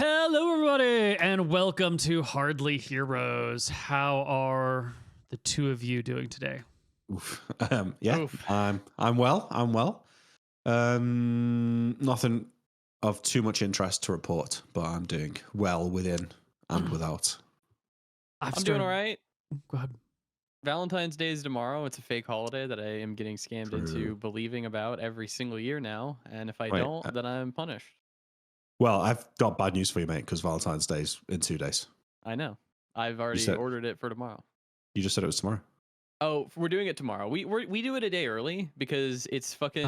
Hello, everybody, and welcome to Hardly Heroes. How are the two of you doing today? Oof. Oof. I'm well. Nothing of too much interest to report, but I'm doing well within and without. I'm doing all right. Go ahead. Valentine's Day is tomorrow. It's a fake holiday that I am getting scammed into believing about every single year now. And if I don't, then I'm punished. Well, I've got bad news for you, mate, because Valentine's Day's in 2 days. I know. I've already ordered it for tomorrow. You just said it was tomorrow. Oh, we're doing it tomorrow. We do it a day early because it's fucking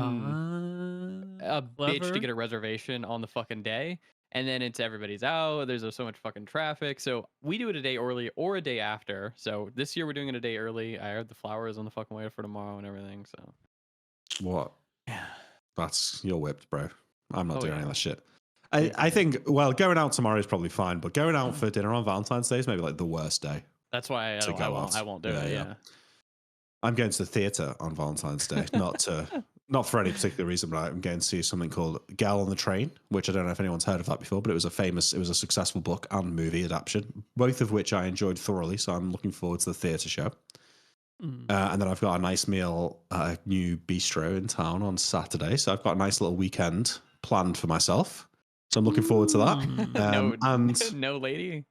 a bitch to get a reservation on the fucking day. And then it's everybody's out. There's so much fucking traffic. So we do it a day early or a day after. So this year we're doing it a day early. I heard the flowers on the fucking way for tomorrow and everything. So what? Yeah, you're whipped, bro. I'm not doing any of that shit. I think, well, going out tomorrow is probably fine, but going out for dinner on Valentine's Day is maybe like the worst day. That's why I won't do it. Yeah. I'm going to the theatre on Valentine's Day, not for any particular reason, but I'm going to see something called Gal on the Train, which I don't know if anyone's heard of that before, but it was a successful book and movie adaptation, both of which I enjoyed thoroughly. So I'm looking forward to the theatre show. And then I've got a nice meal at a new bistro in town on Saturday. So I've got a nice little weekend planned for myself. So I'm looking forward to that. No lady?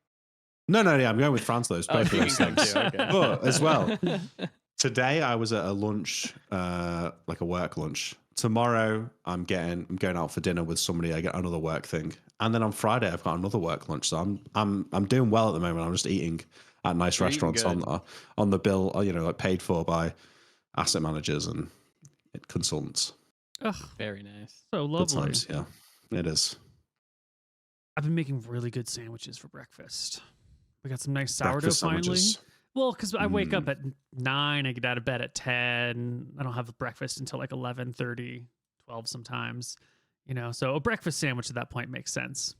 No, yeah, I'm going with France, though. Both of those things. Okay. But as well, today I was at a lunch, like a work lunch. Tomorrow I'm going out for dinner with somebody. I get another work thing, and then on Friday I've got another work lunch. So I'm doing well at the moment. I'm just eating at nice restaurants on the bill, like paid for by asset managers and consultants. Ugh, very nice. So lovely. Good times, yeah, it is. I've been making really good sandwiches for breakfast. We got some nice sourdough finally. Well, because I wake up at 9, I get out of bed at 10. I don't have breakfast until like 11:30, 12 sometimes. So a breakfast sandwich at that point makes sense.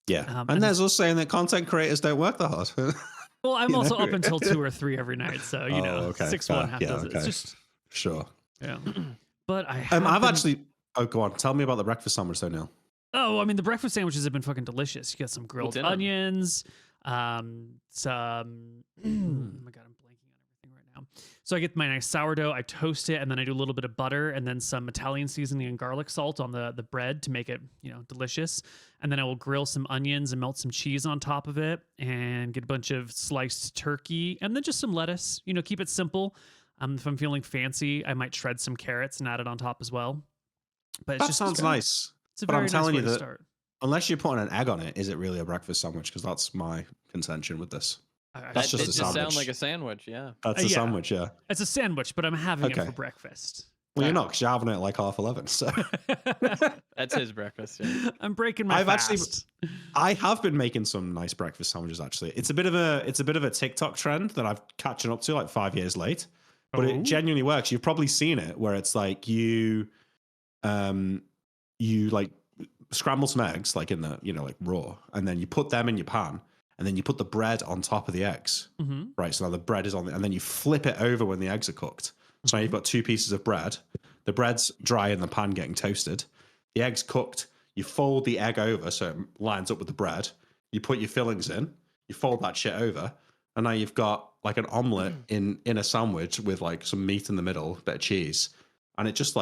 Yeah, and there's us saying that content creators don't work that hard. Well, I'm also up until 2 or 3 every night, so 6-1 half does it. It's just sure. Yeah, but I've actually. Oh, go on. Tell me about the breakfast sandwich, though, Neil. Oh, I mean, the breakfast sandwiches have been fucking delicious. You get some grilled onions, some. Oh my god, I'm blanking on everything right now. So I get my nice sourdough, I toast it, and then I do a little bit of butter and then some Italian seasoning and garlic salt on the bread to make it, delicious. And then I will grill some onions and melt some cheese on top of it and get a bunch of sliced turkey and then just some lettuce. Keep it simple. If I'm feeling fancy, I might shred some carrots and add it on top as well. But that sounds nice. But I'm telling you that unless you're putting an egg on it, is it really a breakfast sandwich? Because that's my contention with this. That's just a sandwich. It sounds like a sandwich, yeah. That's a sandwich, yeah. It's a sandwich, but I'm having it for breakfast. Well, you're not, because you're having it at like 11:30. So that's his breakfast. Yeah. I'm breaking my fast. I have been making some nice breakfast sandwiches. Actually, it's a bit of a TikTok trend that I've catching up to like 5 years late, but it genuinely works. You've probably seen it where it's like you like scramble some eggs like in the like raw, and then you put them in your pan, and then you put the bread on top of the eggs, right? So now the bread is on and then you flip it over when the eggs are cooked. So now you've got 2 pieces of bread. The bread's dry in the pan getting toasted. The egg's cooked. You fold the egg over so it lines up with the bread. You put your fillings in. You fold that shit over, and now you've got like an omelet in a sandwich with like some meat in the middle, a bit of cheese, and it just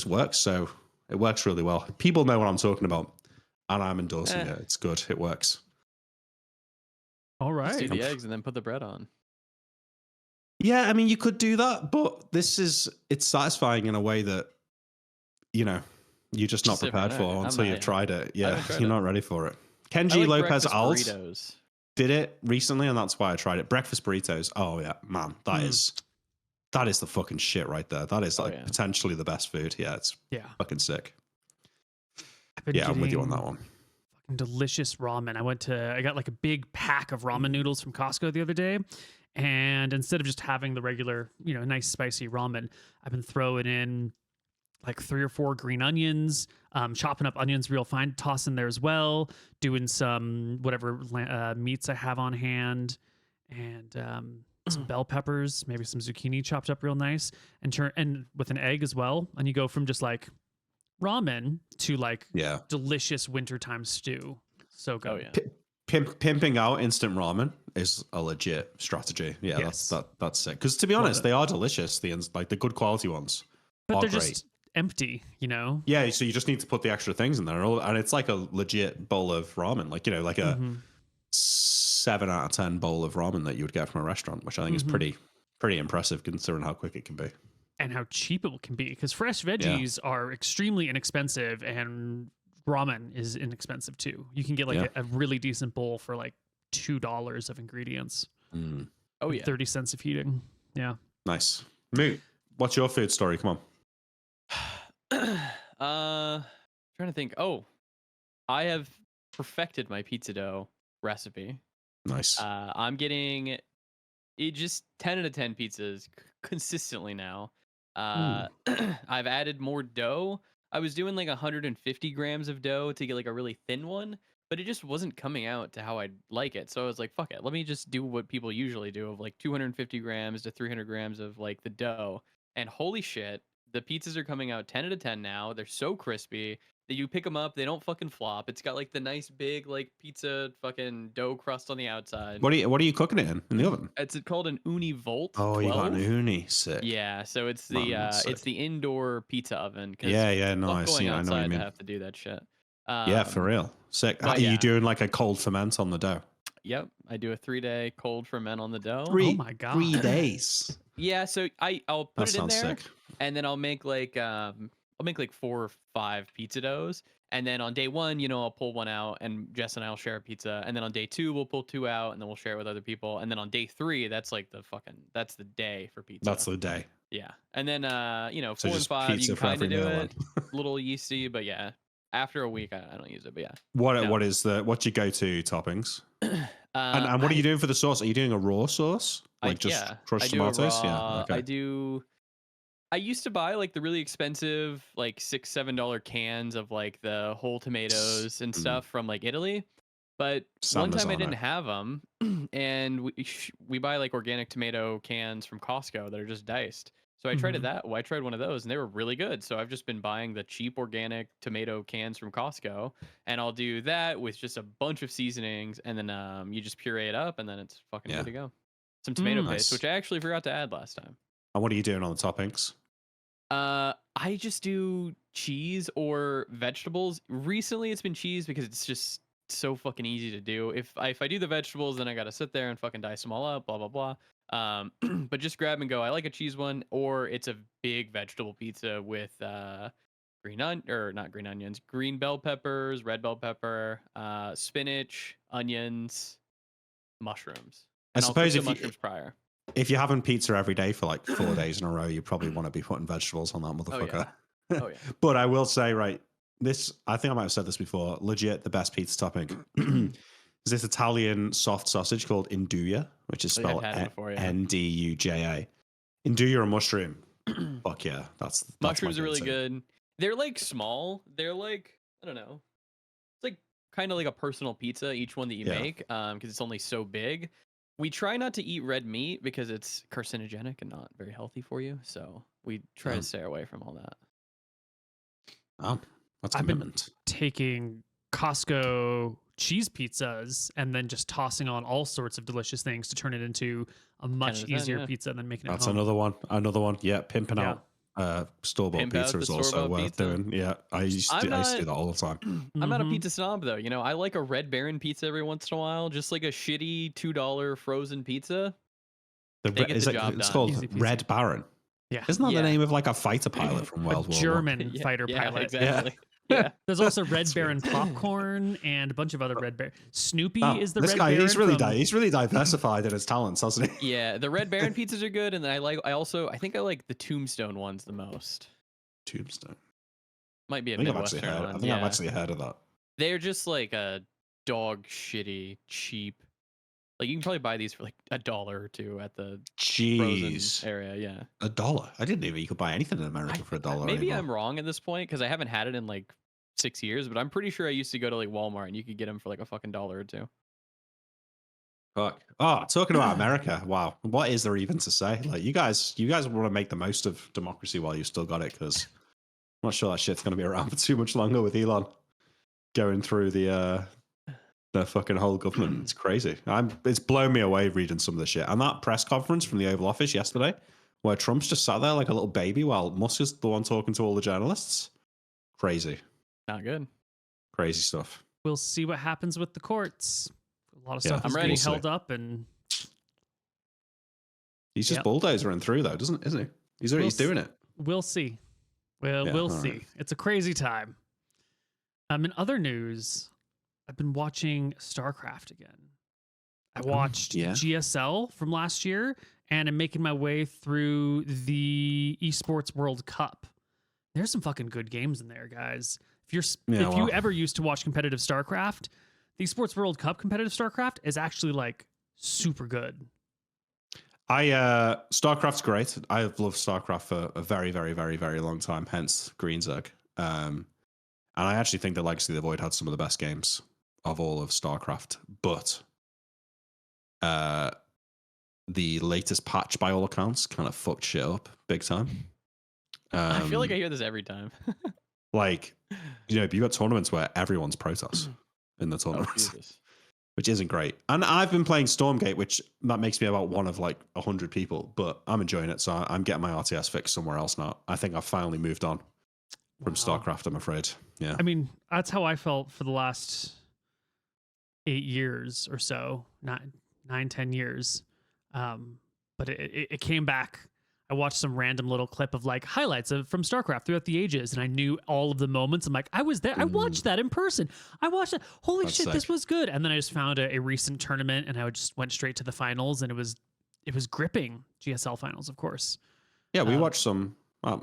works. So it works really well. People know what I'm talking about, and I'm endorsing it. It's good. It works. All right. Just do the eggs and then put the bread on. Yeah, I mean, you could do that, but it's satisfying in a way that, you're just not prepared for until you've tried it. Yeah, you're not ready for it. Kenji Lopez Alt did it recently, and that's why I tried it. Breakfast burritos. Oh, yeah, man. That is the fucking shit right there. That is potentially the best food. Yeah, it's fucking sick. I'm with you on that one. Fucking delicious ramen. I got like a big pack of ramen noodles from Costco the other day. And instead of just having the regular, nice spicy ramen, I've been throwing in like 3 or 4 green onions, chopping up onions real fine, toss in there as well, doing some whatever meats I have on hand, and some bell peppers, maybe some zucchini chopped up real nice, and with an egg as well. And you go from just like ramen to like delicious wintertime stew. So good. Oh yeah. Pimping out instant ramen is a legit strategy. Yeah, Yes. that's sick. Because to be honest, they are delicious. The good quality ones, but are they're great. just empty. Yeah, so you just need to put the extra things in there, and it's like a legit bowl of ramen, like like a 7 out of 10 bowl of ramen that you would get from a restaurant, which I think is pretty impressive considering how quick it can be and how cheap it can be. Because fresh veggies are extremely inexpensive, and ramen is inexpensive too. You can get like a really decent bowl for like $2 of ingredients. Oh yeah, 30 cents of heating. Yeah, nice. Moot, what's your food story? Come on. Trying to think. Oh, I have perfected my pizza dough recipe. Nice. I'm getting just 10 out of 10 pizzas consistently now. I've added more dough. I was doing like 150 grams of dough to get like a really thin one, but it just wasn't coming out to how I'd like it. So I was like, fuck it. Let me just do what people usually do of like 250 grams to 300 grams of like the dough. And holy shit, the pizzas are coming out 10 out of 10 now. They're so crispy that you pick them up. They don't fucking flop. It's got like the nice big like pizza fucking dough crust on the outside. What are you cooking it in the oven? It's called an Uni Volt. Oh, 12. You got an Uni, sick. Yeah, so it's the indoor pizza oven. Yeah, nice. Going I know what you mean. to have to do that shit. Yeah, for real. Sick. Are you doing like a cold ferment on the dough? Yep, I do a 3-day cold ferment on the dough. Oh my god, 3 days. Yeah, so I'll put it in there, sick. And then I'll make like 4 or 5 pizza doughs, and then on day 1, I'll pull one out, and Jess and I'll share a pizza, and then on day 2 we'll pull 2 out, and then we'll share it with other people, and then on day 3 that's like that's the day for pizza. That's the day. Yeah, and then 4 so and 5 you can kind of do it, a little yeasty, but yeah, after a week I don't use it, but yeah. What's your go-to toppings? And what are you doing for the sauce? Are you doing a raw sauce, like crushed tomatoes? Yeah, okay. I used to buy like the really expensive like $6-7 cans of like the whole tomatoes and stuff from like Italy, but one time I didn't have them, and we buy like organic tomato cans from Costco that are just diced. So I tried I tried one of those, and they were really good. So I've just been buying the cheap organic tomato cans from Costco, and I'll do that with just a bunch of seasonings, and then you just puree it up, and then it's fucking good to go. Some tomato paste, which I actually forgot to add last time. And what are you doing on the toppings? I just do cheese or vegetables. Recently, it's been cheese because it's just so fucking easy to do. If I do the vegetables, then I gotta sit there and fucking dice them all up, blah blah blah. But just grab and go. I like a cheese one, or it's a big vegetable pizza with green bell peppers, red bell pepper, spinach, onions, mushrooms. And I suppose I'll cook the mushrooms prior. If you're having pizza every day for like 4 days in a row, you probably want to be putting vegetables on that motherfucker. Oh yeah. But I will say, right, I think I might have said this before, legit the best pizza topping is this Italian soft sausage called Induja, which is spelled Nduja. Induja or mushroom. Fuck yeah. That's mushrooms are really good. They're like small. They're like, I don't know. It's like kind of like a personal pizza, each one that you make, because it's only so big. We try not to eat red meat because it's carcinogenic and not very healthy for you. So we try to stay away from all that. Oh, that's commitment. I've been taking Costco cheese pizzas and then just tossing on all sorts of delicious things to turn it into a much easier pizza than making it That's home. Another one. Yeah, pimping out. Store-bought pizza is also worth doing. Yeah, I used to do that all the time. I'm not a pizza snob though. I like a Red Baron pizza every once in a while, just like a shitty $2 frozen pizza. It's called Red Baron. Yeah, isn't that the name of like a fighter pilot from World War I? German fighter pilot. Exactly. Yeah. There's also Red Baron popcorn and a bunch of other Red Baron. Snoopy is the Red Baron. He's really diversified in his talents, hasn't he? Yeah, the Red Baron pizzas are good, and then I think I like the Tombstone ones the most. Tombstone might be a Midwestern one. I think I've actually heard of that. They're just like a dog shitty cheap. Like you can probably buy these for like $1 or $2 at the frozen area. Yeah, $1. I didn't even you could buy anything in America for $1. Maybe I'm wrong at this point because I haven't had it in like 6 years, but I'm pretty sure I used to go to like Walmart and you could get them for like a fucking $1 or $2. Fuck. Oh, talking about America. Wow, what is there even to say? Like you guys want to make the most of democracy while you still got it, because I'm not sure that shit's going to be around for too much longer with Elon going through the Their fucking whole government. It's crazy. It's blown me away reading some of the shit. And that press conference from the Oval Office yesterday, where Trump's just sat there like a little baby while Musk is the one talking to all the journalists. Crazy. Not good. Crazy stuff. We'll see what happens with the courts. A lot of stuff is being held up, and he's just bulldozering through, though, isn't he? He's doing it. We'll see. We'll see. Right. It's a crazy time. In other news, I've been watching Starcraft again. I watched GSL from last year, and I'm making my way through the Esports World Cup. There's some fucking good games in there, guys. If you ever used to watch competitive StarCraft, the Esports World Cup competitive StarCraft is actually like super good. StarCraft's great. I've loved StarCraft for a very, very, very, very long time, hence Greenzerg. And I actually think that Legacy of the Void had some of the best games of all of StarCraft. But the latest patch, by all accounts, kind of fucked shit up big time. I feel like I hear this every time. Like, you got tournaments where everyone's Protoss in the tournaments. Which isn't great. And I've been playing Stormgate, which that makes me about one of like 100 people, but I'm enjoying it. So I'm getting my RTS fix somewhere else now. I think I've finally moved on from StarCraft, I'm afraid. Yeah. I mean, that's how I felt for the last 8 years or so, 9-10 years. But it came back. I watched some random little clip of like highlights from StarCraft throughout the ages, and I knew all of the moments. I'm like, I was there. I watched that in person. I watched it. Holy shit, sick. This was good. And then I just found a recent tournament, and I just went straight to the finals, and it was gripping. GSL finals, of course. Yeah, we watched some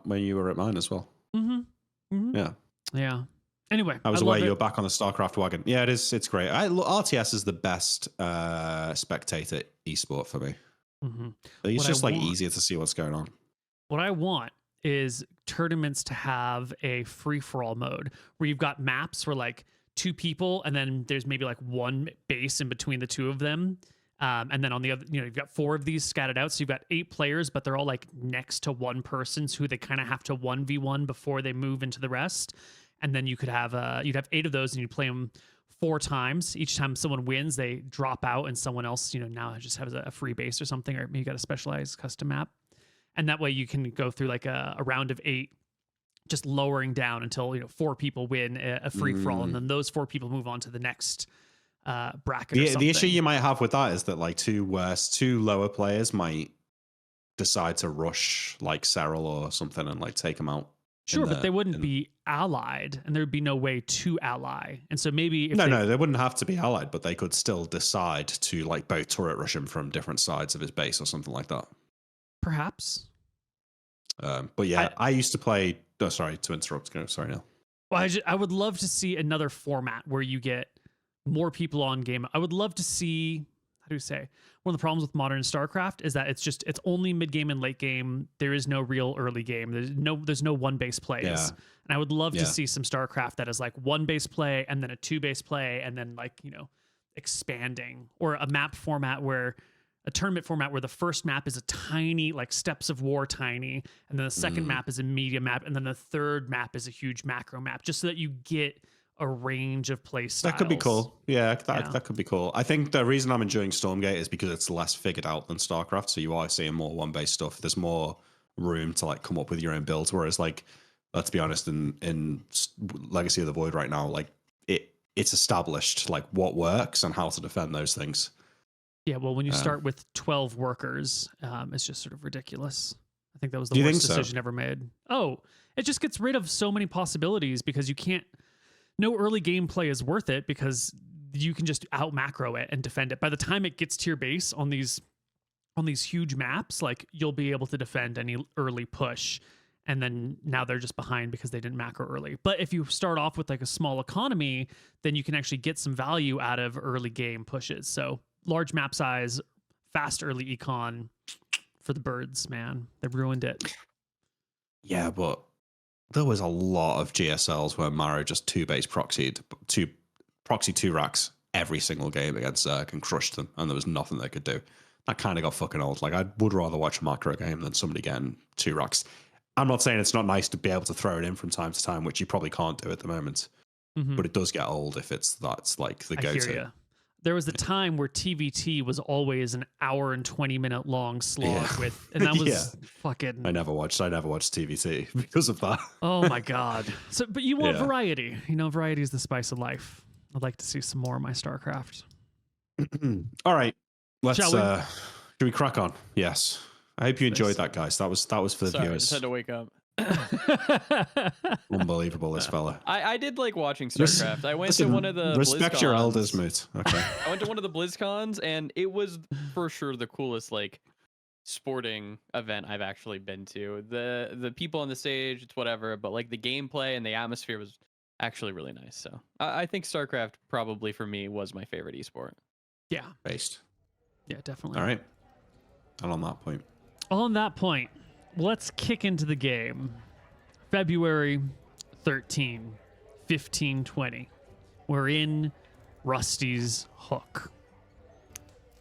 when you were at mine as well. Yeah. Yeah. Anyway, I was away. You were back on the StarCraft wagon. Yeah, it is. It's great. RTS is the best spectator esport for me. It's just like easier to see what's going on. What I want is tournaments to have a free-for-all mode where you've got maps where like 2 people and then there's maybe like one base in between the 2 of them. And then on the other, you've got 4 of these scattered out. So you've got 8 players, but they're all like next to one person who they kind of have to 1v1 before they move into the rest. And then you could have, you'd have 8 of those and you'd play them 4 times. Each time someone wins, they drop out and someone else, now just has a free base or something, or maybe you got a specialized custom map. And that way you can go through like a round of 8, just lowering down until, 4 people win a free for all. And then those 4 people move on to the next bracket. The issue you might have with that is that like 2 lower players might decide to rush like Cyril or something and like take them out. Sure, but they wouldn't be allied, and there would be no way to ally. And so maybe they wouldn't have to be allied, but they could still decide to like both turret rush him from different sides of his base or something like that. Perhaps. But yeah, I used to play. Oh, sorry to interrupt. Sorry, Neil. Well, I would love to see another format where you get more people on game. I would love to see. How do you say? One of the problems with modern StarCraft is that it's only mid game and late game. There is no real early game. There's no one base plays. Yeah. And I would love to see some StarCraft that is like 1 base play and then a 2 base play and then like, expanding, or a map format where a tournament format where the first map is a tiny, like Steps of War tiny, and then the second map is a medium map, and then the third map is a huge macro map, just so that you get a range of play styles. That could be cool. Yeah, that could be cool. I think the reason I'm enjoying Stormgate is because it's less figured out than StarCraft, so you are seeing more 1-base stuff. There's more room to like come up with your own builds, whereas like, let's be honest, in Legacy of the Void right now, like it's established like what works and how to defend those things. Yeah, well, when you start with 12 workers, it's just sort of ridiculous. I think that was the worst decision ever made. Oh, it just gets rid of so many possibilities because you can't. No early gameplay is worth it because you can just out macro it and defend it. By the time it gets to your base on these huge maps, like you'll be able to defend any early push. And then now they're just behind because they didn't macro early. But if you start off with like a small economy, then you can actually get some value out of early game pushes. So large map size, fast early econ for the birds, man. They ruined it. Yeah, but there was a lot of GSLs where Maro just 2-base proxied, proxy 2 racks every single game against Zerg and crushed them, and there was nothing they could do. That kind of got fucking old. Like, I would rather watch a macro game than somebody getting 2 racks. I'm not saying it's not nice to be able to throw it in from time to time, which you probably can't do at the moment. but it does get old if that's like the I hear go-to. ya. There was a time where TVT was always an hour and 20-minute long slog and that was fucking. I never watched TVT because of that. Oh my god. So, but you want variety. You know, variety is the spice of life. I'd like to see some more of my StarCraft. All right, let's. Shall Should we crack on? Yes. I hope you enjoyed that, guys. That was for the Sorry, I viewers. just had to wake up. Unbelievable, this fella. I did like watching StarCraft. I went to one of the respect your elders, mate. Okay. I went to one of the BlizzCons, and it was for sure the coolest like sporting event I've actually been to. The people on the stage, it's whatever, but like the gameplay and the atmosphere was actually really nice. So I think StarCraft probably for me was my favorite esport. Yeah. Based. Yeah, definitely. All right. And on that point, let's kick into the game. February 13, 1520. We're in Rusty's Hook.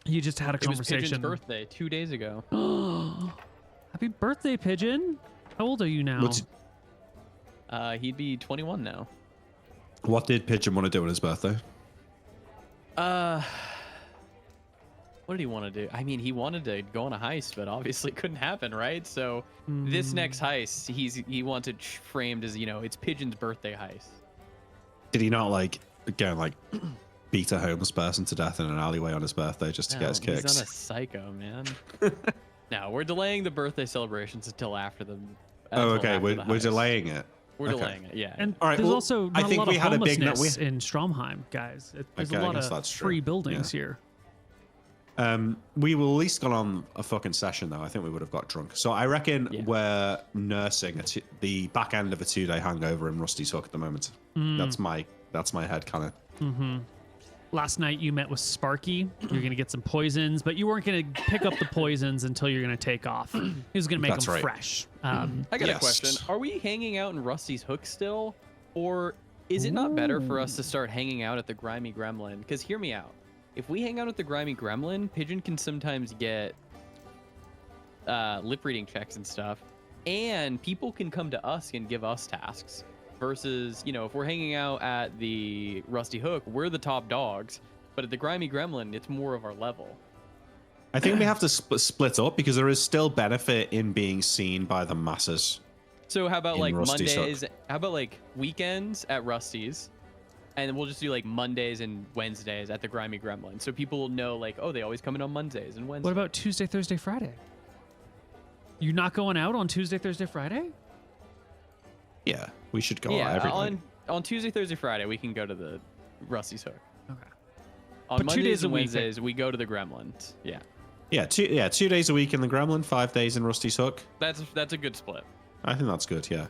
You just had a conversation. It was Pigeon's birthday 2 days ago. Happy birthday, Pigeon. How old are you now? He'd be 21 now. What did Pigeon want to do on his birthday? What did he want to do? I mean, he wanted to go on a heist, but obviously couldn't happen, right? So this next heist, he wanted framed as, it's Pigeon's birthday heist. Did he not beat a homeless person to death in an alleyway on his birthday just to get his kicks? He's not a psycho, man. No, we're delaying the birthday celebrations until after the. Okay, we're delaying it. We're delaying it, yeah. And there's also not a lot of homelessness in Stromheim, guys. There's a lot of free buildings here. We will at least gone on a fucking session though. I think we would have got drunk. So I reckon we're nursing the back end of a 2-day hangover in Rusty's Hook at the moment. That's my head kind of. Last night you met with Sparky. You're gonna get some poisons, but you weren't gonna pick up the poisons until you're gonna take off. He was gonna make them fresh. I got a question. Are we hanging out in Rusty's Hook still, or is it not better for us to start hanging out at the Grimy Gremlin? Because hear me out. If we hang out at the Grimy Gremlin, Pigeon can sometimes get lip reading checks and stuff, and people can come to us and give us tasks. Versus, if we're hanging out at the Rusty Hook, we're the top dogs, but at the Grimy Gremlin, it's more of our level. I think we have to split up because there is still benefit in being seen by the masses. So how about like Mondays? How about like weekends at Rusty's? And we'll just do like Mondays and Wednesdays at the Grimy Gremlin. So people will know like, oh, they always come in on Mondays and Wednesdays. What about Tuesday, Thursday, Friday? You're not going out on Tuesday, Thursday, Friday? Yeah, we should go out every night. On Tuesday, Thursday, Friday, we can go to the Rusty's Hook. Okay. On Mondays 2 days and Wednesdays, we go to the Gremlins. Yeah. Yeah, 2 days a week in the Gremlin, 5 days in Rusty's Hook. That's a good split. I think that's good, yeah.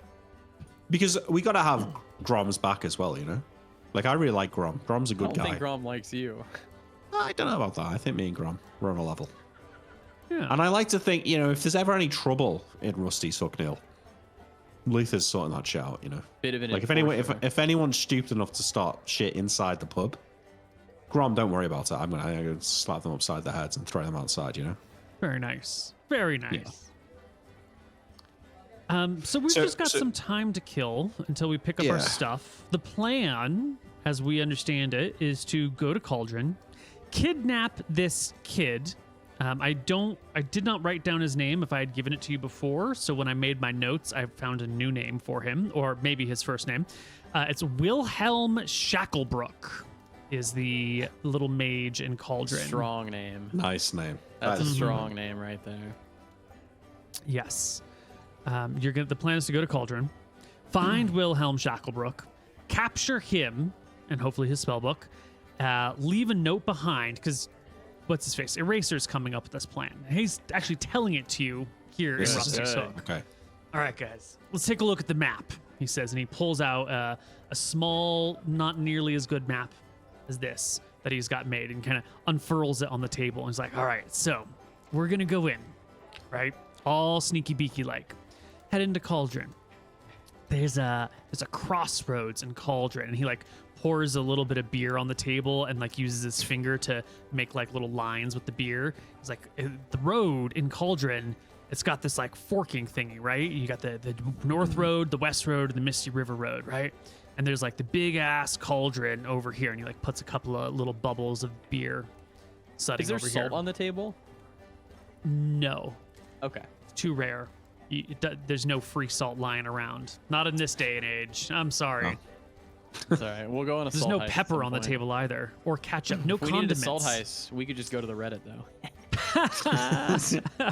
Because we got to have Grom's back as well, Like, I really like Grom. Grom's a good guy. I don't think Grom likes you. I don't know about that. I think me and Grom, we're on a level. Yeah. And I like to think, if there's ever any trouble in Rusty's Hook, Neil, Luther's sorting that shit out, Bit of an like if anyone's stupid enough to start shit inside the pub, Grom, don't worry about it. I'm gonna slap them upside the heads and throw them outside, Very nice. Very nice. Yeah. So we've just got some time to kill until we pick up our stuff. The plan, as we understand it, is to go to Cauldron, kidnap this kid. I did not write down his name if I had given it to you before. So when I made my notes, I found a new name for him, or maybe his first name. It's Wilhelm Shacklebrook is the little mage in Cauldron. Strong name. Nice name. That's a strong name right there. Yes. The plan is to go to Cauldron, find Wilhelm Shacklebrook, capture him, and hopefully his spellbook, leave a note behind, because what's his face? Eraser's coming up with this plan. He's actually telling it to you here in Rusty's Hook. Okay. All right, guys, let's take a look at the map, he says, and he pulls out a small, not nearly as good map as this that he's got made and kind of unfurls it on the table. And he's like, all right, so we're going to go in, right? All sneaky beaky like. Head into Cauldron. There's a crossroads in Cauldron, and he pours a little bit of beer on the table and uses his finger to make little lines with the beer. He's like, the road in Cauldron, it's got this forking thingy, right? You got the North Road, the West Road, and the Misty River Road, right? And there's like the big ass cauldron over here, and he like puts a couple of little bubbles of beer setting Is there over salt here. on the table? No, Okay. it's too rare. There's no free salt lying around. Not in this day and age. I'm sorry. It's all right. We'll go on a There's salt no heist at pepper some on the point. table either, or ketchup. No If we condiments. needed a salt heist, we could just go to the Reddit though.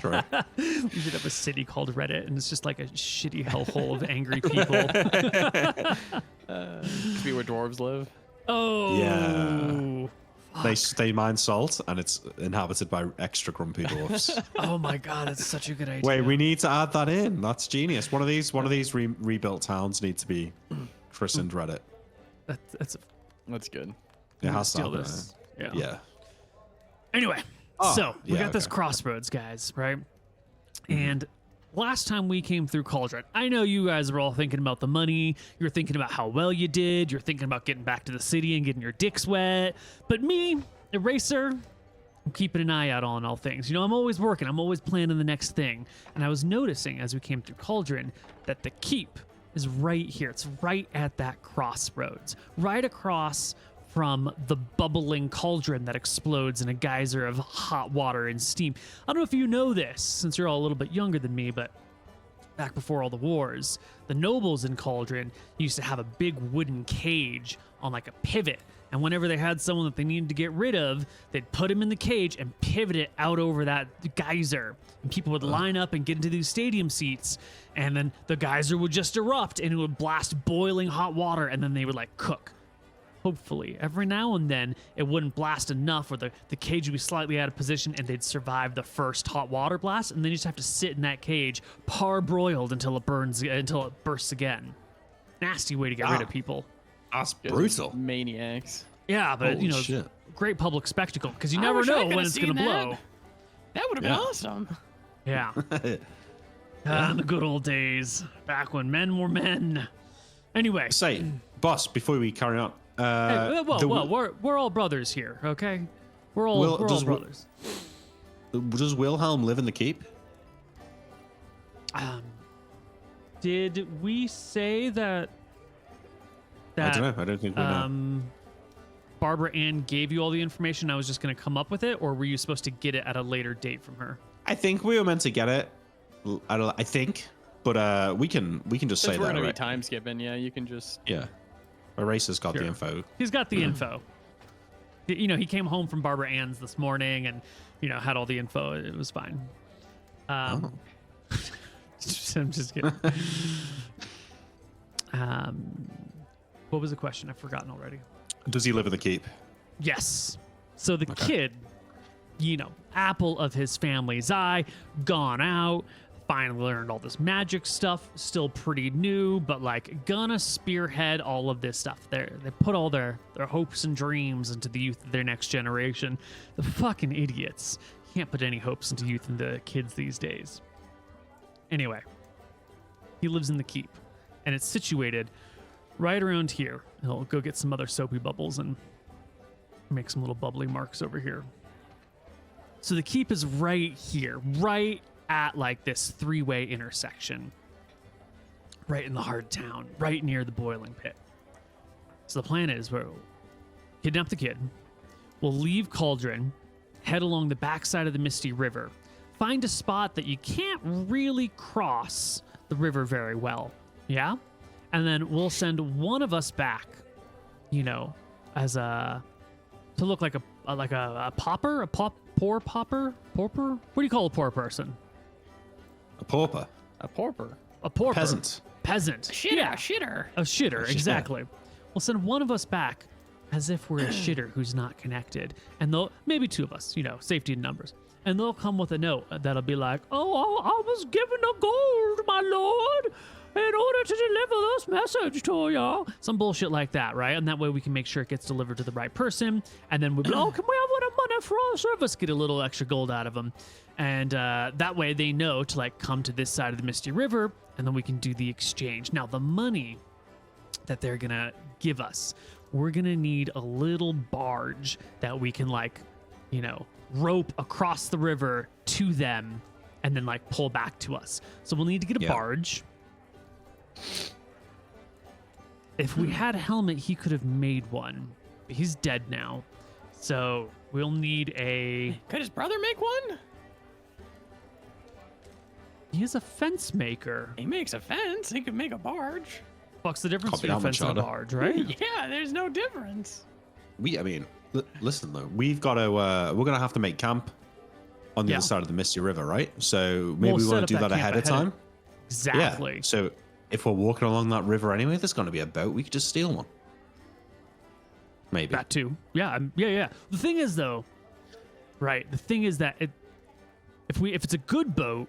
True. We should have a city called Reddit, and it's just like a shitty hellhole of angry people. Could be where dwarves live. Oh, Yeah. They mine salt, and it's inhabited by extra grumpy dwarfs. Oh my god, that's such a good idea. Wait, we need to add that in. That's genius. One of these rebuilt towns need to be christened Reddit. That's good. It has to steal happen. this. Yeah. Yeah. Anyway, Oh, so we yeah, got this okay. crossroads, guys, right? And last time we came through Cauldron, I know you guys were all thinking about the money. You're thinking about how well you did. You're thinking about getting back to the city and getting your dicks wet. But me, Eraser, I'm keeping an eye out on all things. You know, I'm always working. I'm always planning the next thing. And I was noticing as we came through Cauldron that the keep is right here. It's right at that crossroads, right across from the bubbling cauldron that explodes in a geyser of hot water and steam. I don't know if you know this, since you're all a little bit younger than me, but back before all the wars, the nobles in Cauldron used to have a big wooden cage on like a pivot. And whenever they had someone that they needed to get rid of, they'd put him in the cage and pivot it out over that geyser. And people would line up and get into these stadium seats. And then the geyser would just erupt and it would blast boiling hot water. And then they would like cook. Hopefully. Every now and then, it wouldn't blast enough or the cage would be slightly out of position and they'd survive the first hot water blast. And then you just have to sit in that cage, parboiled until it bursts again. Nasty way to get rid of people. That's Those are brutal. Maniacs. Yeah, but Holy you know, shit. great public spectacle because you I never wish I know could've when it's seen going to that. blow. That would have been Yeah. awesome. Yeah. The good old days, back when men were men. Anyway, Say, boss, before we carry on, hey, we're all brothers here, okay? We're all brothers. Does Wilhelm live in the keep? Did we say that? I don't know. I don't think we know. Barbara Ann gave you all the information. I was just going to come up with it, or were you supposed to get it at a later date from her? I think we were meant to get it. I think, but we can just Since say we're that. gonna be Right? time skipping, yeah, you can just. Yeah. Eraser's got Sure. the info. He's got the info. You know, he came home from Barbara Ann's this morning and, you know, had all the info. It was fine. I'm just kidding. What was the question? I've forgotten already. Does he live in the keep? Yes. So the kid, you know, apple of his family's eye, gone out, finally learned all this magic stuff, still pretty new, but like gonna spearhead all of this stuff. They put all their hopes and dreams into the youth of their next generation. The fucking idiots. Can't put any hopes into youth and the kids these days. Anyway, he lives in the keep, and it's situated right around here. He'll go get some other soapy bubbles and make some little bubbly marks over here. So the keep is right here, right at like this three-way intersection, right in the heart of town, right near the boiling pit. So the plan is we'll kidnap the kid, we'll leave Cauldron, head along the backside of the Misty River, find a spot that you can't really cross the river very well, yeah? And then we'll send one of us back, you know, as to look like a pauper, poor pauper? What do you call a poor person? A pauper. A pauper. A pauper. Peasant. Peasant. Shitter, Yeah. shitter. A shitter, shitter. exactly. We'll send one of us back as if we're a shitter who's not connected. And they'll, maybe two of us, you know, safety in numbers. And they'll come with a note that'll be like, oh, I was given a gold, my lord, in order to deliver this message to you. Some bullshit like that, right? And that way we can make sure it gets delivered to the right person. And then we'll be, oh, can we have a bit of money for our service? Get a little extra gold out of them. And that way they know to like come to this side of the Misty River, and then we can do the exchange. Now, the money that they're going to give us, we're going to need a little barge that we can like, you know, rope across the river to them and then like pull back to us. So we'll need to get a barge. if we had a helmet, he could have made one. But he's dead now. So we'll need a... Could his brother make one? He is a fence maker. He makes a fence. He could make a barge. Fuck's the difference Copy between a that, fence and a Machado. barge, right? Yeah, there's no difference. Listen though, we've got to. We're gonna have to make camp on the other side of the Misty River, right? So maybe we want to do that ahead of time. Exactly. Yeah. So if we're walking along that river anyway, there's gonna be a boat. We could just steal one. Maybe that too. Yeah. Yeah. The thing is, though, right? The thing is that if it's a good boat,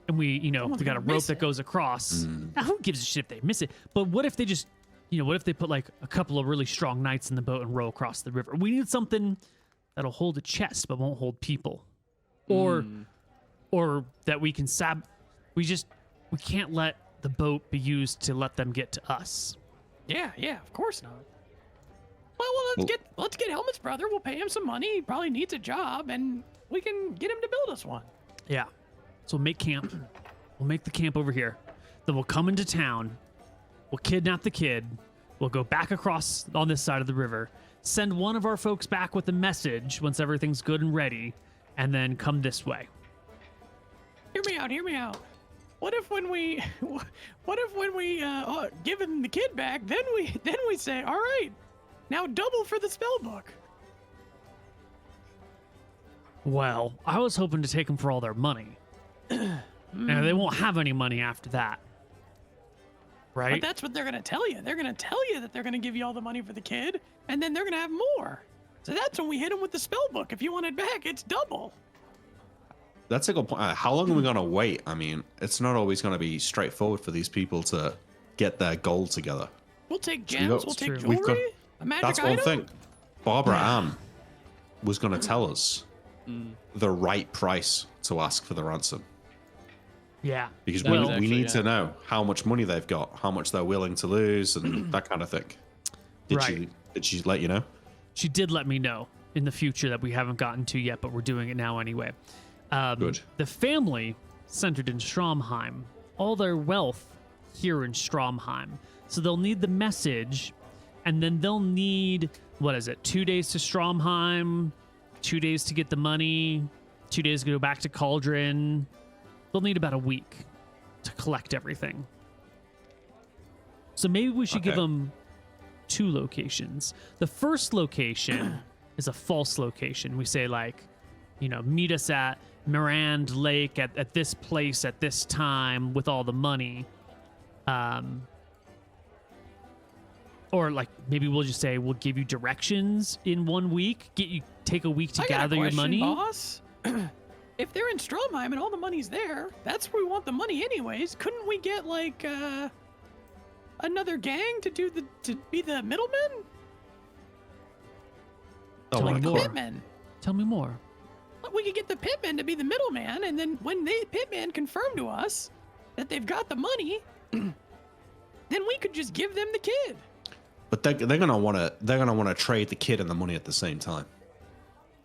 and we got a rope that goes across. Now, who gives a shit if they miss it? But what if they just, what if they put like a couple of really strong knights in the boat and row across the river? We need something that'll hold a chest but won't hold people, or that we can we can't let the boat be used to let them get to us. Yeah, of course not. Well, let's get Helmet's brother. We'll pay him some money. He probably needs a job, and we can get him to build us one. Yeah. So we'll make camp. We'll make the camp over here. Then we'll come into town. We'll kidnap the kid. We'll go back across on this side of the river. Send one of our folks back with a message once everything's good and ready, and then come this way. Hear me out. What if when we give him the kid back, then we say, all right, now double for the spell book. Well, I was hoping to take them for all their money. Now, they won't have any money after that. Right? But that's what they're going to tell you. They're going to tell you that they're going to give you all the money for the kid, and then they're going to have more. So that's when we hit them with the spell book. If you want it back, it's double. That's a good point. How long are we going to wait? I mean, it's not always going to be straightforward for these people to get their gold together. We'll take gems, we'll take true. jewelry, a magic That's item. one thing. Barbara Ann was going to tell us the right price to ask for the ransom. Yeah. Because Well- we need to know how much money they've got, how much they're willing to lose, and that kind of thing. Did she let you know? She did let me know in the future that we haven't gotten to yet, but we're doing it now anyway. Good. The family centered in Stromheim, all their wealth here in Stromheim. So they'll need the message, and then they'll need, 2 days to Stromheim, 2 days to get the money, 2 days to go back to Cauldron. They'll need about a week to collect everything. So maybe we should give them 2 locations. The first location is a false location. We say meet us at Mirand Lake at this place at this time with all the money. Or maybe we'll just say we'll give you directions in 1 week. Take a week to gather your money. Boss. If they're in Stromheim and all the money's there, that's where we want the money anyways. Couldn't we get another gang to be the middlemen? Oh, Tell me more. Pitmen. Tell me more. We could get the pitmen to be the middleman, and then when the pitmen confirm to us that they've got the money, then we could just give them the kid. But they're gonna wanna trade the kid and the money at the same time.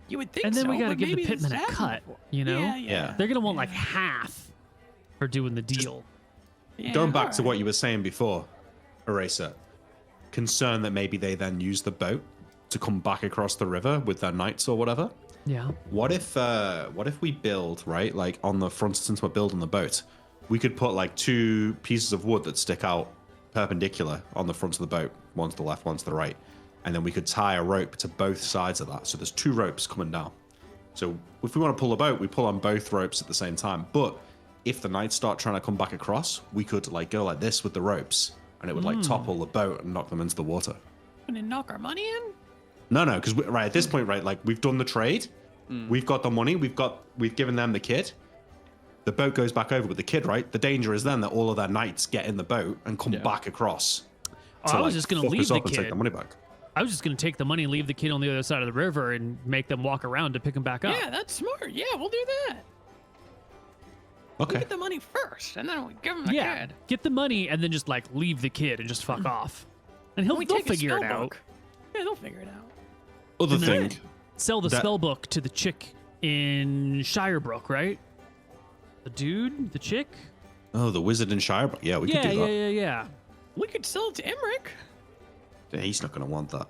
You would think so. And then we gotta but give the maybe pitmen this a cut, happened. Yeah. They're gonna want half for doing the deal. Yeah, Going back all to right. what you were saying before, Eraser, concerned that maybe they then use the boat to come back across the river with their knights or whatever. Yeah. What if we build, right, on the front, since we're building the boat, we could put 2 pieces of wood that stick out perpendicular on the front of the boat, one to the left, one to the right, and then we could tie a rope to both sides of that. So there's 2 ropes coming down. So if we want to pull a boat, we pull on both ropes at the same time. But if the knights start trying to come back across, we could go like this with the ropes, and it would topple the boat and knock them into the water. And then knock our money in? No, because at this point, we've done the trade, we've got the money, we've given them the kid. The boat goes back over with the kid, right? The danger is then that all of their knights get in the boat and come back across. I was just gonna fuck leave us the up and take kid. the money back. I was just gonna take the money and leave the kid on the other side of the river and make them walk around to pick him back up. Yeah, that's smart. Yeah, we'll do that. Okay. We get the money first, and then we give him the kid. Get the money and then just leave the kid and just fuck off, and they'll We take a figure it spell out. book. Yeah, they'll figure it out. Other And then thing, Sell the That- spell book to the chick in Shirebrook, right? The chick. the wizard in Shire, yeah, we could do that. Yeah. We could sell it to Emmerich. Yeah, he's not going to want that.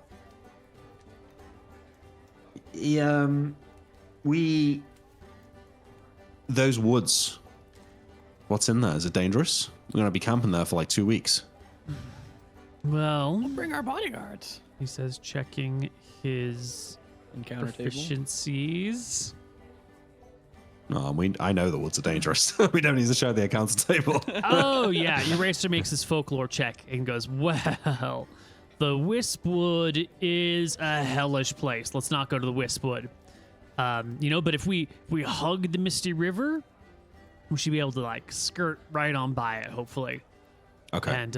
Those woods. What's in there? Is it dangerous? We're going to be camping there for like 2 weeks. Well, We'll bring our bodyguards. he says checking his Encounter table. proficiencies. No, I know the woods are dangerous. We don't need to show the encounter table. Oh yeah, your racer makes his folklore check and goes, well, the Wispwood is a hellish place. Let's not go to the Wispwood. But if we hug the Misty River, we should be able to like skirt right on by it, hopefully. Okay. And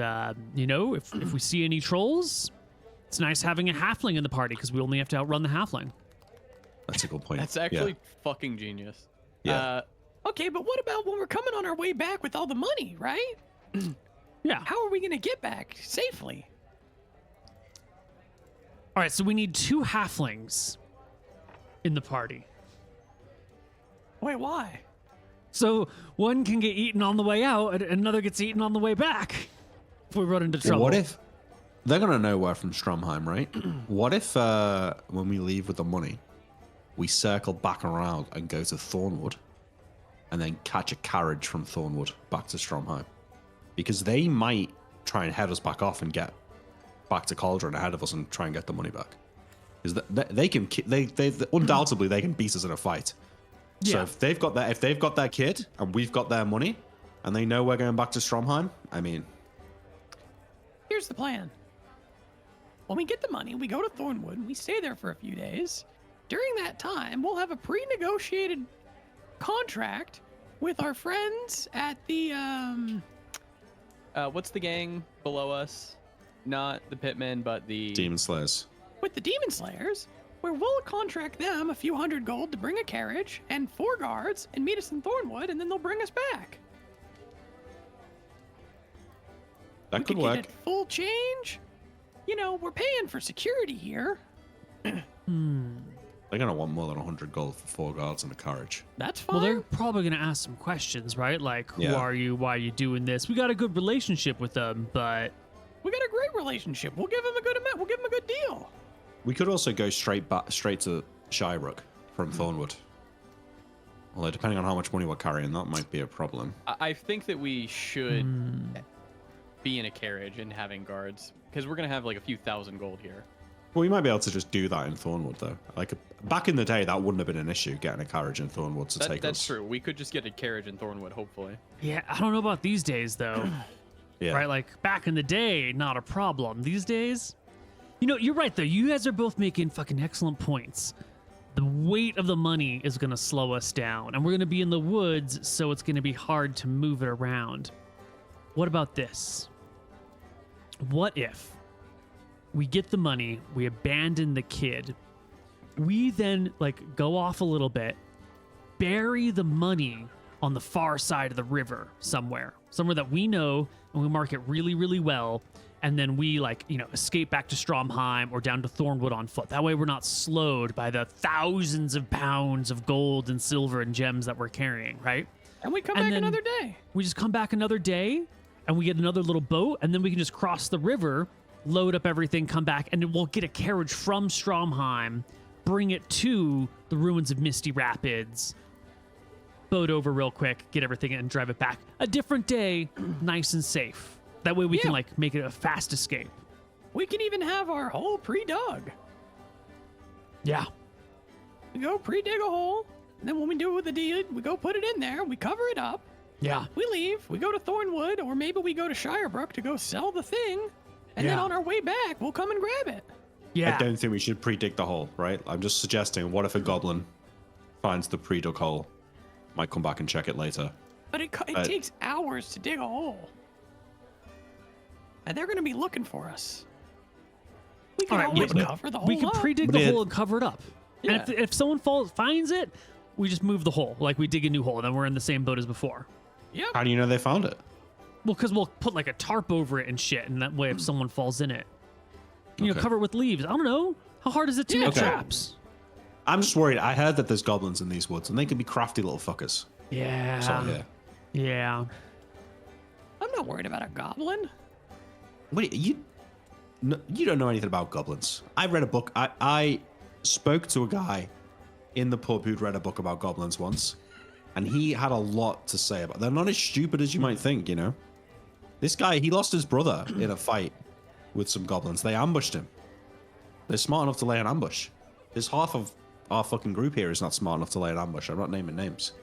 if we see any trolls, it's nice having a halfling in the party because we only have to outrun the halfling. That's a good point. That's actually fucking genius. Yeah. Okay, but what about when we're coming on our way back with all the money, right? Yeah. How are we gonna get back safely? All right, so we need 2 halflings in the party. Wait, why? So one can get eaten on the way out, and another gets eaten on the way back. If we run into Well, trouble. what if they're going to know we're from Stromheim, right? What if when we leave with the money, we circle back around and go to Thornwood and then catch a carriage from Thornwood back to Stromheim? Because they might try and head us back off and get back to Cauldron ahead of us and try and get the money back. Because they undoubtedly they can beat us in a fight. So Yeah. if they've got their kid and we've got their money and they know we're going back to Stromheim, I mean, Here's the plan. When we get the money, we go to Thornwood and we stay there for a few days. During that time, we'll have a pre-negotiated contract with our friends at the What's the gang below us? Not the Pitmen, but the Demon Slayers. with the Demon Slayers, where we'll contract them a few hundred gold to bring a carriage and 4 guards and meet us in Thornwood, and then they'll bring us back. That We could get work. it full change. You know, we're paying for security here. They're going to want more than 100 gold for 4 guards and a carriage. That's fine. Well, they're probably going to ask some questions, right? Like, who Yeah. are you? Why are you doing this? We got a good relationship with them, but We got a great relationship. We'll give them a good amount. We'll give them a good deal. We could also go straight to Shybrook from Thornwood. Although, depending on how much money we're carrying, that might be a problem. I think that we should be in a carriage and having guards because we're gonna have like a few thousand gold here. Well, we might be able to just do that in Thornwood, though. Like, back in the day, that wouldn't have been an issue, getting a carriage in Thornwood to take That's us. true. We could just get a carriage in Thornwood, hopefully. yeah, I don't know about these days, though. Yeah. Right? Like, back in the day, not a problem. These days, you're right, though. You guys are both making fucking excellent points. The weight of the money is going to slow us down, and we're going to be in the woods, so it's going to be hard to move it around. What about this? What if we get the money, we abandon the kid, we then go off a little bit, bury the money on the far side of the river somewhere that we know, and we mark it really, really well, and then we escape back to Stromheim or down to Thornwood on foot. That way we're not slowed by the thousands of pounds of gold and silver and gems that we're carrying, right? And we come And back then- another day. We just come back another day and we get another little boat, and then we can just cross the river, load up everything, come back, and then we'll get a carriage from Stromheim, bring it to the ruins of Misty Rapids, boat over real quick, get everything in, and drive it back. A different day, nice and safe. That way we can make it a fast escape. We can even have our hole pre-dug. Yeah. We go pre-dig a hole, and then when we do it with the deed, we go put it in there, we cover it up, Yeah. we leave, we go to Thornwood, or maybe we go to Shirebrook to go sell the thing, and then Yeah. on our way back, we'll come and grab it. Yeah. I don't think we should pre-dig the hole, right? I'm just suggesting, what if a goblin finds the pre-dug hole? Might come back and check it later. But it takes hours to dig a hole. And they're going to be looking for us. We can All right, always we- cover the hole We can up. pre-dig But the it- hole and cover it up. Yeah. And if someone finds it, we just move the hole. Like we dig a new hole, and then we're in the same boat as before. Yep. How do you know they found it? Well, because we'll put a tarp over it and shit, and that way if someone falls in it, Okay. cover it with leaves. I don't know. How hard is it to Yeah, make okay. traps? I'm just worried. I heard that there's goblins in these woods, and they can be crafty little fuckers. Yeah. So, yeah. Yeah. I'm not worried about a goblin. Wait, you don't know anything about goblins. I read a book. I spoke to a guy in the pub who'd read a book about goblins once, and he had a lot to say about. They're not as stupid as you might think, you know. This guy, he lost his brother in a fight with some goblins. They ambushed him. They're smart enough to lay an ambush. There's half of our fucking group here is not smart enough to lay an ambush. I'm not naming names.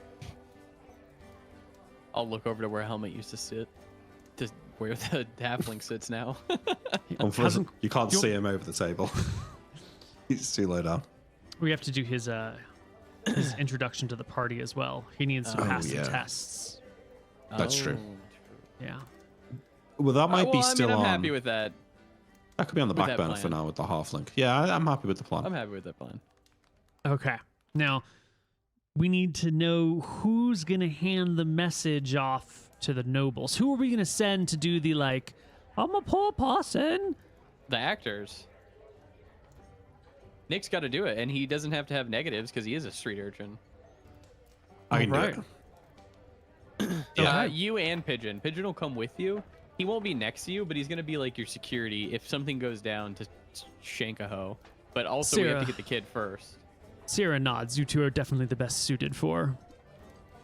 I'll look over to where Helmet used to sit, to where the halfling sits now. You can't see him over the table. He's too low down. We have to do his introduction to the party as well. He needs to pass the tests. That's true. Yeah. Well, that might be still on. I'm happy with that. That could be on the back burner for now with the halfling. Yeah, I'm happy with the plan. I'm happy with that plan. Okay. Now, we need to know who's going to hand the message off to the nobles. Who are we going to send to do the, like, I'm a poor person? The actors. Nick's got to do it, and he doesn't have to have negatives because he is a street urchin. I can do it. Yeah, you and Pigeon. Pigeon will come with you. He won't be next to you, but he's going to be like your security if something goes down to shank a hoe. But also, we have to get the kid first. Sierra nods. You two are definitely the best suited for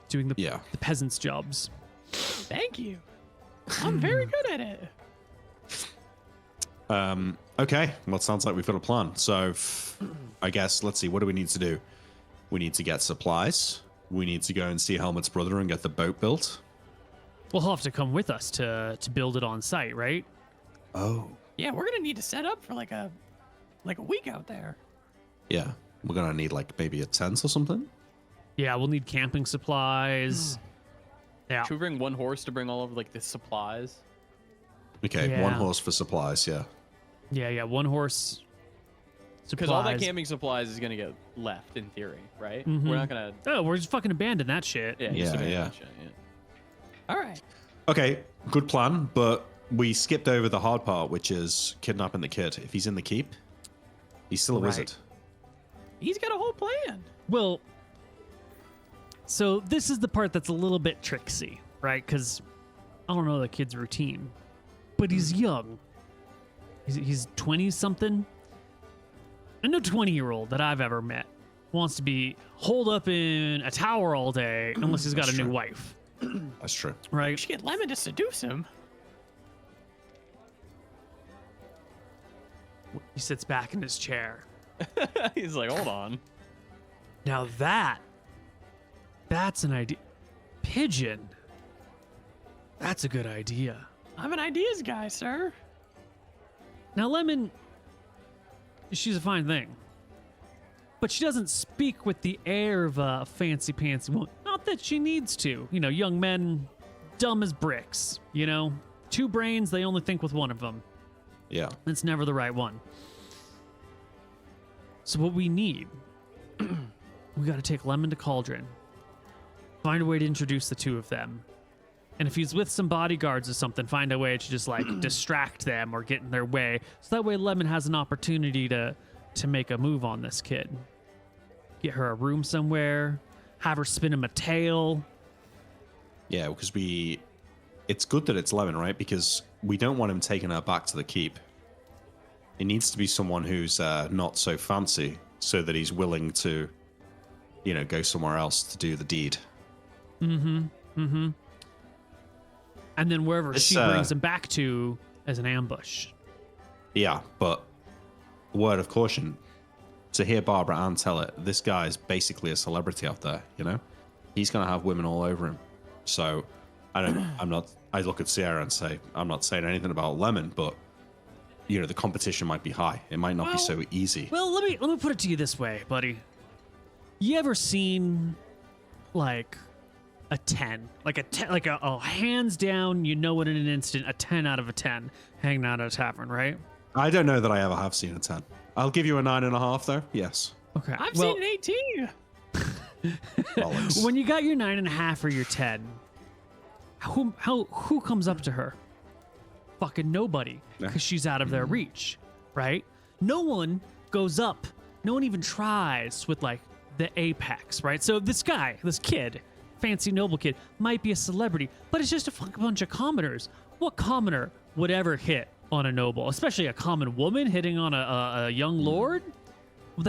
doing the peasants' jobs. Thank you. I'm very good at it. Okay. Well, it sounds like we've got a plan. So, I guess, let's see. What do we need to do? We need to get supplies. We need to go and see Helmet's brother and get the boat built. We'll have to come with us to build it on site, right? Oh. Yeah, we're gonna need to set up for like a week out there. Yeah. We're gonna need like maybe a tent or something. Yeah, we'll need camping supplies. Yeah. Should we bring one horse to bring all of like the supplies? Okay, one horse for supplies, yeah. Yeah, one horse. Because all that camping supplies is gonna get left in theory, right? Mm-hmm. We're not gonna. Oh, we're just fucking abandon that shit. Yeah. That shit, yeah. All right. Okay, good plan, but we skipped over the hard part, which is kidnapping the kid. If he's in the keep, he's still a wizard. He's got a whole plan. Well, so this is the part that's a little bit tricksy, right? Because I don't know the kid's routine, but he's young. He's 20-something. And no 20-year-old that I've ever met wants to be holed up in a tower all day unless he's got a new wife. That's true. Right? We should get Lemon to seduce him. He sits back in his chair. He's like, hold on. Now that's an idea. Pigeon. That's a good idea. I'm an ideas guy, sir. Now, Lemon, she's a fine thing. But she doesn't speak with the air of a fancy-pantsy woman. Not that she needs to. You know, young men, dumb as bricks. You know, 2 brains, they only think with one of them. Yeah. It's never the right one. So what we need, we got to take Lemon to Cauldron. Find a way to introduce the 2 of them. And if he's with some bodyguards or something, find a way to just like distract them or get in their way. So that way Lemon has an opportunity to make a move on this kid. Get her a room somewhere, have her spin him a tail. Yeah, because it's good that it's Lemon, right? Because we don't want him taking her back to the keep. It needs to be someone who's not so fancy so that he's willing to, you know, go somewhere else to do the deed. And then wherever she brings him back to as an ambush. Yeah, but word of caution, to hear Barbara Ann tell it, this guy's basically a celebrity out there, you know? He's going to have women all over him. So I look at Sierra and say, I'm not saying anything about Lemon, but, you know, the competition might be high. It might not be so easy. Well, let me put it to you this way, buddy. You ever seen, like, a 10? Like a hands down, you know it in an instant, a 10 out of a 10 hanging out at a tavern, right? I don't know that I ever have seen a 10. I'll give you a 9.5, though. Yes. Okay. I've seen an 18. When you got your 9.5 or your 10, who comes up to her? Fucking nobody, because she's out of their reach, right? No one goes up. No one even tries with like the apex, right? So this kid, fancy noble kid, might be a celebrity, but it's just a fucking bunch of commoners. What commoner would ever hit on a noble, especially a common woman hitting on a young lord. Well,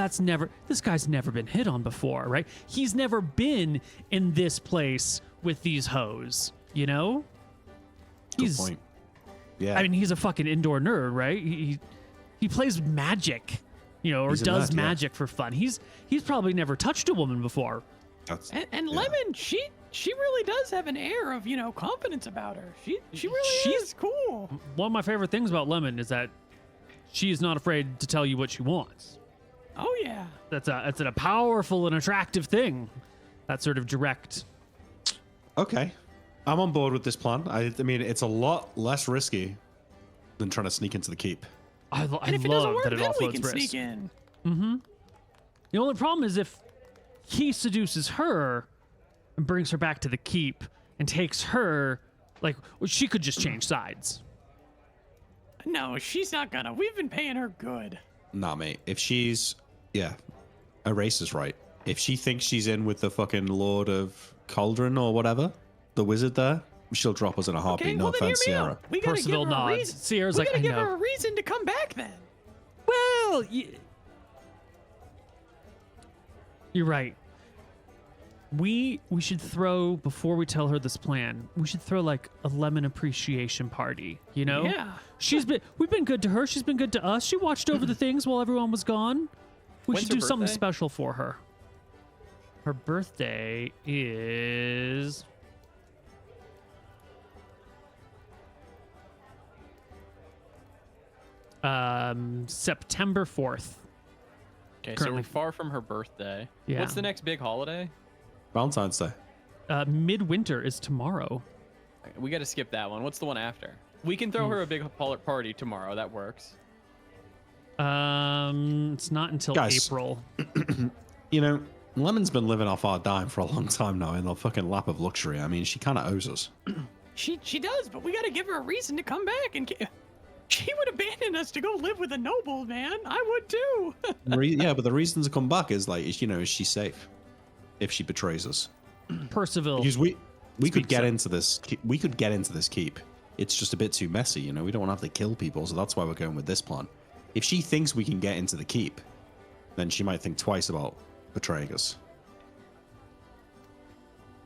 this guy's never been hit on before, right? He's never been in this place with these hoes, you know? Good point. Yeah. I mean, he's a fucking indoor nerd, right? He plays magic, you know, or does magic for fun. He's probably never touched a woman before. And Lemon, she really does have an air of, confidence about her. She really is cool. One of my favorite things about Lemon is that she is not afraid to tell you what she wants. Oh yeah. That's a powerful and attractive thing. That sort of direct. Okay. I'm on board with this plan. I mean, it's a lot less risky than trying to sneak into the keep. I love that it offloads risk. Sneak in. Mm-hmm. The only problem is if he seduces her and brings her back to the keep and takes her, she could just change sides. No, she's not gonna. We've been paying her good. Nah, mate. If she's... Yeah. Erase is right. If she thinks she's in with the fucking Lord of Cauldron or whatever, the wizard there, she'll drop us in a heartbeat. Okay, No offense, Sierra. We gotta Percival give her nods. a reason. Sierra's like, I give know. her a reason to come back then. Well, you're right. We should throw, before we tell her this plan, we should throw like a lemon appreciation party, you know? Yeah. We've been good to her. She's been good to us. She watched over the things while everyone was gone. We When's should do her something birthday? special for her. Her birthday is... September 4th. Okay, so Currently. we're far from her birthday. Yeah. What's the next big holiday? Valentine's Day. Midwinter is tomorrow. Okay, we got to skip that one. What's the one after? We can throw her a big party tomorrow. That works. It's not until Guys. April. You know, Lemon's been living off our dime for a long time now in the fucking lap of luxury. I mean, she kind of owes us. She does, but we got to give her a reason to come back. And she would abandon us to go live with a noble, man. I would too. Yeah, but the reason to come back is like, is she safe if she betrays us? Percival. Because we could get so. into this. We could get into this keep. It's just a bit too messy, you know. We don't want to have to kill people, so that's why we're going with this plan. If she thinks we can get into the keep, then she might think twice about betraying us.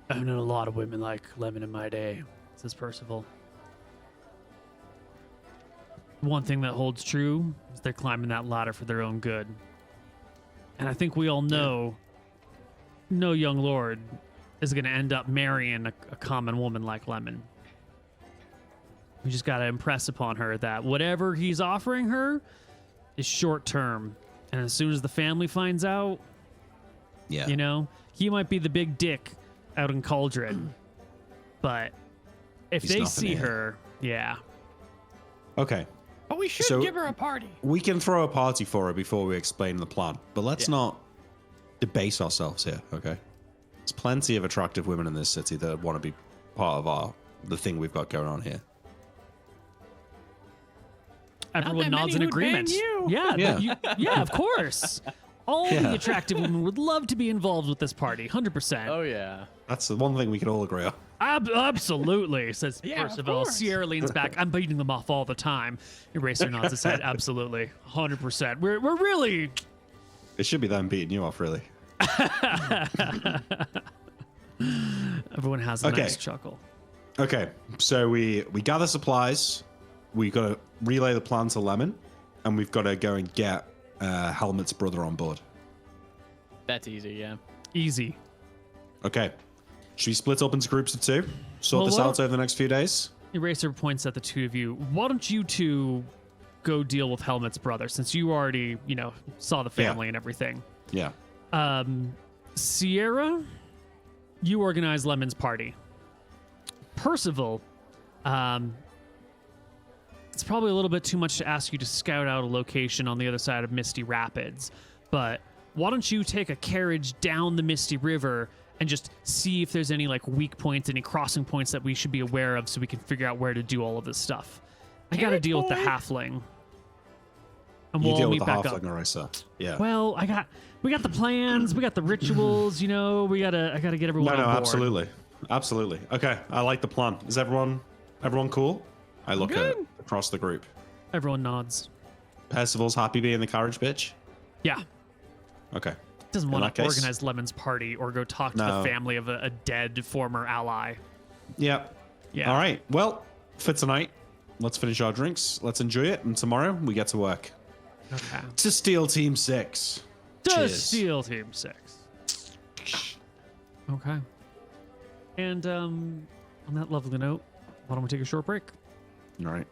I've known a lot of women like Lemon in my day, says Percival. One thing that holds true is they're climbing that ladder for their own good. And I think we all know no young lord is going to end up marrying a common woman like Lemon. We just got to impress upon her that whatever he's offering her is short term. And as soon as the family finds out, Yeah. you know, he might be the big dick out in Cauldron. But if He's they nothing see here. her, yeah. Okay. But we should So- give her a party. We can throw a party for her before we explain the plan, but let's not debase ourselves here, okay? There's plenty of attractive women in this city that want to be part of the thing we've got going on here. Everyone that nods many in would ban agreement. you. Yeah, of course. All the attractive women would love to be involved with this party, 100%. Oh yeah. That's the one thing we can all agree on. Absolutely, says Yeah, of Percival. course. Sierra leans back. I'm beating them off all the time. Eraser nods his head. Absolutely, 100%. We're really. It should be them beating you off, really. Everyone has a Okay. nice chuckle. Okay, so we gather supplies. We got to relay the plan to Lemon, and we've got to go and get Helmet's brother on board. That's easy. Yeah. Easy. Okay. Should we split up into groups of two? Sort Well, this what- out over the next few days? Eraser points at the two of you. Why don't you two go deal with Helmet's brother, since you already, saw the family and everything. Yeah. Sierra, you organize Lemon's party. Percival, it's probably a little bit too much to ask you to scout out a location on the other side of Misty Rapids, but why don't you take a carriage down the Misty River and just see if there's any weak points, any crossing points that we should be aware of, so we can figure out where to do all of this stuff. I got to Carriage deal with the boy. halfling, and You we'll all deal with meet the back up. halfling, all right, sir. Yeah. Well, we got the plans, we got the rituals, I gotta get everyone No, on board. absolutely. Okay, I like the plan. Is everyone cool? I look at good. it across the group. Everyone nods. Percival's happy being the carriage bitch? Yeah. Okay. Doesn't In want that to case- organize Lemon's party or go talk to the No. family of a dead former ally. Yep. Yeah. All right. Well, for tonight, let's finish our drinks. Let's enjoy it. And tomorrow, we get to work. Okay. To steal Team 6. To Cheers. steal Team 6. Okay. And on that lovely note, why don't we take a short break? All right.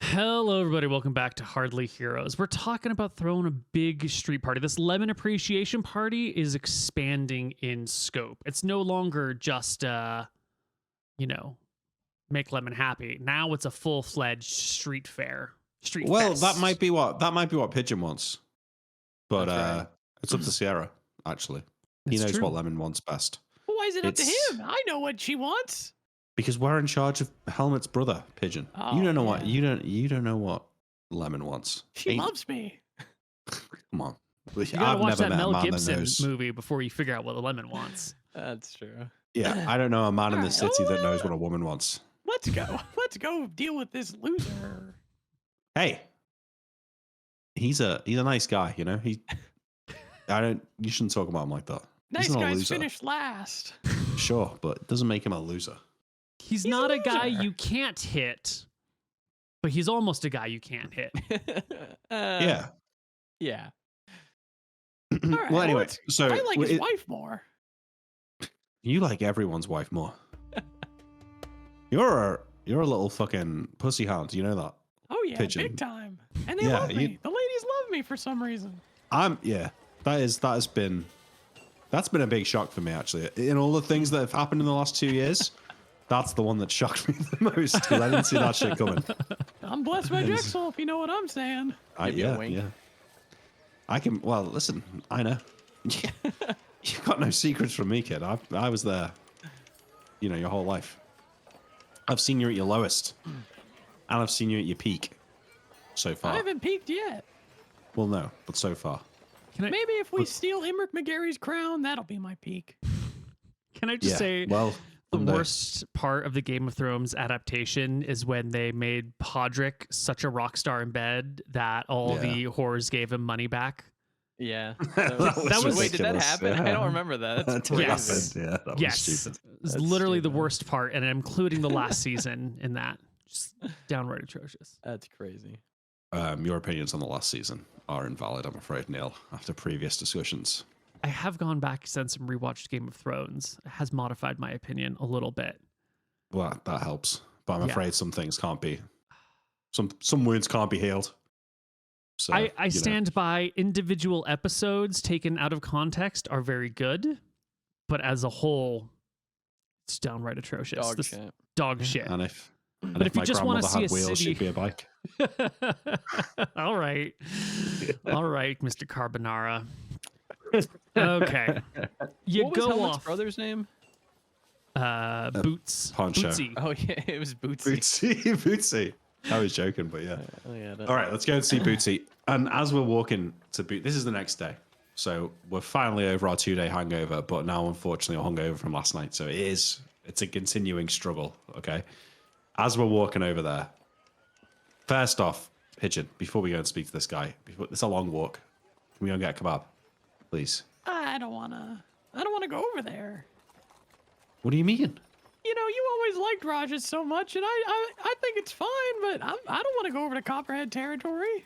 Hello, everybody. Welcome back to Hardly Heroes. We're talking about throwing a big street party. This Lemon Appreciation Party is expanding in scope. It's no longer just, make Lemon happy. Now it's a full-fledged street fair. Well, fest. that might be what Pigeon wants. But That's right. it's up to Sierra, actually. He That's knows true. what Lemon wants best. Well, why is it up to It's- him? I know what she wants. Because we're in charge of Helmet's brother, Pigeon. Oh, you don't know yeah. what you don't know what Lemon wants. She Ain't- loves me. Come on. You gotta I've watch never that met a Mel man that Gibson knows. movie before you figure out what the Lemon wants. That's true. Yeah, I don't know a man in the Alright, city that knows well- what a woman wants. Let's go. Let's go deal with this loser. Hey, he's a nice guy, you know. You shouldn't talk about him like that. Nice He's not a guys loser. finished last. Sure, but it doesn't make him a loser. He's He's not a a guy loser. you can't hit, but he's almost a guy you can't hit. Yeah. Yeah. right, well, anyway, let's- so I like his it- wife more. you like everyone's wife more. You're a little fucking pussy hound. You know that. Oh yeah, Pigeon. big time. And they Yeah, love me. The ladies love me for some reason. That's been a big shock for me actually. In all the things that have happened in the last 2 years, that's the one that shocked me the most because I didn't see that shit coming. I'm blessed by Yes. Jigsaw, if you know what I'm saying. Give you a wink. I can. Well, listen, I know. You've got no secrets from me, kid. I was there. Your whole life. I've seen you at your lowest, and I've seen you at your peak. So far. I haven't peaked yet. Well, no, but so far. Can I, Maybe if we steal Imric McGarry's crown, that'll be my peak. can I just say Well, the someday. worst part of the Game of Thrones adaptation is when they made Podrick such a rock star in bed that all Yeah. the whores gave him money back? Yeah. That was Wait, did that ridiculous. happen? I Yeah. don't remember that. That's That crazy. Yes. happened. Yeah, that was Yes. stupid. It's That's literally the stupid. worst part, and I'm including the last season in that. Just downright atrocious. That's crazy. Your opinions on the last season are invalid, I'm afraid, Neil, after previous discussions. I have gone back since and rewatched Game of Thrones. It has modified my opinion a little bit. Well, that helps. But I'm Yeah. afraid some things can't be. Some wounds can't be healed. So I stand by individual episodes taken out of context are very good, but as a whole, it's downright atrocious. Dog This- shit. Dog shit. And if But if you my just wanna grandmother see had a wheels, city- she'd be a bike. All right. All right, Mr. Carbonara. Okay. You What was go Helmet's off. brother's name? Boots. Poncho. Bootsy. Oh yeah, it was Bootsy. Bootsy. I was joking, but yeah. Oh yeah. All right, let's go and see Bootsy. And as we're walking to this is the next day. So we're finally over our 2-day hangover, but now unfortunately we're hungover from last night. So it's a continuing struggle, okay? As we're walking over there, first off, Pigeon, before we go and speak to this guy, it's a long walk. Can we go and get a kebab, please? I don't wanna go over there. What do you mean? You always liked Rajas so much, and I think it's fine, but I don't want to go over to Copperhead territory.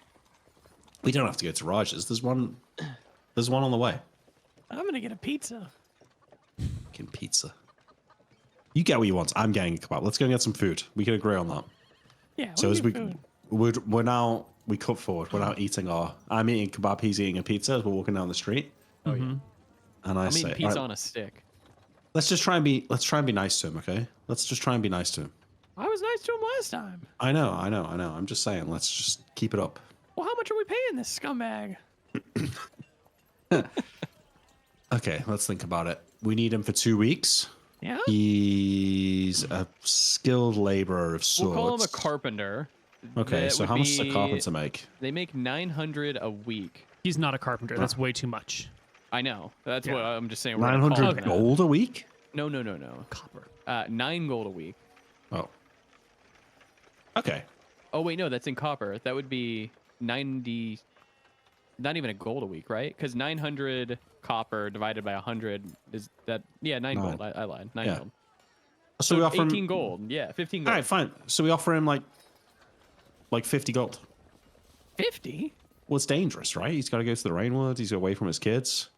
We don't have to go to Raj's. There's one on the way. I'm gonna get a pizza. Fucking pizza. You get what you want. I'm getting a kebab. Let's go and get some food. We can agree on that. Yeah. So as get food. we cut forward. We're now eating I'm eating kebab. He's eating a pizza as we're walking down the street. Oh yeah. And I I'm say, eating pizza "All right, on a stick. let's try and be nice to him, okay? Let's just try and be nice to him. I was nice to him last time. I know. I'm just saying, let's just keep it up. Well, how much are we paying this scumbag? Okay, let's think about it. We need him for 2 weeks. Yeah. He's a skilled laborer of sorts. We'll call him a carpenter. Okay, That so would how much does a be- carpenter make? They make 900 a week. He's not a carpenter. That's way too much. I know. That's Yeah. what I'm just saying. we're gonna call 900 him that. gold a week? No. Copper. 9 gold a week. Oh. Okay. Oh wait, no, that's in copper. That would be 90. Not even a gold a week, right? Because 900 copper divided by 100 is that? Yeah, 9 gold. I lied. 9 gold. So we offer 18 him gold. Yeah, 15 gold. All right, fine. So we offer him like 50 gold. 50? Well, it's dangerous, right? He's got to go to the Rainwood. He's away from his kids.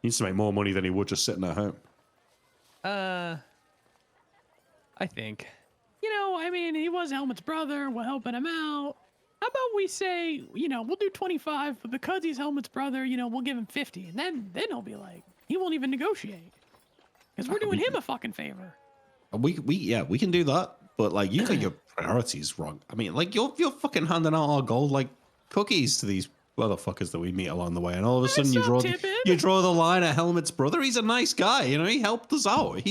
He needs to make more money than he would just sitting at home. I think. You know, I mean, he was Helmet's brother. We're helping him out. How about we say, you know, we'll do 25, but because he's Helmet's brother, you know, we'll give him 50, and then he'll be like, he won't even negotiate, because we're doing him a fucking favor. We can do that, but like you got your priorities wrong. I mean, like you're fucking handing out our gold like cookies to these motherfuckers that we meet along the way, and all of a sudden you draw the line at Helmet's brother. He's a nice guy, you know. He helped us out.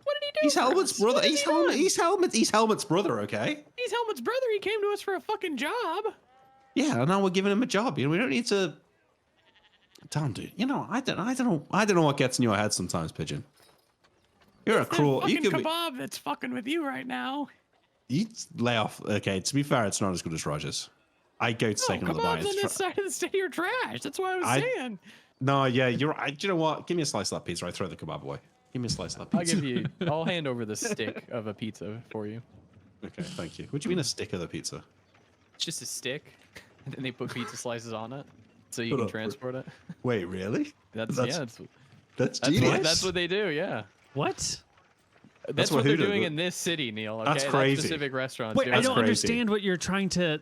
What did he do? He's Helmet's brother. He's Helmet's brother. Okay. He's Helmet's brother. He came to us for a fucking job. Yeah, and now we're giving him a job. You know, we don't need to. Damn, dude. You know, I don't know what gets in your head sometimes, Pigeon. You're a cruel. You kebab that's fucking with you right now. You lay off. Okay, to be fair, it's not as good as Rogers. I go to take another bite. Kebabs on this side of the state are trash. That's what I was saying. No, yeah, you're right. Do you know what? Give me a slice of that pizza. I throw the kebab away. Give me a slice of that pizza. I'll hand over the stick of a pizza for you. Okay, thank you. What do you mean a stick of the pizza? It's just a stick, and then they put pizza slices on it, so you can transport it. Wait, really? That's genius. That's what they do. Yeah. What? That's what they're doing in this city, Neil. Okay? That's crazy. That specific restaurants. Wait, I don't understand what you're trying to.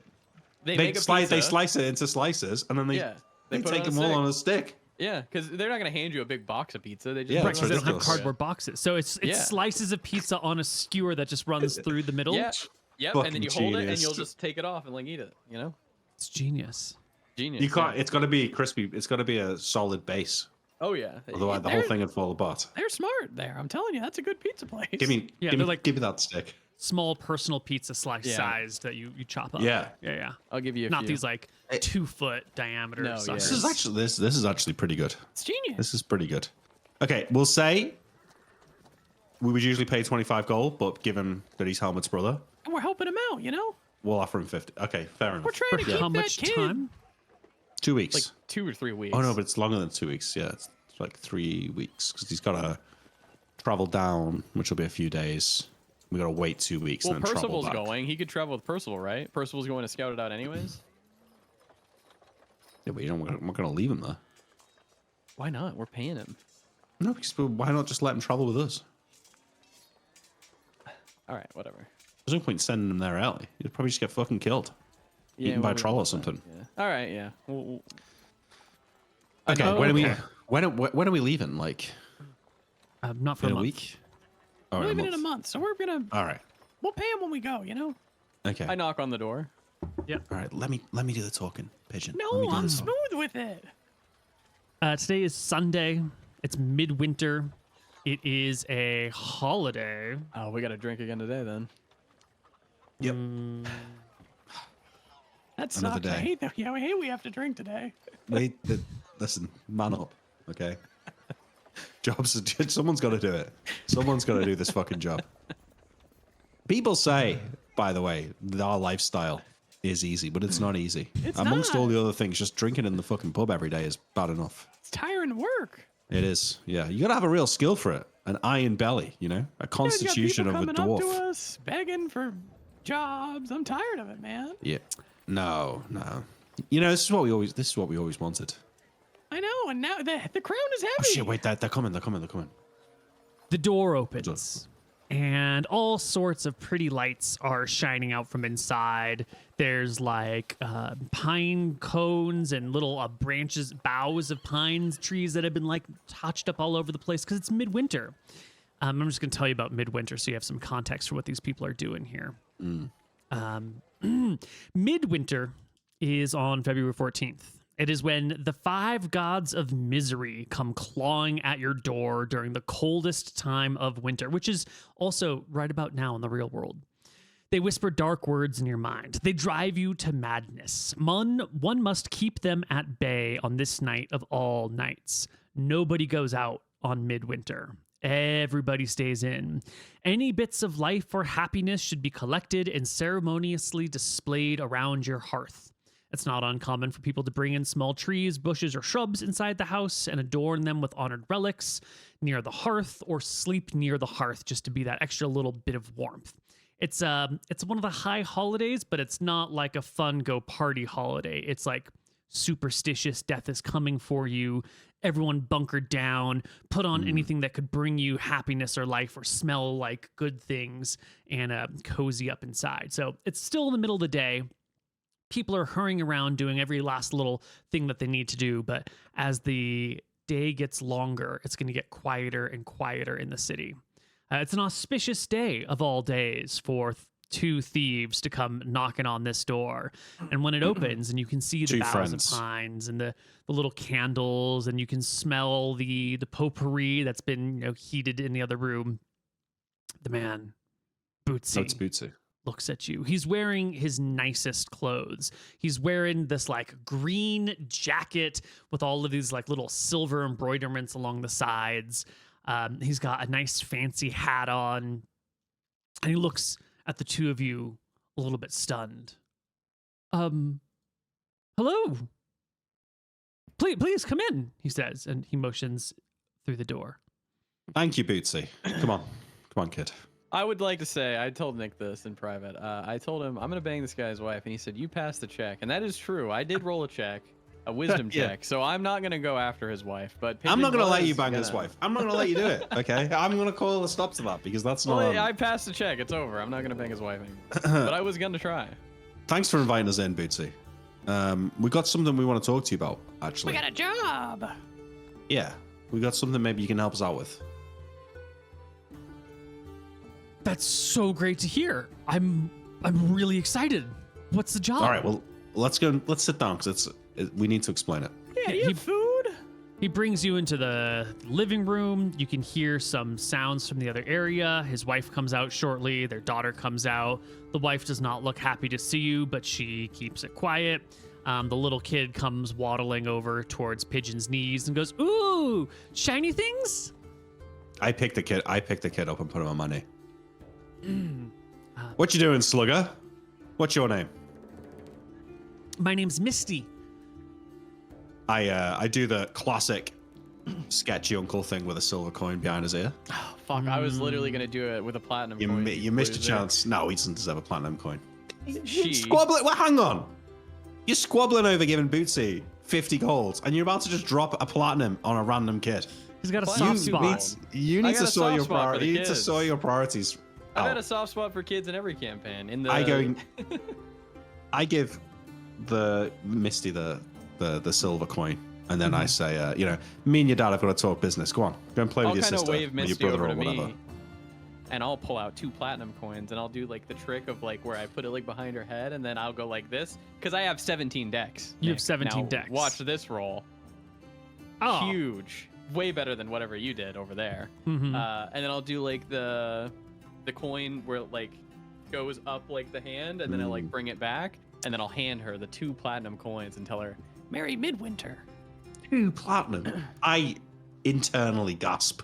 They slice it into slices, and then they take them all on a stick. Yeah, because they're not going to hand you a big box of pizza. They just because they don't have cardboard boxes. So it's slices of pizza on a skewer that just runs through the middle. Yeah. Yep. And then you hold it, and you'll just take it off and like eat it. You know. It's genius. You can't. It's got to be crispy. It's got to be a solid base. Oh yeah. Otherwise, the whole thing would fall apart. They're smart there. I'm telling you, that's a good pizza place. Give me that stick. Small personal pizza slice sized that you chop up. Yeah. I'll give you not these like 2-foot diameter. No, suckers. This is actually pretty good. It's genius. This is pretty good. Okay, we'll say we would usually pay 25 gold, but given that he's Helmet's brother, and we're helping him out, you know. We'll offer him 50. Okay, fair enough. We're trying to keep how that much kid. time? 2 weeks. Like 2 or 3 weeks. Oh no, but it's longer than 2 weeks. Yeah, it's like 3 weeks because he's got to travel down, which will be a few days. We got to wait 2 weeks. Well, and then Percival's travel back. going. He could travel with Percival, right? Percival's going to scout it out anyways. Yeah, but we're not going to leave him there. Why not? We're paying him. No, because why not just let him travel with us? All right, whatever. There's no point sending him there early. He'd probably just get fucking killed. Eaten by a troll or something. Yeah. All right, yeah. Okay, when are we leaving? Like, not for in a month. week. Oh, We're leaving in a month, so we're gonna. All right. We'll pay him when we go. You know. Okay. I knock on the door. Yep. All right. Let me do the talking, Pigeon. No, I'm smooth with it. Today is Sunday. It's Midwinter. It is a holiday. Oh, we got to drink again today then. Yep. That sucks. Another day. I hate that. Yeah, I hate we have to drink today. Wait. Listen, man up. Okay. Someone's got to do it. Someone's got to do this fucking job. People say, by the way, that our lifestyle is easy, but it's not easy. It's Amongst not. all the other things, just drinking in the fucking pub every day is bad enough. It's tiring work. It is. Yeah. You got to have a real skill for it. An iron belly, you know? A constitution of a coming up to dwarf. us, begging for jobs. I'm tired of it, man. Yeah. No. You know, this is what we always wanted. I know, and now the crown is heavy. Oh shit, wait, they're coming. The door opens, and all sorts of pretty lights are shining out from inside. There's like pine cones and little boughs of pine trees that have been like touched up all over the place because it's midwinter. I'm just going to tell you about midwinter so you have some context for what these people are doing here. Midwinter is on February 14th. It is when the 5 gods of misery come clawing at your door during the coldest time of winter, which is also right about now in the real world. They whisper dark words in your mind. They drive you to madness. One must keep them at bay on this night of all nights. Nobody goes out on Midwinter. Everybody stays in. Any bits of life or happiness should be collected and ceremoniously displayed around your hearth. It's not uncommon for people to bring in small trees, bushes, or shrubs inside the house and adorn them with honored relics near the hearth, or sleep near the hearth just to be that extra little bit of warmth. It's one of the high holidays, but it's not like a fun go party holiday. It's like superstitious, death is coming for you. Everyone bunkered down, put on anything that could bring you happiness or life or smell like good things, and cozy up inside. So it's still in the middle of the day. People are hurrying around doing every last little thing that they need to do. But as the day gets longer, it's going to get quieter and quieter in the city. It's an auspicious day of all days for two thieves to come knocking on this door. And when it opens and you can see the boughs of pines and the little candles, and you can smell the potpourri that's been heated in the other room, the man, Bootsy. That's Bootsy. Looks at you. He's wearing his nicest clothes. He's wearing this like green jacket with all of these like little silver embroiderments along the sides. He's got a nice fancy hat on, and he looks at the two of you a little bit stunned. Hello. Please come in, he says, and he motions through the door. Thank you, Bootsy. Come on, kid. I would like to say, I told Nick this in private. I told him, I'm going to bang this guy's wife. And he said, you passed the check. And that is true. I did roll a check, a wisdom check. So I'm not going to go after his wife. But I'm not going to let you bang his wife. I'm not going to let you do it. Okay. I'm going to call a stop to that, because that's not. Well, I passed the check. It's over. I'm not going to bang his wife anymore. But I was going to try. Thanks for inviting us in, Bootsy. We got something we want to talk to you about, actually. We got a job. Yeah. We got something maybe you can help us out with. That's so great to hear. I'm really excited. What's the job? All right, well, let's go. Let's sit down, because we need to explain it. Yeah, you have food? He brings you into the living room. You can hear some sounds from the other area. His wife comes out shortly. Their daughter comes out. The wife does not look happy to see you, but she keeps it quiet. The little kid comes waddling over towards Pigeon's knees and goes, "Ooh, shiny things?" I picked the kid up and put him on my knee. What you doing, slugger? What's your name? My name's Misty. I do the classic sketchy uncle thing with a silver coin behind his ear. Oh, fuck. I was literally going to do it with a platinum coin. You missed your chance. No, he doesn't deserve a platinum coin. She... Squabbling. Well, hang on. You're squabbling over giving Bootsy 50 gold, and you're about to just drop a platinum on a random kid. He's got a soft spot. You need to sort your priorities. You need to sort your priorities. I've had a soft spot for kids in every campaign. I give the Misty the silver coin, and then I say, me and your dad have got to talk business. Go on, go and play with your sister, wave or your Misty brother, over or to whatever. me, and I'll pull out 2 platinum coins, and I'll do like the trick of like where I put it like behind her head, and then I'll go like this, because I have 17 decks. You have 17 decks. Watch this roll. Oh. Huge, way better than whatever you did over there. Mm-hmm. And then I'll do like the coin where it like goes up like the hand, and then I like bring it back, and then I'll hand her the 2 platinum coins and tell her, "Merry Midwinter." 2 platinum. I internally gasp,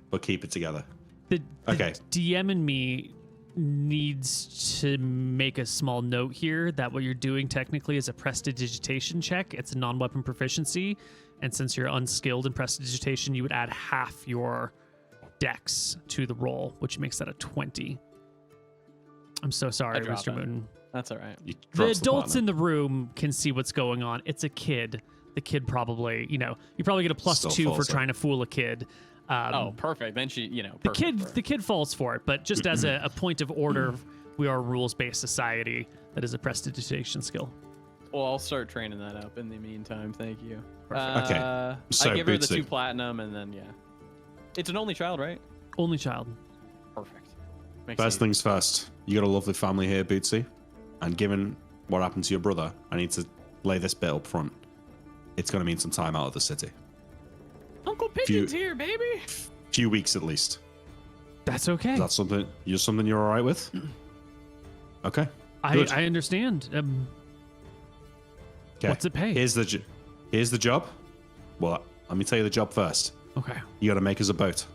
but keep it together. The Okay. DM and me needs to make a small note here that what you're doing technically is a prestidigitation check. It's a non-weapon proficiency, and since you're unskilled in prestidigitation, you would add half your dex to the roll, which makes that a 20. I'm so sorry, MrMouton. That's all right. The adults in the room can see what's going on. It's a kid. The kid probably, you probably get a +2 for trying to fool a kid. Oh, perfect. Then she, the kid falls for it. But just as a point of order, we are a rules-based society. That is a prestidigitation skill. Well, I'll start training that up in the meantime. Thank you. Okay. So I give her the Bootsy. 2 platinum, and then it's an only child, right? Only child. Perfect. First things first. You got a lovely family here, Bootsy. And given what happened to your brother, I need to lay this bit up front. It's going to mean some time out of the city. Uncle Pigeon's here, baby. Few weeks at least. That's okay. Is that something you're all right with? Okay. I understand. Okay. What's it pay? Here's the job. Well, let me tell you the job first. Okay. You got to make us a boat.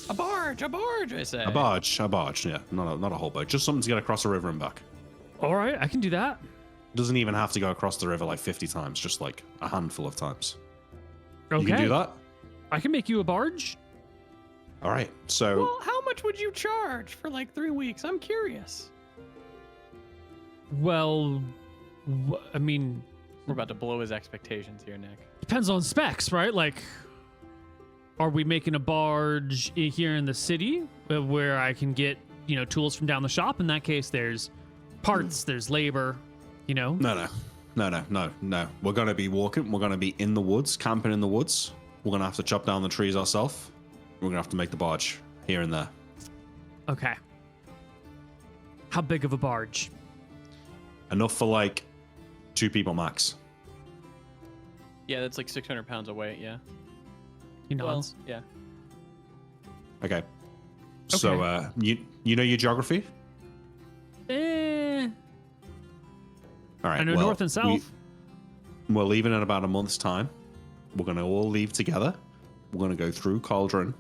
A barge, I say. A barge, yeah. Not a whole boat. Just something to get across the river and back. All right, I can do that. Doesn't even have to go across the river like 50 times, just like a handful of times. Okay. You can do that? I can make you a barge. All right. So, Well, how much would you charge for like 3 weeks? I'm curious. Well, I mean, We're about to blow his expectations here, Nick. depends on specs, right? Like, are we making a barge here in the city where I can get, tools from down the shop? In that case, there's parts, there's labor, no. We're going to be walking. We're going to be in the woods, camping in the woods. We're going to have to chop down the trees ourselves. We're going to have to make the barge here and there. Okay. How big of a barge? Enough for like 2 people max. Yeah, that's like 600 pounds of weight, yeah. He nods. Well, yeah. Okay. So, you know your geography? Eh. All right. I know well, north and south. We're leaving in about a month's time. We're going to all leave together. We're going to go through Cauldron.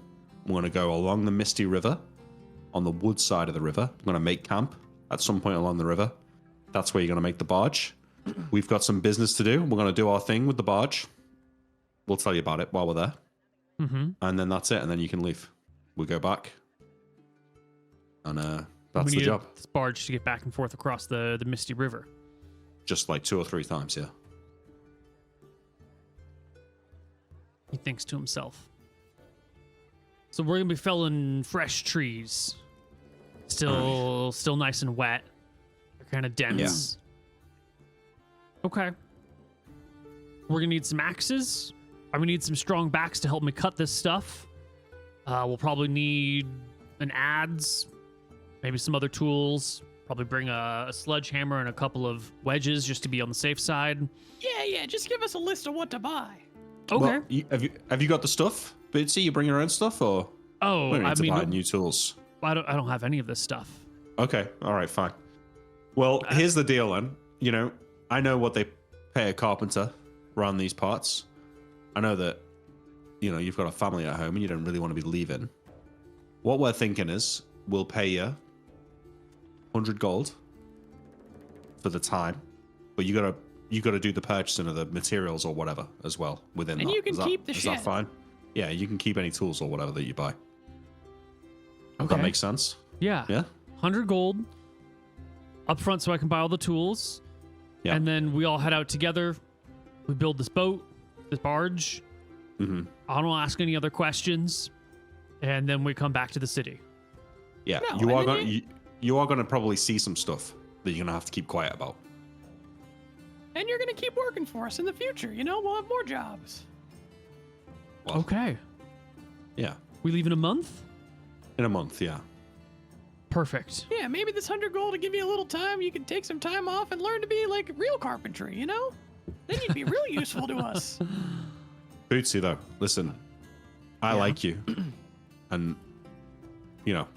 We're going to go along the Misty River on the wood side of the river. We're going to make camp at some point along the river. That's where you're going to make the barge. We've got some business to do. We're going to do our thing with the barge. We'll tell you about it while we're there. Mm-hmm. And then that's it. And then you can leave. We'll go back. And that's we the need job. This barge to get back and forth across the Misty River. Just like 2 or 3 times, yeah. He thinks to himself. So we're gonna be felling fresh trees. Still nice and wet. They're kind of dense. Okay. We're gonna need some axes. I'm gonna need some strong backs to help me cut this stuff. We'll probably need an adze, maybe some other tools. Probably bring a sledgehammer and a couple of wedges just to be on the safe side. Yeah, just give us a list of what to buy. Okay. Well, have you got the stuff? Bootsy, you bring your own stuff, or Oh, we don't need I to mean, buy new tools? I don't have any of this stuff. Okay, all right, fine. Well, here's the deal then. I know what they pay a carpenter around these parts. I know that, you've got a family at home and you don't really want to be leaving. What we're thinking is we'll pay you 100 gold for the time, but you gotta do the purchasing of the materials or whatever as well within that. And you can keep the Is shit. that fine? Yeah, you can keep any tools or whatever that you buy. Okay. That makes sense? Yeah. Yeah? 100 gold up front so I can buy all the tools. Yeah. And then we all head out together. We build this boat, this barge. Mm-hmm. I don't ask any other questions. And then we come back to the city. Yeah, No, you are gonna probably see some stuff that you're gonna have to keep quiet about. And you're going to keep working for us in the future. We'll have more jobs. Well, Okay. Yeah, We leave in a month? in a month. Yeah. Perfect. Yeah, maybe this 100 gold will give you a little time. You can take some time off and learn to be like real carpentry, Then you'd be real useful to us. Bootsy, though, listen, I like you, and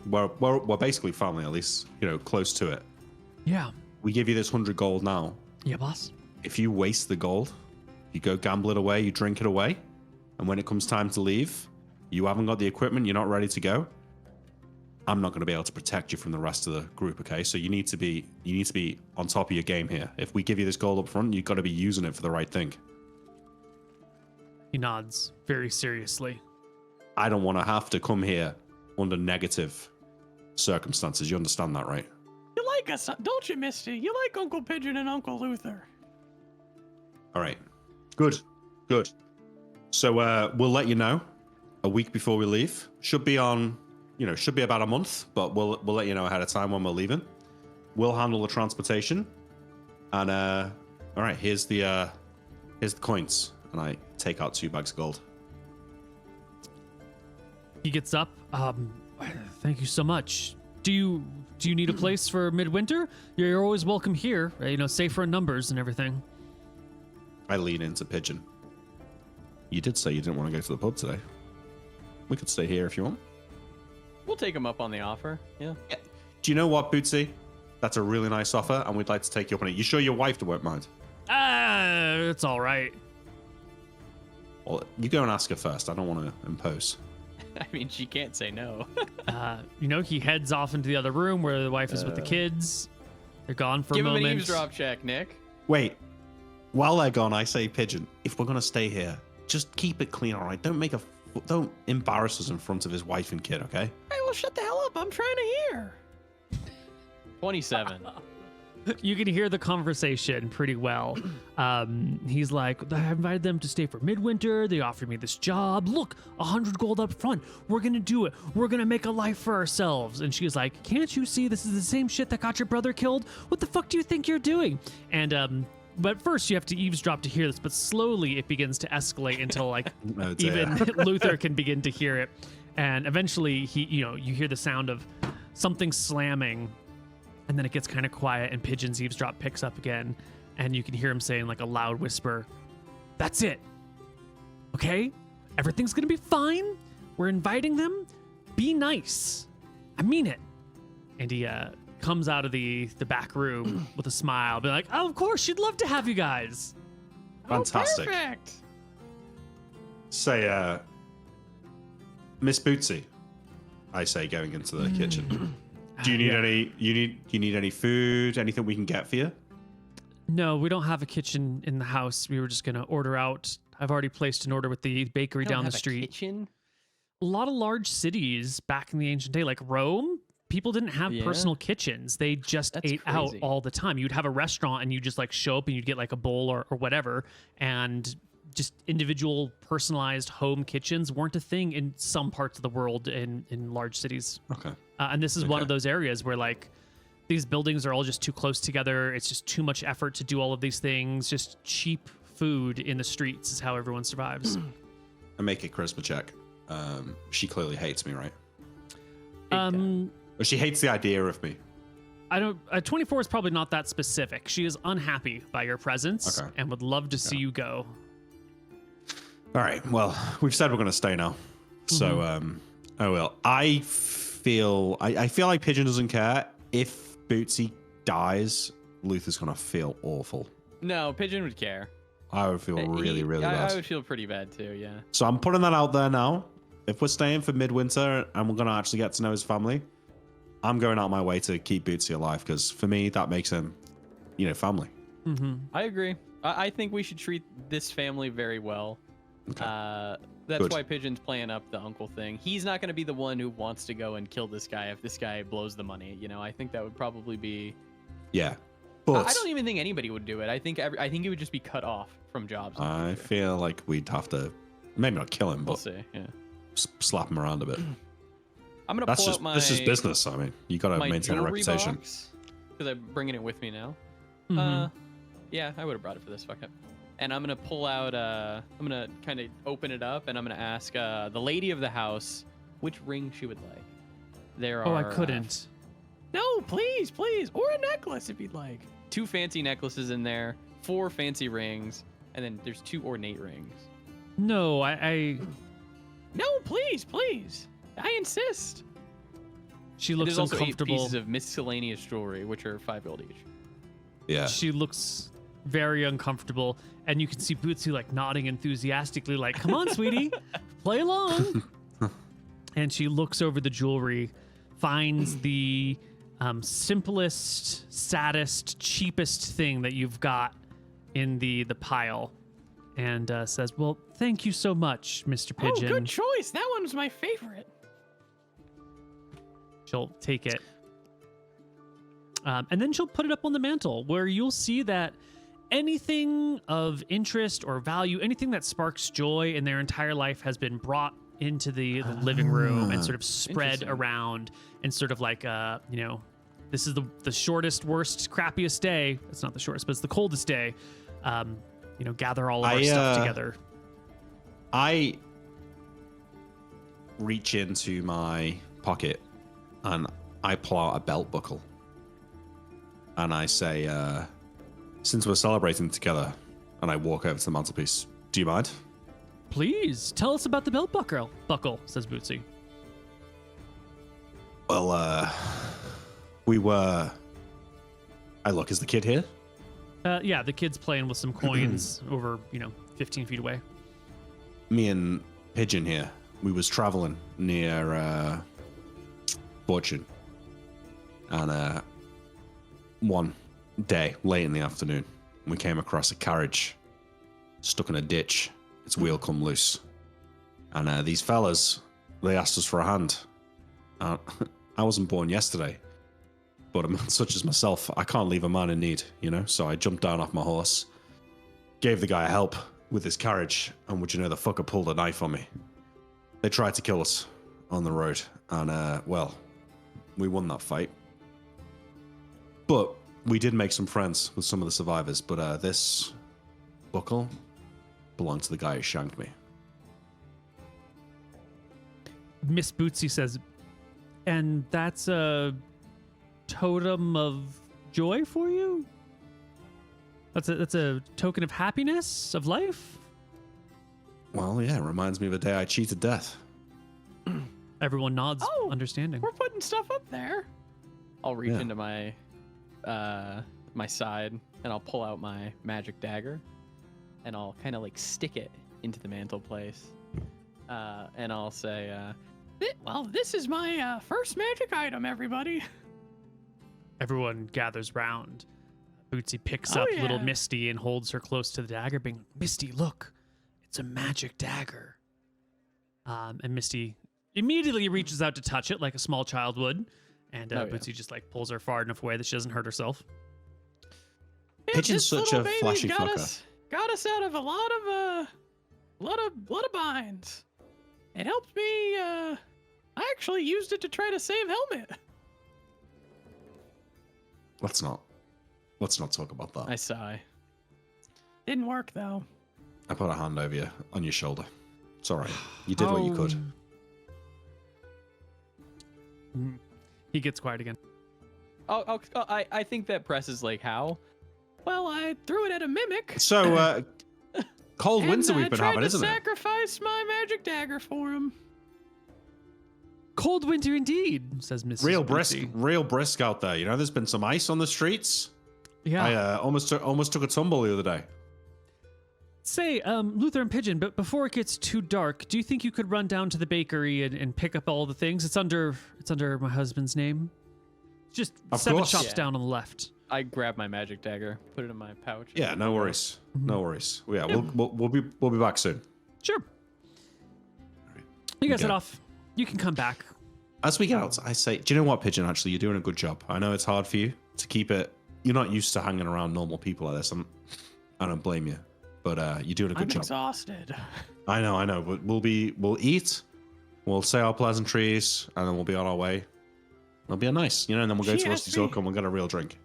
we're basically family, at least close to it. Yeah. We give you this 100 gold now. Yeah, boss. If you waste the gold, you go gamble it away, you drink it away, and when it comes time to leave, you haven't got the equipment, you're not ready to go. I'm not going to be able to protect you from the rest of the group, okay? So you need to be on top of your game here. If we give you this gold up front, you've got to be using it for the right thing. He nods very seriously. I don't want to have to come here under negative circumstances. You understand that, right? You like us, don't you, Misty? You like Uncle Pigeon and Uncle Luther. All right. Good. So we'll let you know a week before we leave. Should be about a month, but we'll let you know ahead of time when we're leaving. We'll handle the transportation. And all right, here's the coins, and I take out 2 bags of gold. He gets up. Thank you so much. Do you need a place for Midwinter? You're always welcome here. Safer in numbers and everything. I lean into Pigeon. You did say you didn't want to go to the pub today. We could stay here if you want. We'll take him up on the offer. Yeah. Do you know what, Bootsy? That's a really nice offer, and we'd like to take you up on it. You sure your wife won't mind? It's all right. Well, you go and ask her first. I don't want to impose. I mean, she can't say no. He heads off into the other room where the wife is with the kids. They're gone for a moment. Give him an eavesdrop check, Nick. Wait. While they're gone, I say, Pigeon, if we're going to stay here, just keep it clean, all right? Don't embarrass us in front of his wife and kid, okay? Hey, well, shut the hell up. I'm trying to hear. 27. You can hear the conversation pretty well. He's like, I invited them to stay for Midwinter. They offered me this job. Look, 100 gold up front. We're going to do it. We're going to make a life for ourselves. And she's like, can't you see this is the same shit that got your brother killed? What the fuck do you think you're doing? And, but first you have to eavesdrop to hear this, but slowly it begins to escalate until like even Luther can begin to hear it. And eventually you hear the sound of something slamming. And then it gets kind of quiet and Pigeon's eavesdrop picks up again. And you can hear him saying like a loud whisper, that's it. Okay? Everything's going to be fine. We're inviting them. Be nice. I mean it. And he comes out of the back room with a smile, be like, oh, of course, she'd love to have you guys. Fantastic. Oh, perfect. Say, Miss Bootsy, I say, going into the kitchen. Do you need any food? Anything we can get for you? No, we don't have a kitchen in the house. We were just going to order out. I've already placed an order with the bakery down the street. Kitchen? A lot of large cities back in the ancient day, like Rome, people didn't have personal kitchens. They just ate out all the time. You'd have a restaurant and you just like show up and you'd get like a bowl or whatever. And just individual personalized home kitchens weren't a thing in some parts of the world in large cities. Okay. And this is one of those areas where like these buildings are all just too close together. It's just too much effort to do all of these things. Just cheap food in the streets is how everyone survives. I make a charisma check. She clearly hates me, right? Or she hates the idea of me. I don't. 24 is probably not that specific. She is unhappy by your presence and would love to see you go. All right. Well, we've said we're going to stay now, so I will. I feel like Pigeon doesn't care. If Bootsy dies, Luther's going to feel awful. No, Pigeon would care. I would feel really bad. I would feel pretty bad too. Yeah. So I'm putting that out there now. If we're staying for Midwinter and we're going to actually get to know his family, I'm going out my way to keep Bootsy alive because for me that makes him, family. I agree. I think we should treat this family very well. Okay. That's why Pigeon's playing up the uncle thing. He's not going to be the one who wants to go and kill this guy if this guy blows the money. I think that would probably be. Yeah, but I don't even think anybody would do it. I think it would just be cut off from jobs. I feel like we'd have to maybe not kill him, We'll but see. Yeah. slap him around a bit. I'm gonna pull out this is business. I mean, you got to maintain a reputation. Because I'm bringing it with me now. Yeah, I would have brought it for this. Fuck it. And I'm gonna pull out. I'm gonna kind of open it up, and I'm gonna ask the lady of the house which ring she would like. There are. I couldn't. No, please, or a necklace if you'd like. 2 fancy necklaces in there, 4 fancy rings, and then there's 2 ornate rings. No, I. No, please. I insist. She looks There's uncomfortable. Also 8 pieces of miscellaneous jewelry, which are 5 gold each. Yeah. She looks very uncomfortable, and you can see Bootsy like nodding enthusiastically, like, "Come on, sweetie, play along." And she looks over the jewelry, finds the simplest, saddest, cheapest thing that you've got in the pile, and says, "Well, thank you so much, Mr. Pigeon." Oh, good choice. That one's my favorite. She'll take it. And then she'll put it up on the mantle where you'll see that anything of interest or value, anything that sparks joy in their entire life has been brought into the living room and sort of spread around and sort of like, this is the shortest, worst, crappiest day. It's not the shortest, but it's the coldest day. Gather all of our stuff together. I reach into my pocket and I pull out a belt buckle. And I say, since we're celebrating together, and I walk over to the mantelpiece, do you mind? Please, tell us about the belt buckle, says Bootsy. Well, look, is the kid here? Yeah, the kid's playing with some coins over, 15 feet away. me and Pigeon here, we was traveling near Fortune, and one day late in the afternoon, we came across a carriage stuck in a ditch. Its wheel come loose, and these fellas, they asked us for a hand. I wasn't born yesterday, but a man such as myself, I can't leave a man in need, you know? So I jumped down off my horse, gave the guy help with his carriage, and would you know, the fucker pulled a knife on me. They tried to kill us on the road, and well, we won that fight. But we did make some friends with some of the survivors, but this buckle belonged to the guy who shanked me. Miss Bootsy says, and that's a totem of joy for you? That's a token of happiness, of life? Well, yeah, it reminds me of a day I cheated death. Everyone nods, understanding. We're putting stuff up there. I'll reach into my my side and I'll pull out my magic dagger and I'll kind of like stick it into the mantle place. And I'll say, well, this is my first magic item, everybody. Everyone gathers round. Bootsy picks up little Misty and holds her close to the dagger, being like, Misty, look, it's a magic dagger. And Misty immediately reaches out to touch it like a small child would. And Bootsy just like pulls her far enough away that she doesn't hurt herself. Pigeon's such a flashy fucker. Got us out of a lot of binds. It helped me. I actually used it to try to save Helmet. Let's not talk about that. I sigh. Didn't work though. I put a hand over you on your shoulder. It's all right. You did what you could. He gets quiet again. I think that Press is like, how? Well, I threw it at a mimic. So, cold winter we've been having, isn't it? I tried to sacrifice my magic dagger for him. Cold winter indeed, says Mrs. Real brisk out there. You know, there's been some ice on the streets. Yeah. I almost took a tumble the other day. Say, Luther and Pigeon, but before it gets too dark, do you think you could run down to the bakery and pick up all the things? It's under my husband's name. Just of 7 course. shops down on the left. I grab my magic dagger, put it in my pouch. Yeah, no worries. No worries. Yeah, we'll be back soon. Sure. You guys head off. You can come back. As we get out, I say, do you know what, Pigeon? Actually, you're doing a good job. I know it's hard for you to keep it. You're not used to hanging around normal people like this. I don't blame you, but you're doing a good job. I'm exhausted. I know. But we'll eat, we'll say our pleasantries, and then we'll be on our way. It'll be nice, and then we'll go to Rusty Silk and we'll get a real drink.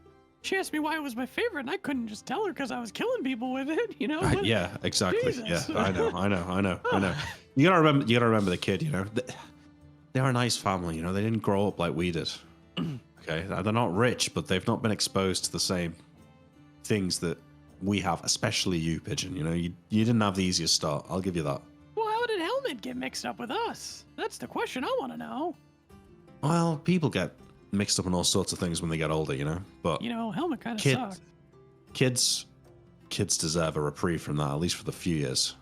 She asked me why it was my favorite, and I couldn't just tell her because I was killing people with it, Yeah, exactly. Jesus. Yeah, I know. You gotta remember the kid. They're a nice family. They didn't grow up like we did. Okay, they're not rich, but they've not been exposed to the same things that we have, especially you, Pigeon. You didn't have the easiest start. I'll give you that. Well, how did Helmet get mixed up with us? That's the question I want to know. Well, people get mixed up in all sorts of things when they get older, But Helmet kind of sucked. Kids deserve a reprieve from that, at least for the few years.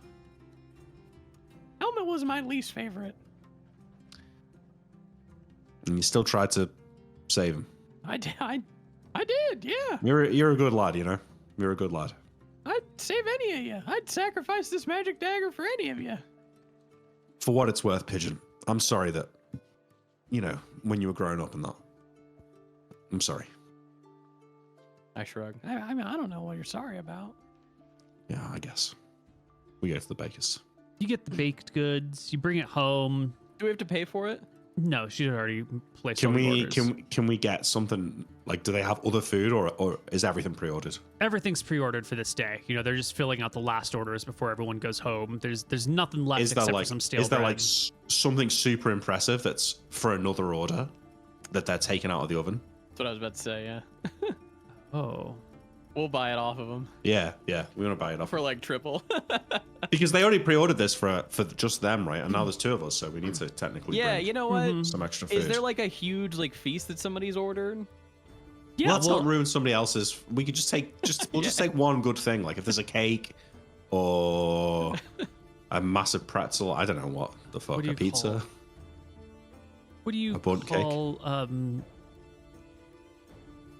Helmet was my least favorite. And you still tried to save him. I did, yeah. You're a good lad, You're a good lad. I'd save any of you. I'd sacrifice this magic dagger for any of you. For what it's worth, Pigeon, I'm sorry that, when you were growing up and that. I'm sorry. I shrug. I mean, I don't know what you're sorry about. Yeah, I guess. We go to the baker's. You get the baked goods. You bring it home. Do we have to pay for it? No, she had already placed Can all the we orders. can we get something like? Do they have other food or is everything pre-ordered? Everything's pre-ordered for this day. They're just filling out the last orders before everyone goes home. There's nothing left except for some stale bread. Is there bread. something super impressive that's for another order that they're taking out of the oven? That's what I was about to say. Yeah. Oh. We'll buy it off of them. Yeah. We want to buy it off for like triple. Because they already pre-ordered this for just them, right? And now there's 2 of us, so we need to technically bring you know what? some extra food. Is there like a huge feast that somebody's ordered? Yeah, let's not ruin somebody else's. We could just take just take one good thing. Like if there's a cake or a massive pretzel. I don't know what the fuck. What do A you pizza. call- What do you A bundt cake? call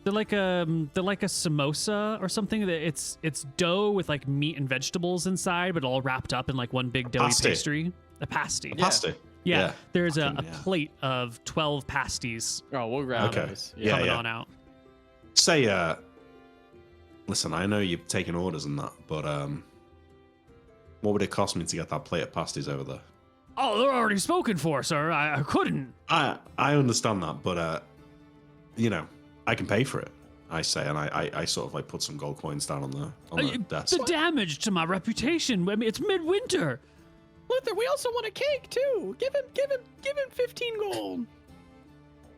they're like a samosa or something. That it's dough with like meat and vegetables inside, but all wrapped up in like one big doughy pasty. pastry. A pasty. A pasty. Yeah. There's a Fucking, yeah. plate of 12 pasties Oh, we'll grab Okay. those. Yeah. coming on out. Say, listen, I know you've taken orders and that, but what would it cost me to get that plate of pasties over there? Oh, they're already spoken for, sir. I couldn't. I understand that, but you know, I can pay for it. I say, and I sort of like put some gold coins down on the desk. The damage to my reputation. I mean, it's Midwinter. Luther, we also want a cake too. Give him 15 gold.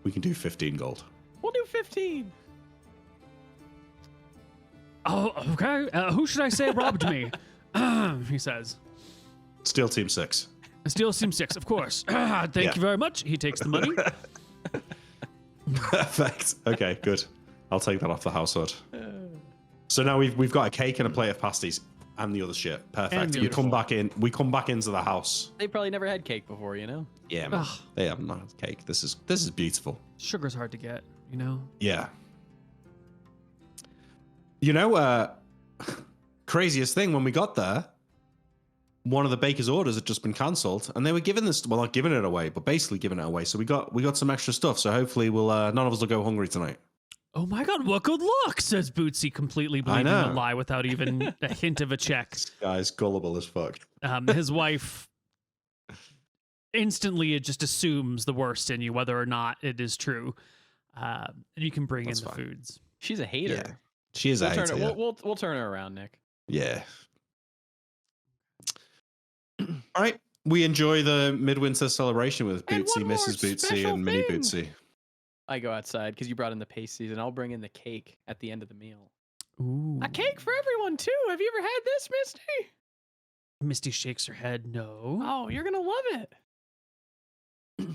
We can do 15 gold. We'll do 15. Oh, okay. Who should I say robbed me? He says. Steel Team 6. Steel Team 6, of course. Thank you very much. He takes the money. Perfect. Okay, good. I'll take that off the household. So now we've got a cake and a plate of pasties and the other shit. Perfect. We come back in. We come back into the house. They probably never had cake before, you know? Yeah, man. Ugh. They haven't had cake. This is beautiful. Sugar's hard to get, you know? Yeah. You know, craziest thing, when we got there, one of the baker's orders had just been cancelled, and they were giving this, well, not giving it away, but basically giving it away. So we got some extra stuff. So hopefully we'll none of us will go hungry tonight. Oh my god, what good luck, says Bootsy, completely believing the lie without even a hint of a check. This guy's gullible as fuck. His wife instantly just assumes the worst in you, whether or not it is true. And you can bring That's in the fine. foods. She's a hater. Yeah. She is a hater. Yeah. We'll turn her around, Nick. Yeah. All right. We enjoy the Midwinter celebration with And Bootsy, one more Mrs. Bootsy, special and Mini thing. Bootsy. I go outside because you brought in the pasties, and I'll bring in the cake at the end of the meal. Ooh. A cake for everyone too. Have you ever had this, Misty? Misty shakes her head. No. Oh, you're gonna love it.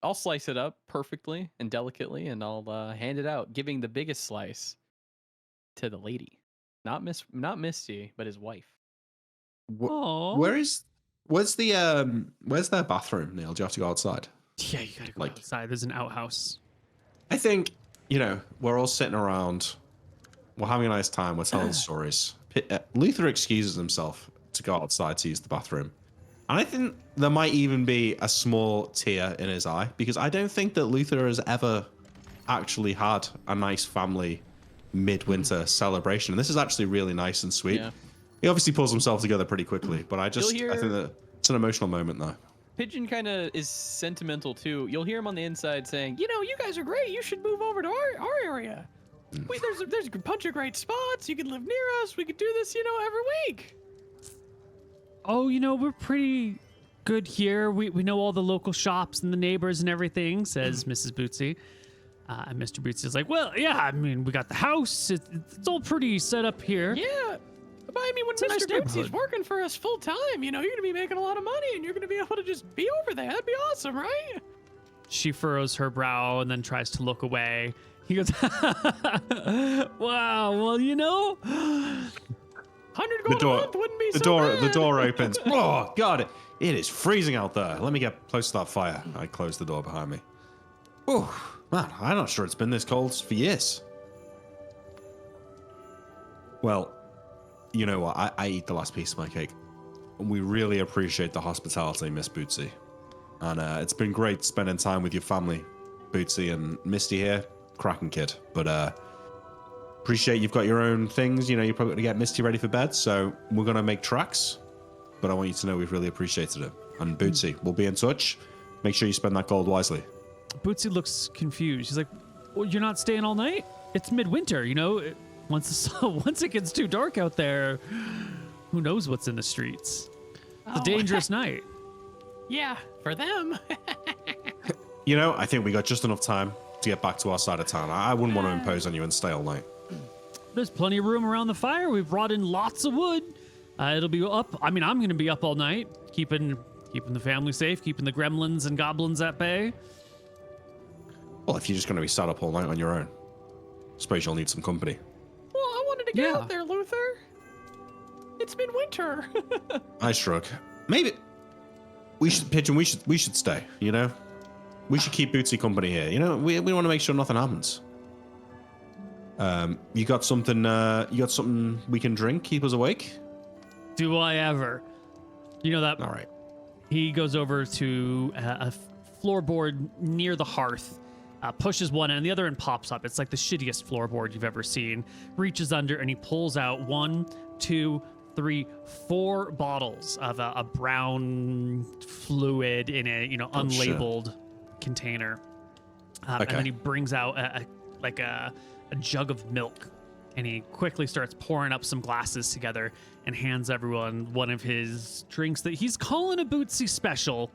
I'll slice it up perfectly and delicately, and I'll hand it out, giving the biggest slice to the lady, not Misty, but his wife. Aw. Where's their bathroom, Neil? Do you have to go outside? Yeah, you gotta go Like- outside. There's an outhouse. I think, you know, we're all sitting around, we're having a nice time, we're telling stories. Luther excuses himself to go outside to use the bathroom. And I think there might even be a small tear in his eye, because I don't think that Luther has ever actually had a nice family midwinter celebration. And this is actually really nice and sweet. Yeah. He obviously pulls himself together pretty quickly, but I think that it's an emotional moment though. Pigeon kind of is sentimental too. You'll hear him on the inside saying, "You know, you guys are great. You should move over to our area. There's a bunch of great spots. You could live near us. We could do this, you know, every week." Oh, you know, we're pretty good here. We know all the local shops and the neighbors and everything, says Mrs. Bootsy. And Mr. Bootsy is like, well, yeah, I mean, we got the house. It's all pretty set up here. Yeah. But I mean, when a nice Mr. Bootsy's neighborhood. working for us full time, you know, you're gonna be making a lot of money, and you're gonna be able to just be over there. That'd be awesome, right? She furrows her brow and then tries to look away. He goes, wow, well, you know, 100 gold a month wouldn't be so bad. The door opens. Oh God, it is freezing out there. Let me get close to that fire. I close the door behind me. Oh man, I'm not sure it's been this cold for years. Well, you know what? I eat the last piece of my cake. We really appreciate the hospitality, Miss Bootsy. And it's been great spending time with your family, Bootsy and Misty here. Cracking kid. But appreciate you've got your own things. You know, you're probably going to get Misty ready for bed. So we're going to make tracks. But I want you to know we've really appreciated it. And Bootsy, we'll be in touch. Make sure you spend that gold wisely. Bootsy looks confused. She's like, well, you're not staying all night? It's midwinter, you know? Once it gets too dark out there, who knows what's in the streets? It's a dangerous night. Yeah, for them. You know, I think we got just enough time to get back to our side of town. I wouldn't want to impose on you and stay all night. There's plenty of room around the fire. We've brought in lots of wood. It'll be up. I mean, I'm going to be up all night, keeping the family safe, keeping the gremlins and goblins at bay. Well, if you're just going to be sat up all night on your own, I suppose you'll need some company. Well, I wanted to get Yeah. out there, Luther. It's Midwinter. I shrug. Maybe we should, Pigeon. We should stay. You know, we should keep Bootsy company here. You know, we want to make sure nothing happens. You got something? You got something we can drink? Keep us awake? Do I ever? You know that. All right. He goes over to a floorboard near the hearth, pushes one end, and the other end pops up. It's like the shittiest floorboard you've ever seen. Reaches under and he pulls out 1, 2, 3, 4 bottles of a brown fluid in a unlabeled container. And then he brings out a jug of milk, and he quickly starts pouring up some glasses together and hands everyone one of his drinks that he's calling a Bootsy special.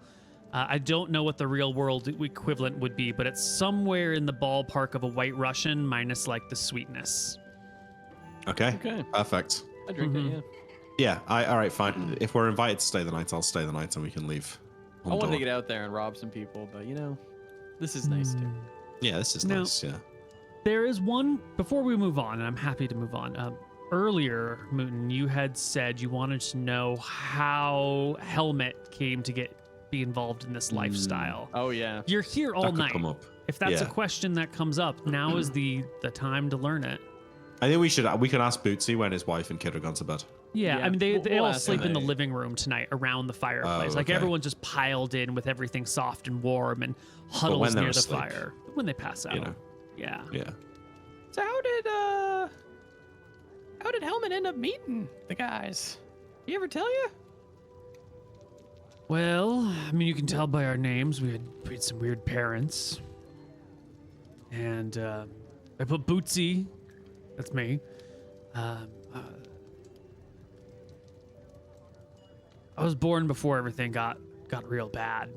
I don't know what the real world equivalent would be, but it's somewhere in the ballpark of a White Russian minus like the sweetness. Okay. Perfect. I drink it, yeah. Yeah, all right, fine. If we're invited to stay the night, I'll stay the night and we can leave. I wanted to get out there and rob some people, but this is nice too. Yeah, this is nice, yeah. There is one, before we move on, and I'm happy to move on. Earlier, Mooton, you had said you wanted to know how Helmet came to be involved in this lifestyle. Oh, yeah. You're here all night. Come up. If that's a question that comes up, now is the time to learn it. I think we can ask Bootsy when his wife and kid are gone to bed. Yeah, I mean, they we'll all sleep in the them. living room tonight around the fireplace. Like okay. everyone just piled in with everything soft and warm and huddles they're near the asleep, fire when they pass out. You know. Yeah. Yeah. So how did Helmet end up meeting the guys? He ever tell you? Well, I mean, you can tell by our names. We had some weird parents. And I put Bootsy, that's me. I was born before everything got real bad.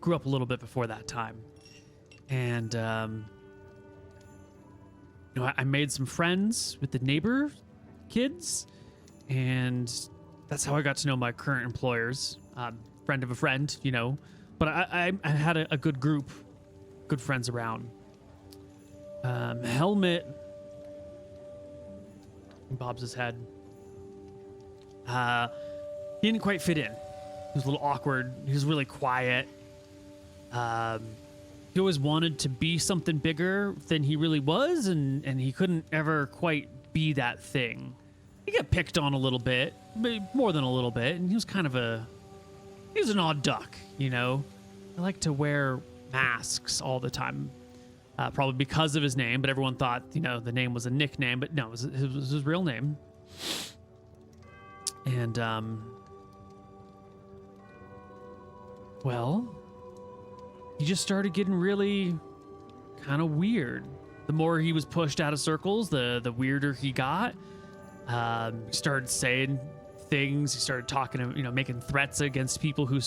Grew up a little bit before that time. And, I made some friends with the neighbor kids. And that's how I got to know my current employers. Friend of a friend, But I had a good group, good friends around. Helmet bobs his head. He didn't quite fit in. He was a little awkward. He was really quiet. He always wanted to be something bigger than he really was, and he couldn't ever quite be that thing. He got picked on a little bit, but more than a little bit, and he was he was an odd duck, I like to wear masks all the time. Probably because of his name, but everyone thought, the name was a nickname, but no, it was his real name. And, well, he just started getting really kind of weird. The more he was pushed out of circles, the weirder he got. He started saying things. He started talking, making threats against people who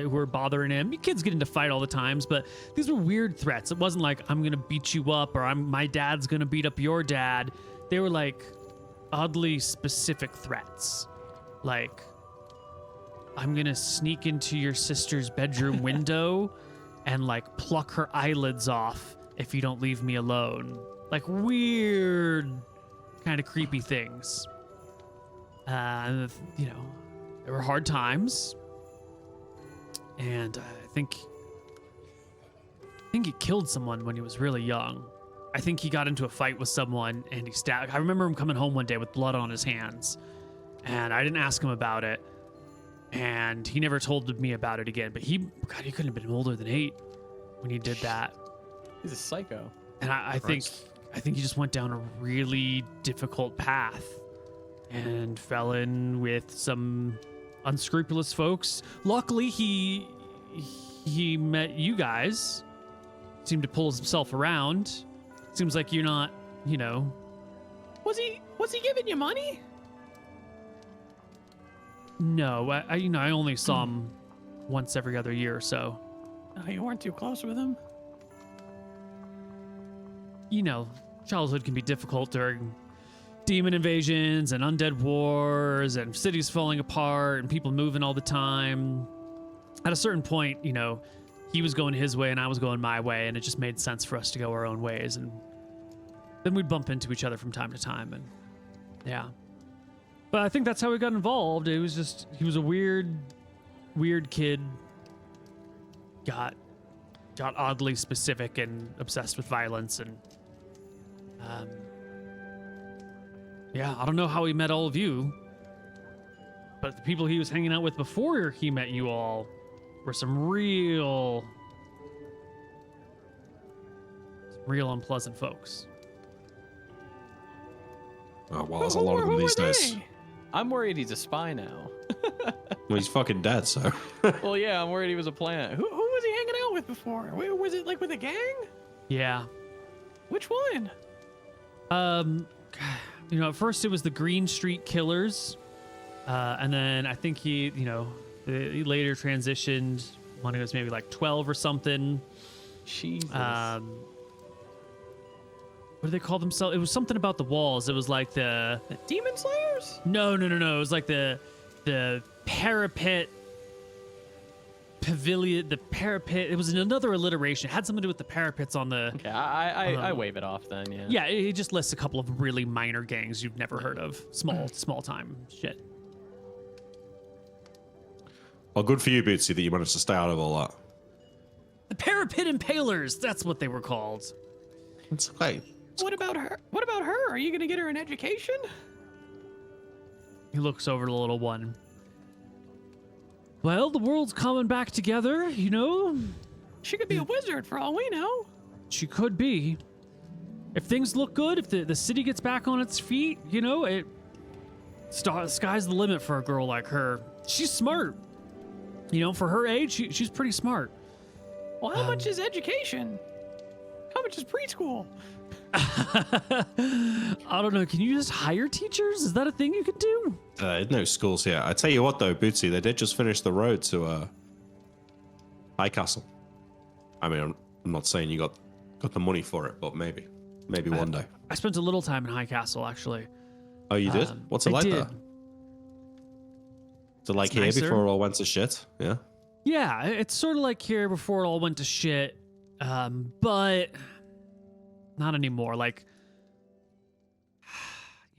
were bothering him. Kids get into fight all the times, but these were weird threats. It wasn't like, I'm going to beat you up or my dad's going to beat up your dad. They were like oddly specific threats. Like, I'm going to sneak into your sister's bedroom window and like pluck her eyelids off if you don't leave me alone. Like weird kind of creepy things. There were hard times, and I think he killed someone when he was really young. I think he got into a fight with someone and he stabbed. I remember him coming home one day with blood on his hands, and I didn't ask him about it, and he never told me about it again. But he couldn't have been older than 8 when he did that. He's a psycho. And I think he just went down a really difficult path and fell in with some unscrupulous folks. Luckily, he met you guys. Seemed to pull himself around. Seems like you're not, Was he giving you money? No, I only saw him once every other year or so. Oh, you weren't too close with him? Childhood can be difficult during demon invasions and undead wars and cities falling apart and people moving all the time. At a certain point, he was going his way and I was going my way, and it just made sense for us to go our own ways. And then we'd bump into each other from time to time, and yeah. But I think that's how he got involved. It was just, he was a weird kid. Got oddly specific and obsessed with violence. And yeah, I don't know how he met all of you. But the people he was hanging out with before he met you all were some real unpleasant folks. Oh, well, there's a lot of them these days. I'm worried he's a spy now. Well, he's fucking dead, so. Well, yeah, I'm worried he was a plant. Who was he hanging out with before? Was it like with a gang? Yeah. Which one? At first it was the Green Street Killers. And then I think he later transitioned when he was maybe like 12 or something. Jesus. What do they call themselves? It was something about the walls. It was like the Demon Slayers? No. It was like the parapet pavilion. The parapet. It was another alliteration. It had something to do with the parapets on the. Okay, I wave it off then. Yeah. Yeah, it just lists a couple of really minor gangs you've never heard of. Small time shit. Well, good for you, Bootsy, that you managed to stay out of all that. The parapet impalers. That's what they were called. It's okay. What about her? Are you gonna get her an education? He looks over the little one. Well, the world's coming back together, you know? She could be a wizard for all we know. She could be. If things look good, if the city gets back on its feet, sky's the limit for a girl like her. She's smart. For her age, she's pretty smart. Well, how much is education? How much is preschool? I don't know. Can you just hire teachers? Is that a thing you could do? No schools here. I tell you what, though, Bootsy, they did just finish the road to High Castle. I mean, I'm not saying you got the money for it, but maybe one day. I spent a little time in High Castle, actually. Oh, you did? What's it like there? Is it like here nicer. before it all went to shit? Yeah. Yeah, it's sort of like here before it all went to shit, but not anymore. Like,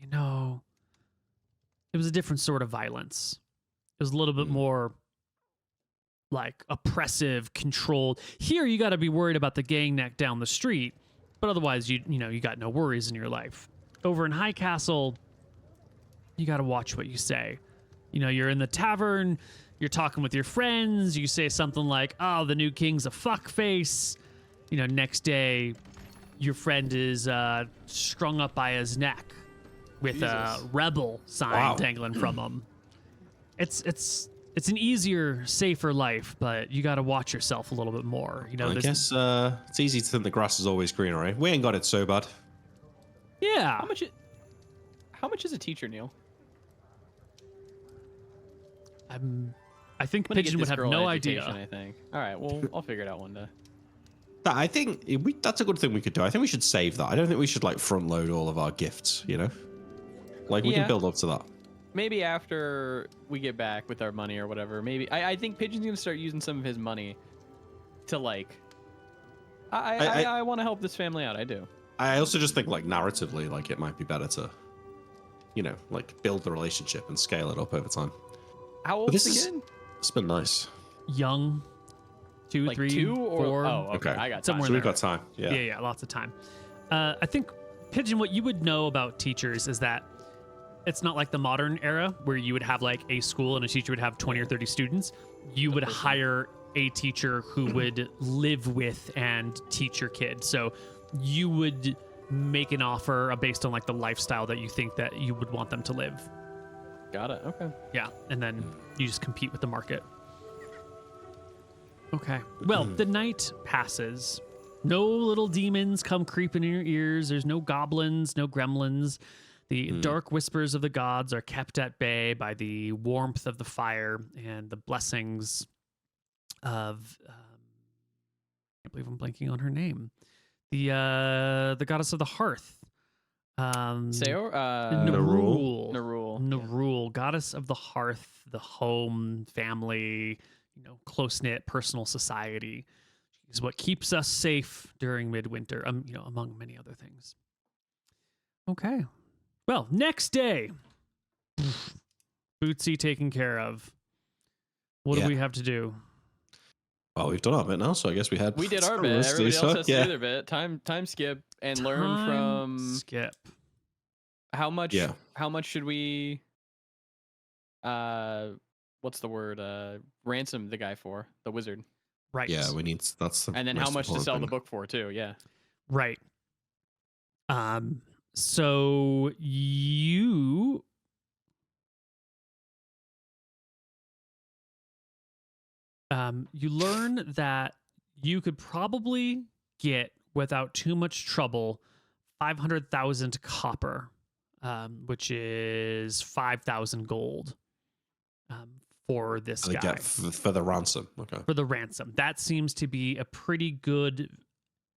it was a different sort of violence. It was a little bit more like oppressive, controlled. Here, you got to be worried about the gang neck down the street, but otherwise, you got no worries in your life. Over in High Castle, you got to watch what you say. You're in the tavern, you're talking with your friends, you say something like, "Oh, the new king's a fuckface." Next day, your friend is strung up by his neck with a rebel sign dangling from him. It's an easier, safer life, but you got to watch yourself a little bit more. I guess it's easy to think the grass is always greener, right? We ain't got it so bad. Yeah. How much is a teacher, Neil? I think Pigeon would have no idea. I think. All right, well, I'll figure it out one day. I think that's a good thing we could do. I think we should save that. I don't think we should front load all of our gifts, we can build up to that. Maybe after we get back with our money or whatever, maybe I think Pigeon's gonna start using some of his money to I want to help this family out. I do. I also just think narratively, it might be better to, build the relationship and scale it up over time. How old is the kid? It's been nice. Young. 2, 3, 2 or 4. Oh, okay. I got time. Somewhere So we've there. got time. Yeah. Yeah, lots of time. I think, Pigeon, what you would know about teachers is that it's not like the modern era where you would have a school and a teacher would have 20 or 30 students. You would hire a teacher who would live with and teach your kid. So you would make an offer based on the lifestyle that you think that you would want them to live. Got it. Okay. Yeah, and then you just compete with the market. Okay. Well, the night passes. No little demons come creeping in your ears. There's no goblins, no gremlins. The dark whispers of the gods are kept at bay by the warmth of the fire and the blessings of I can't believe I'm blanking on her name. The goddess of the hearth. Seor? Nerul, goddess of the hearth, the home, family, close-knit personal society is what keeps us safe during Midwinter, among many other things. Okay. Well, next day. Bootsy taken care of. What do we have to do? Well, we've done our bit now, so I guess we did our bit. Everybody else has to do their bit. Time skip and learn from skip. How much should we what's the word? Ransom the guy for, the wizard. Right. Yeah, we need that's the and then how much to sell the book for too, yeah. Right. So you learn that you could probably get, without too much trouble, 500,000 copper, which is 5,000 gold, for this guy. Get for the ransom. Okay. For the ransom. That seems to be a pretty good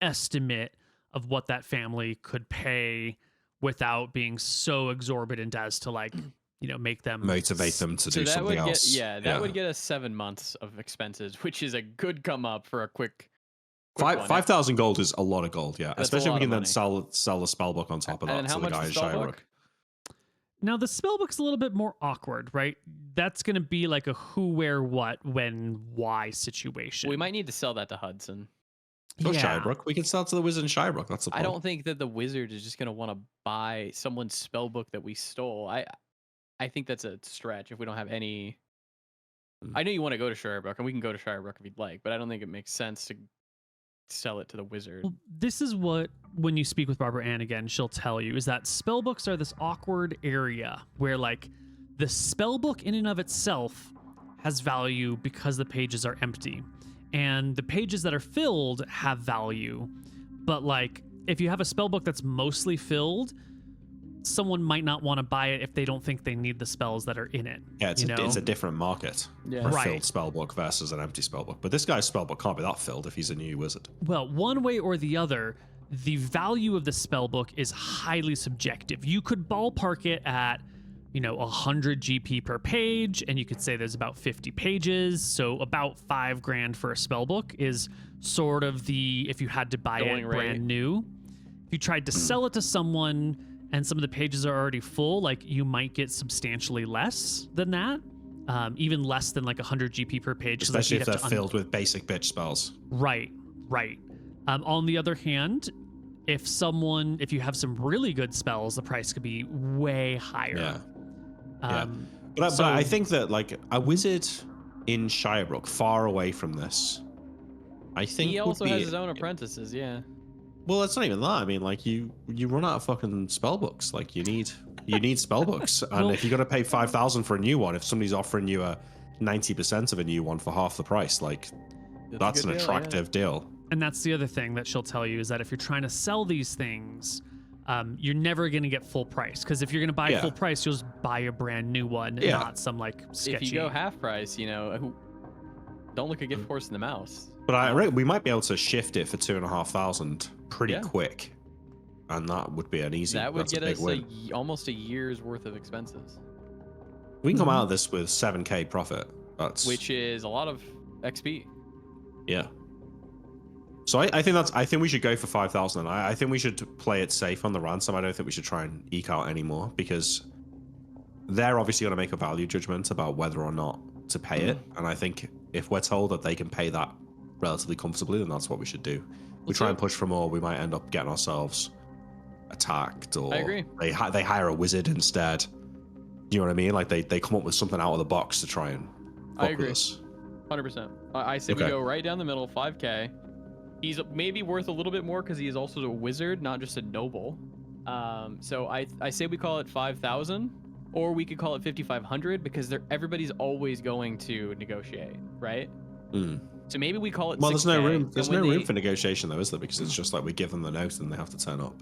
estimate of what that family could pay without being so exorbitant as to, like, make them motivate them to do something else. That would get us 7 months of expenses, which is a good come up for a quick 5,000 gold is a lot of gold, yeah. That's especially if we can then sell the spellbook on top of that to the guy in Shirebook. Now the spellbook's a little bit more awkward, right? That's going to be like a who, where, what, when, why situation. We might need to sell that to Hudson. Or Shirebook. We can sell it to the wizard in Shirebook. That's the problem. I don't think that the wizard is just going to want to buy someone's spellbook that we stole. I think that's a stretch if we don't have any. I know you want to go to Shirebook, and we can go to Shirebook if you'd like, but I don't think it makes sense to sell it to the wizard. Well, this is what, when you speak with Barbara Ann again, she'll tell you, is that spellbooks are this awkward area where, like, the spellbook in and of itself has value because the pages are empty, and the pages that are filled have value. But, like, if you have a spellbook that's mostly filled, someone might not want to buy it if they don't think they need the spells that are in it. Yeah, it's a different market for a filled spellbook versus an empty spellbook. But this guy's spellbook can't be that filled if he's a new wizard. Well, one way or the other, the value of the spellbook is highly subjective. You could ballpark it at, 100 GP per page, and you could say there's about 50 pages, so about $5,000 for a spellbook is sort of if you had to buy it brand new. If you tried to sell it to someone and some of the pages are already full, like, you might get substantially less than that, even less than like 100 GP per page. Especially if they're filled with basic bitch spells. Right. On the other hand, if you have some really good spells, the price could be way higher. But I think that, like, a wizard in Shirebrook, far away from this, I think he also has his own apprentices. Yeah. Well, it's not even that. I mean, like, you run out of fucking spellbooks. Like, you need spellbooks, and if you're gonna pay 5,000 for a new one, if somebody's offering you a 90% of a new one for half the price, like, that's an attractive deal. And that's the other thing that she'll tell you, is that if you're trying to sell these things, you're never going to get full price, because if you're going to buy full price, you'll just buy a brand new one, and not some, like, sketchy. If you go half price, don't look a gift horse in the mouth. But we might be able to shift it for 2,500 pretty quick, and that would be an easy. That would get us almost a year's worth of expenses. We can come out of this with 7K profit. Which is a lot of XP. Yeah. So I think we should go for 5,000. I think we should play it safe on the ransom. I don't think we should try and eke out anymore, because they're obviously going to make a value judgment about whether or not to pay it. And I think if we're told that they can pay that relatively comfortably, then that's what we should do. We try and push for more, we might end up getting ourselves attacked, or I agree. They hire a wizard instead. You know what I mean? Like, they come up with something out of the box to try and fuck with us. 100%. I say we go right down the middle, 5K. He's maybe worth a little bit more because he is also a wizard, not just a noble. So I say we call it 5,000, or we could call it 5,500, because everybody's always going to negotiate, right? So maybe we call it. Well, 6K, there's no room for negotiation, though, is there? Because it's just like we give them the note and they have to turn up.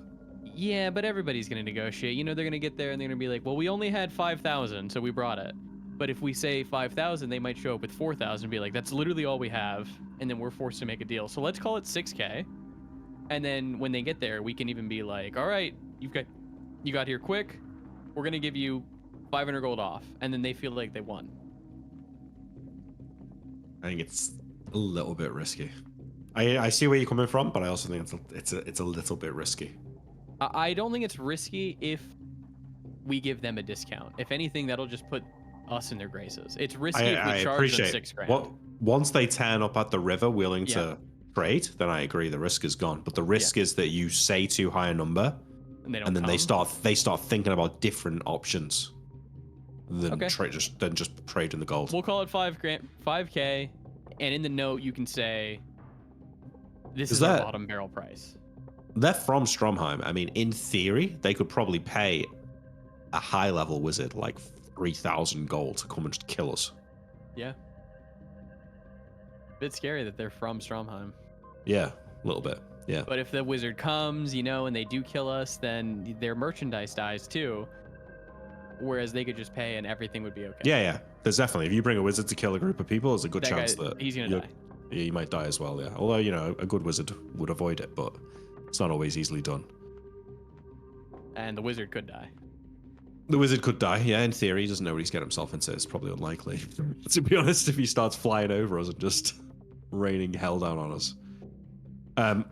Yeah, but everybody's going to negotiate. They're going to get there and they're going to be like, well, we only had 5,000, so we brought it. But if we say 5,000, they might show up with 4,000 and be like, that's literally all we have. And then we're forced to make a deal. So let's call it 6K. And then when they get there, we can even be like, all right, you got here quick. We're going to give you 500 gold off. And then they feel like they won. I think it's a little bit risky. I see where you're coming from, but I also think it's a little bit risky. I don't think it's risky if we give them a discount. If anything, that'll just put us in their graces. It's risky if I we charge them appreciate $6,000. Once they turn up at the river willing to trade, then I agree the risk is gone. But the risk is that you say too high a number, and then they start thinking about different options than just trading the gold. We'll call it $5K, and in the note you can say, "This is our bottom barrel price." They're from Stromheim. I mean, in theory, they could probably pay a high-level wizard like 3,000 gold to come and just kill us. Yeah. Bit scary that they're from Stromheim. Yeah, a little bit. Yeah. But if the wizard comes, and they do kill us, then their merchandise dies too. Whereas they could just pay and everything would be okay. Yeah. There's definitely, if you bring a wizard to kill a group of people, there's a good chance that he's gonna die. Yeah, he might die as well, yeah. Although, a good wizard would avoid it, but it's not always easily done. And the wizard could die. The wizard could die, yeah, in theory. He doesn't know what he's getting himself into. It's probably unlikely. To be honest, if he starts flying over us and just raining hell down on us.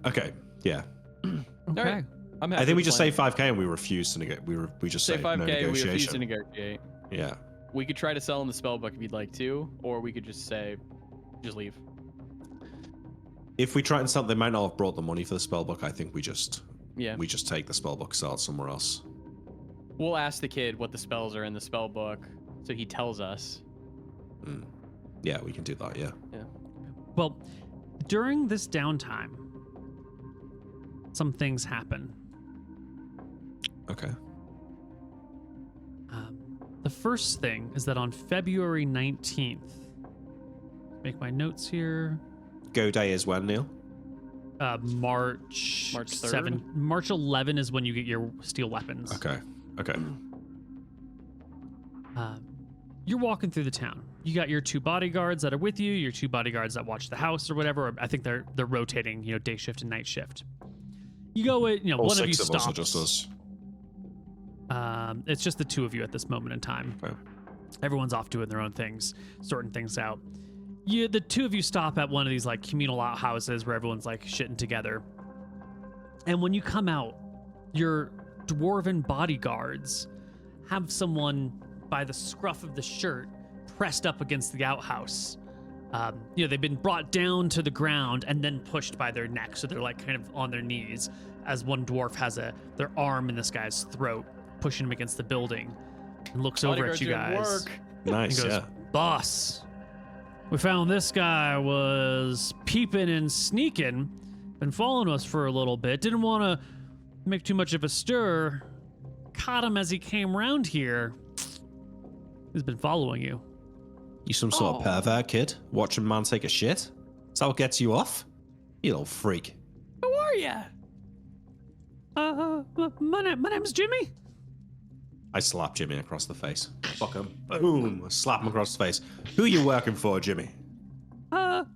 Okay, yeah. Okay. Right. I think we just say 5K and we refuse to negotiate. We just say 5K, no we negotiation. refuse to negotiate. Yeah. We could try to sell in the spellbook if you'd like to, or we could just say, just leave. If we try and sell, they might not have brought the money for the spellbook. I think we just take the spellbook, sell it somewhere else. We'll ask the kid what the spells are in the spellbook, so he tells us. Yeah, we can do that, yeah. Well, during this downtime, some things happen. Okay. The first thing is that on February 19th, make my notes here. Go day is when, Neil? March 3rd? 7. March 11 is when you get your steel weapons. Okay. You're walking through the town. You got your 2 bodyguards that are with you, your 2 bodyguards that watch the house or whatever. Or I think they're rotating, day shift and night shift. You go with, All one of you 6 of us stops. or just us? It's just the 2 of you at this moment in time. Okay. Everyone's off doing their own things, sorting things out. The 2 of you stop at one of these like communal outhouses where everyone's like shitting together. And when you come out, your dwarven bodyguards have someone by the scruff of the shirt pressed up against the outhouse. They've been brought down to the ground and then pushed by their neck, so they're like kind of on their knees as one dwarf has their arm in this guy's throat, pushing him against the building, and looks over at you guys. Nice, and goes, "Boss, we found this guy was peeping and sneaking, been following us for a little bit, didn't want to make too much of a stir, caught him as he came around here. He's been following you." You some sort of pervert kid? Watching man take a shit? Is that what gets you off? You little freak. Who are you? My name's Jimmy. I slap Jimmy across the face. Fuck him. Boom. Slap him across the face. Who are you working for, Jimmy? Well,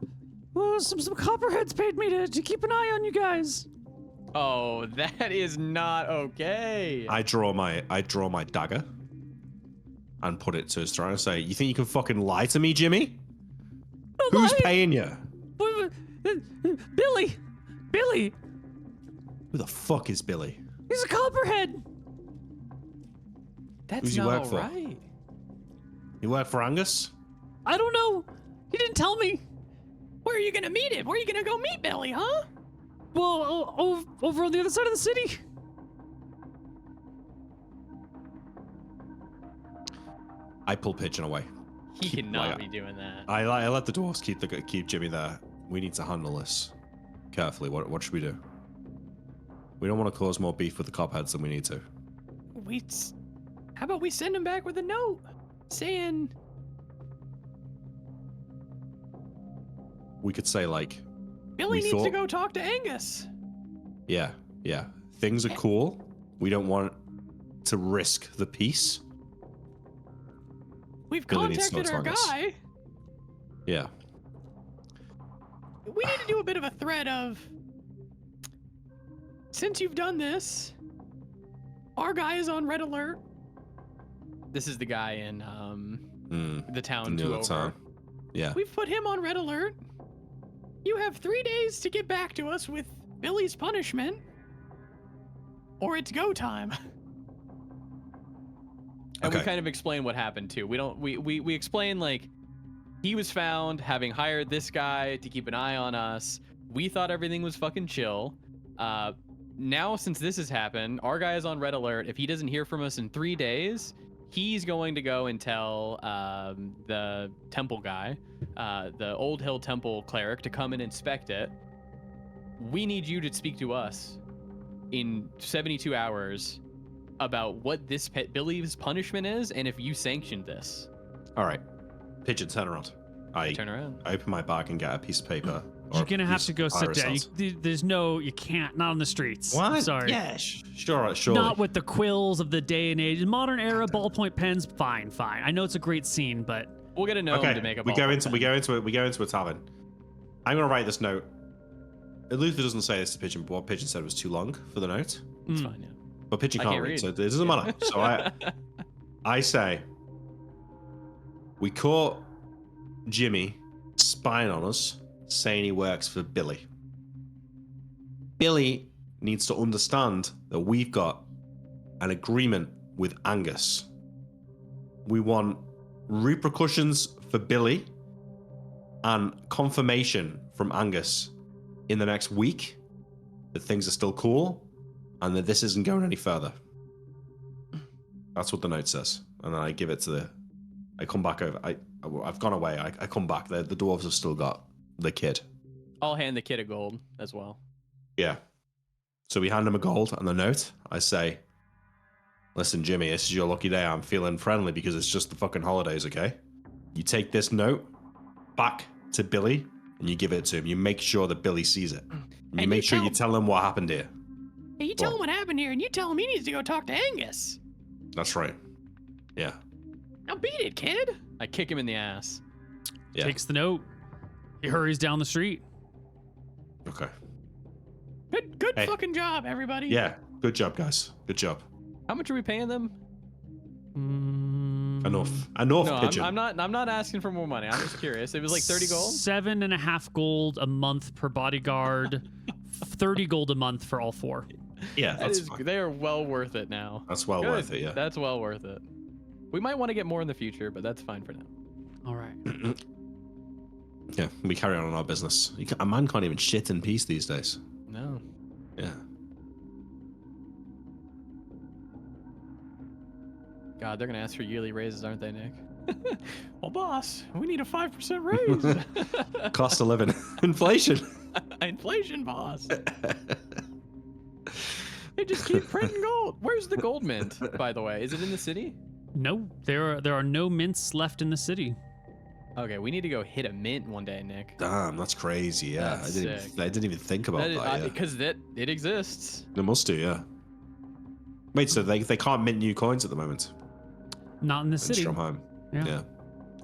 some copperheads paid me to keep an eye on you guys. Oh, that is not okay. I draw my dagger and put it to his throat and say, "You think you can fucking lie to me, Jimmy? Who's paying you?" Billy. Who the fuck is Billy? He's a copperhead. That's Who's he not work all for? right. You work for Angus? I don't know. He didn't tell me. Where are you gonna meet him? Where are you gonna go meet Billy, huh? Well, over on the other side of the city. I pull Pigeon away. He cannot be doing that. I let the dwarves keep Jimmy there. We need to handle this carefully. What should we do? We don't want to cause more beef with the copperheads than we need to. How about we send him back with a note saying... We could say, like... Billy needs to go talk to Angus. Yeah. Things are cool. We don't want to risk the peace. We've Billy needs to contacted our talk to guy. Yeah. We need to do a bit of a thread of... Since you've done this, our guy is on red alert. This is the guy in the town near the town. Yeah. We've put him on red alert. You have 3 days to get back to us with Billy's punishment, or it's go time. And we kind of explain what happened too. We explain like he was found having hired this guy to keep an eye on us. We thought everything was fucking chill. Now since this has happened, our guy is on red alert. If he doesn't hear from us in 3 days, he's going to go and tell the temple guy, the Old Hill Temple cleric, to come and inspect it. We need you to speak to us in 72 hours about what this Billy's punishment is and if you sanctioned this. All right. Pigeon, turn around. Turn around. I open my bag and get a piece of paper. You're going to have to go sit down. You can't, not on the streets. What? Sorry. Yeah, sure. Not with the quills of the day and age. Modern era ballpoint pens, fine. I know it's a great scene, but we'll get a gnome to make a we go into a tavern. I'm going to write this note. Luther doesn't say this to Pigeon, but what Pigeon said was too long for the note. It's fine, yeah. But Pigeon can't read, so it doesn't matter. So I say, we caught Jimmy spying on us, saying he works for Billy. Billy needs to understand that we've got an agreement with Angus. We want repercussions for Billy and confirmation from Angus in the next week that things are still cool and that this isn't going any further. That's what the note says. And then I give it to I come back over. I've gone away. I come back. The dwarves have still got the kid. I'll hand the kid a gold as well. Yeah. So we hand him a gold and the note. I say, listen, Jimmy, this is your lucky day. I'm feeling friendly because it's just the fucking holidays, okay? You take this note back to Billy and you give it to him. You make sure that Billy sees it. And you make sure you tell him what happened here. Hey, you tell him what happened here and you tell him he needs to go talk to Angus. That's right. Yeah. Now beat it, kid. I kick him in the ass. Yeah. Takes the note. He hurries down the street. Okay. Good fucking job, everybody. Yeah. Good job, guys. Good job. How much are we paying them? Enough, no, Pigeon. I'm not asking for more money. I'm just curious. It was like 30 gold? 7.5 gold a month per bodyguard. 30 gold a month for all 4. Yeah, that's fine. They are well worth it now. That's well worth it, yeah. That's well worth it. We might want to get more in the future, but that's fine for now. All right. Yeah, we carry on our business. A man can't even shit in peace these days. No. Yeah. God, they're going to ask for yearly raises, aren't they, Nick? Well, boss, we need a 5% raise. Cost of living. Inflation. Inflation, boss. They just keep printing gold. Where's the gold mint, by the way? Is it in the city? No, there are no mints left in the city. Okay, we need to go hit a mint one day, Nick. Damn, that's crazy. Yeah, That's I didn't even think about that. Because it exists. They must do, yeah. Wait, so they can't mint new coins at the moment? Not in the In city. Stromheim. Yeah.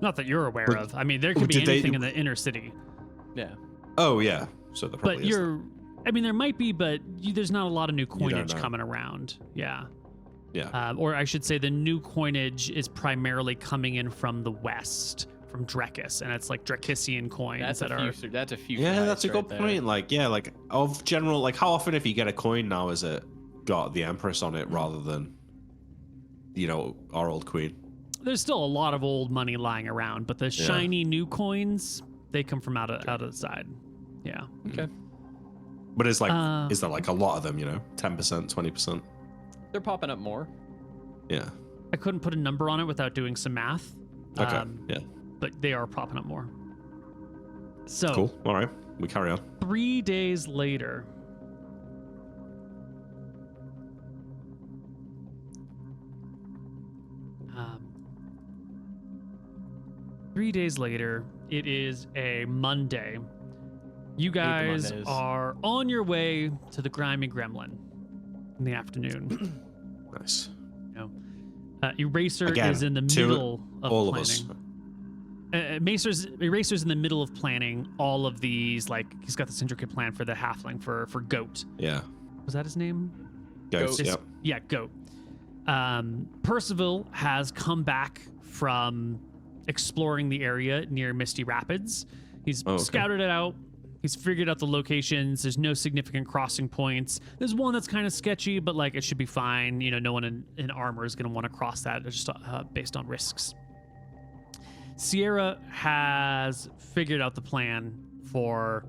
Not that you're aware But- of. I mean, there could be did they- anything in the inner city. Yeah. Oh, yeah. So there probably But is. I mean, there might be, but there's not a lot of new don't coinage know. coming around. Yeah. Yeah. Or I should say the new coinage is primarily coming in from the west, from Drekis, and it's like Drekisian coins That's a few. Yeah, that's a right good there. point. Like, yeah, like of general, like how often if you get a coin now is it got the Empress on it rather than, our old queen? There's still a lot of old money lying around, but the shiny new coins, they come from out of the side. Yeah. Okay. But it's like, is there like a lot of them, 10%, 20%? They're popping up more. Yeah. I couldn't put a number on it without doing some math. Okay. Yeah. But they are popping up more. So Cool. All right. We carry on. 3 days later. Um, 3 days later, it is a Monday. You guys Mondays. are on your way to the Grimy Gremlin in the afternoon. Nice. Eraser Again, is in the to middle of all planning. of us. Eraser's in the middle of planning all of these. Like he's got this intricate plan for the halfling for Goat. Yeah. Was that his name? Goats. Goats. Yep. Yeah, Goat. Percival has come back from exploring the area near Misty Rapids. He's Oh, okay. scouted it out. He's figured out the locations. There's no significant crossing points. There's one that's kind of sketchy, but like it should be fine. You know, no one in armor is going to want to cross that just based on risks. Sierra has figured out the plan for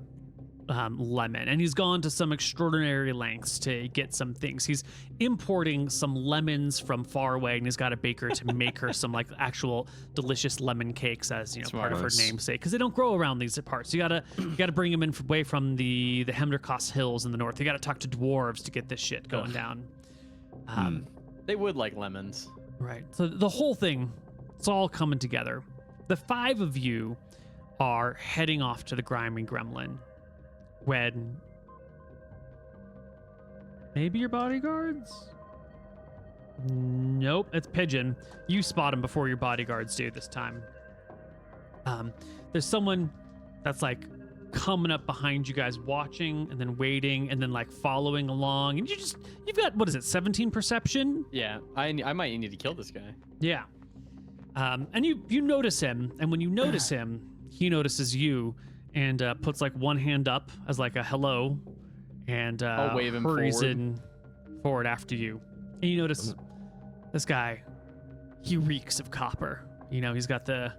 Lemon, and he's gone to some extraordinary lengths to get some things. He's importing some lemons from far away, and he's got a baker to make her some like actual delicious lemon cakes as part of her namesake, because they don't grow around these parts. You gotta bring them in away from the Hemderkoss Hills in the north. You gotta talk to dwarves to get this shit going down. They would like lemons, right? So the whole thing, it's all coming together. The 5 of you are heading off to the Grimy Gremlin when maybe your bodyguards? Nope, it's Pigeon. You spot him before your bodyguards do this time. There's someone that's like coming up behind you guys, watching and then waiting and then like following along. And you've got, what is it, 17 perception? Yeah, I might need to kill this guy. Yeah. And you notice him, and when you notice him, he notices you and puts like one hand up as like a hello, and I'll wave him hurries forward. forward after you. And you notice this guy, he reeks of copper. You know, he's got the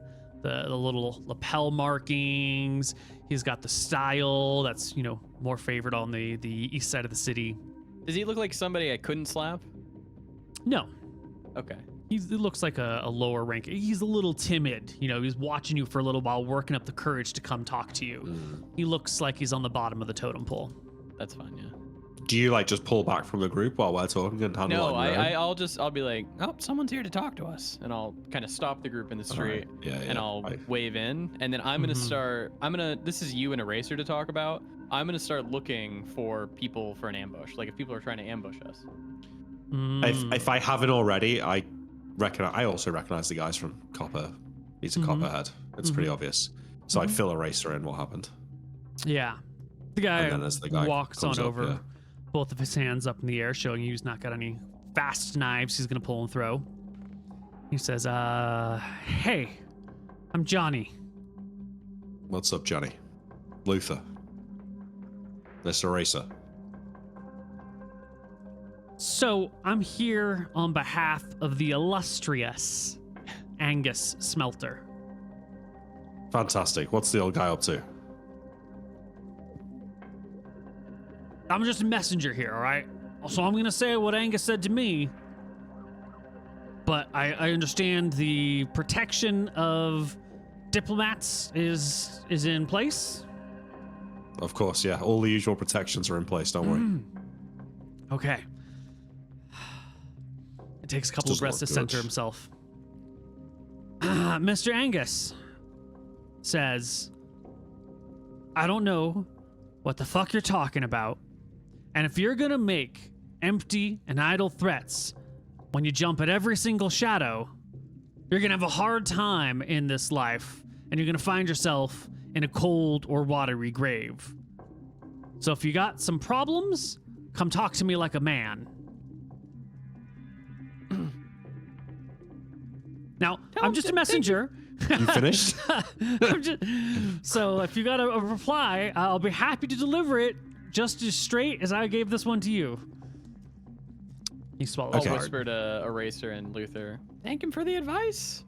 little lapel markings. He's got the style that's, you know, more favored on the east side of the city. Does he look like somebody I couldn't slap? No. Okay. He looks like a lower rank. He's a little timid. You know, he's watching you for a little while, working up the courage to come talk to you. He looks like he's on the bottom of the totem pole. That's fine, yeah. Do you like just pull back from the group while we're talking and handle No, it on your own? I'll be like, oh, someone's here to talk to us, and I'll kind of stop the group in the street, and I'll wave in, and then I'm gonna this is you and Eraser to talk about. I'm gonna start looking for people for an ambush, like if people are trying to ambush us. If I haven't already, I also recognize the guys from Copper. He's a Copperhead. It's pretty obvious. So I fill Eraser in what happened. Yeah. The guy, And then as the guy walks on comes up, over, yeah. both of his hands up in the air, showing you he's not got any fast knives he's going to pull and throw. He says, hey, I'm Johnny. What's up, Johnny? Luther. This Eraser. So I'm here on behalf of the illustrious Angus Smelter. Fantastic. What's the old guy up to? I'm just a messenger here, all right? So I'm going to say what Angus said to me, but I understand the protection of diplomats is in place. Of course, yeah. All the usual protections are in place, don't worry. Okay. It takes a couple of breaths to center himself. Mr. Angus says, I don't know what the fuck you're talking about. And if you're gonna make empty and idle threats when you jump at every single shadow, you're gonna have a hard time in this life, and you're gonna find yourself in a cold or watery grave. So if you got some problems, come talk to me like a man. Now, I'm just a messenger. You finished? So if you got a reply, I'll be happy to deliver it just as straight as I gave this one to you. He swallowed I'll Okay. whisper to Eraser and Luther. Thank him for the advice.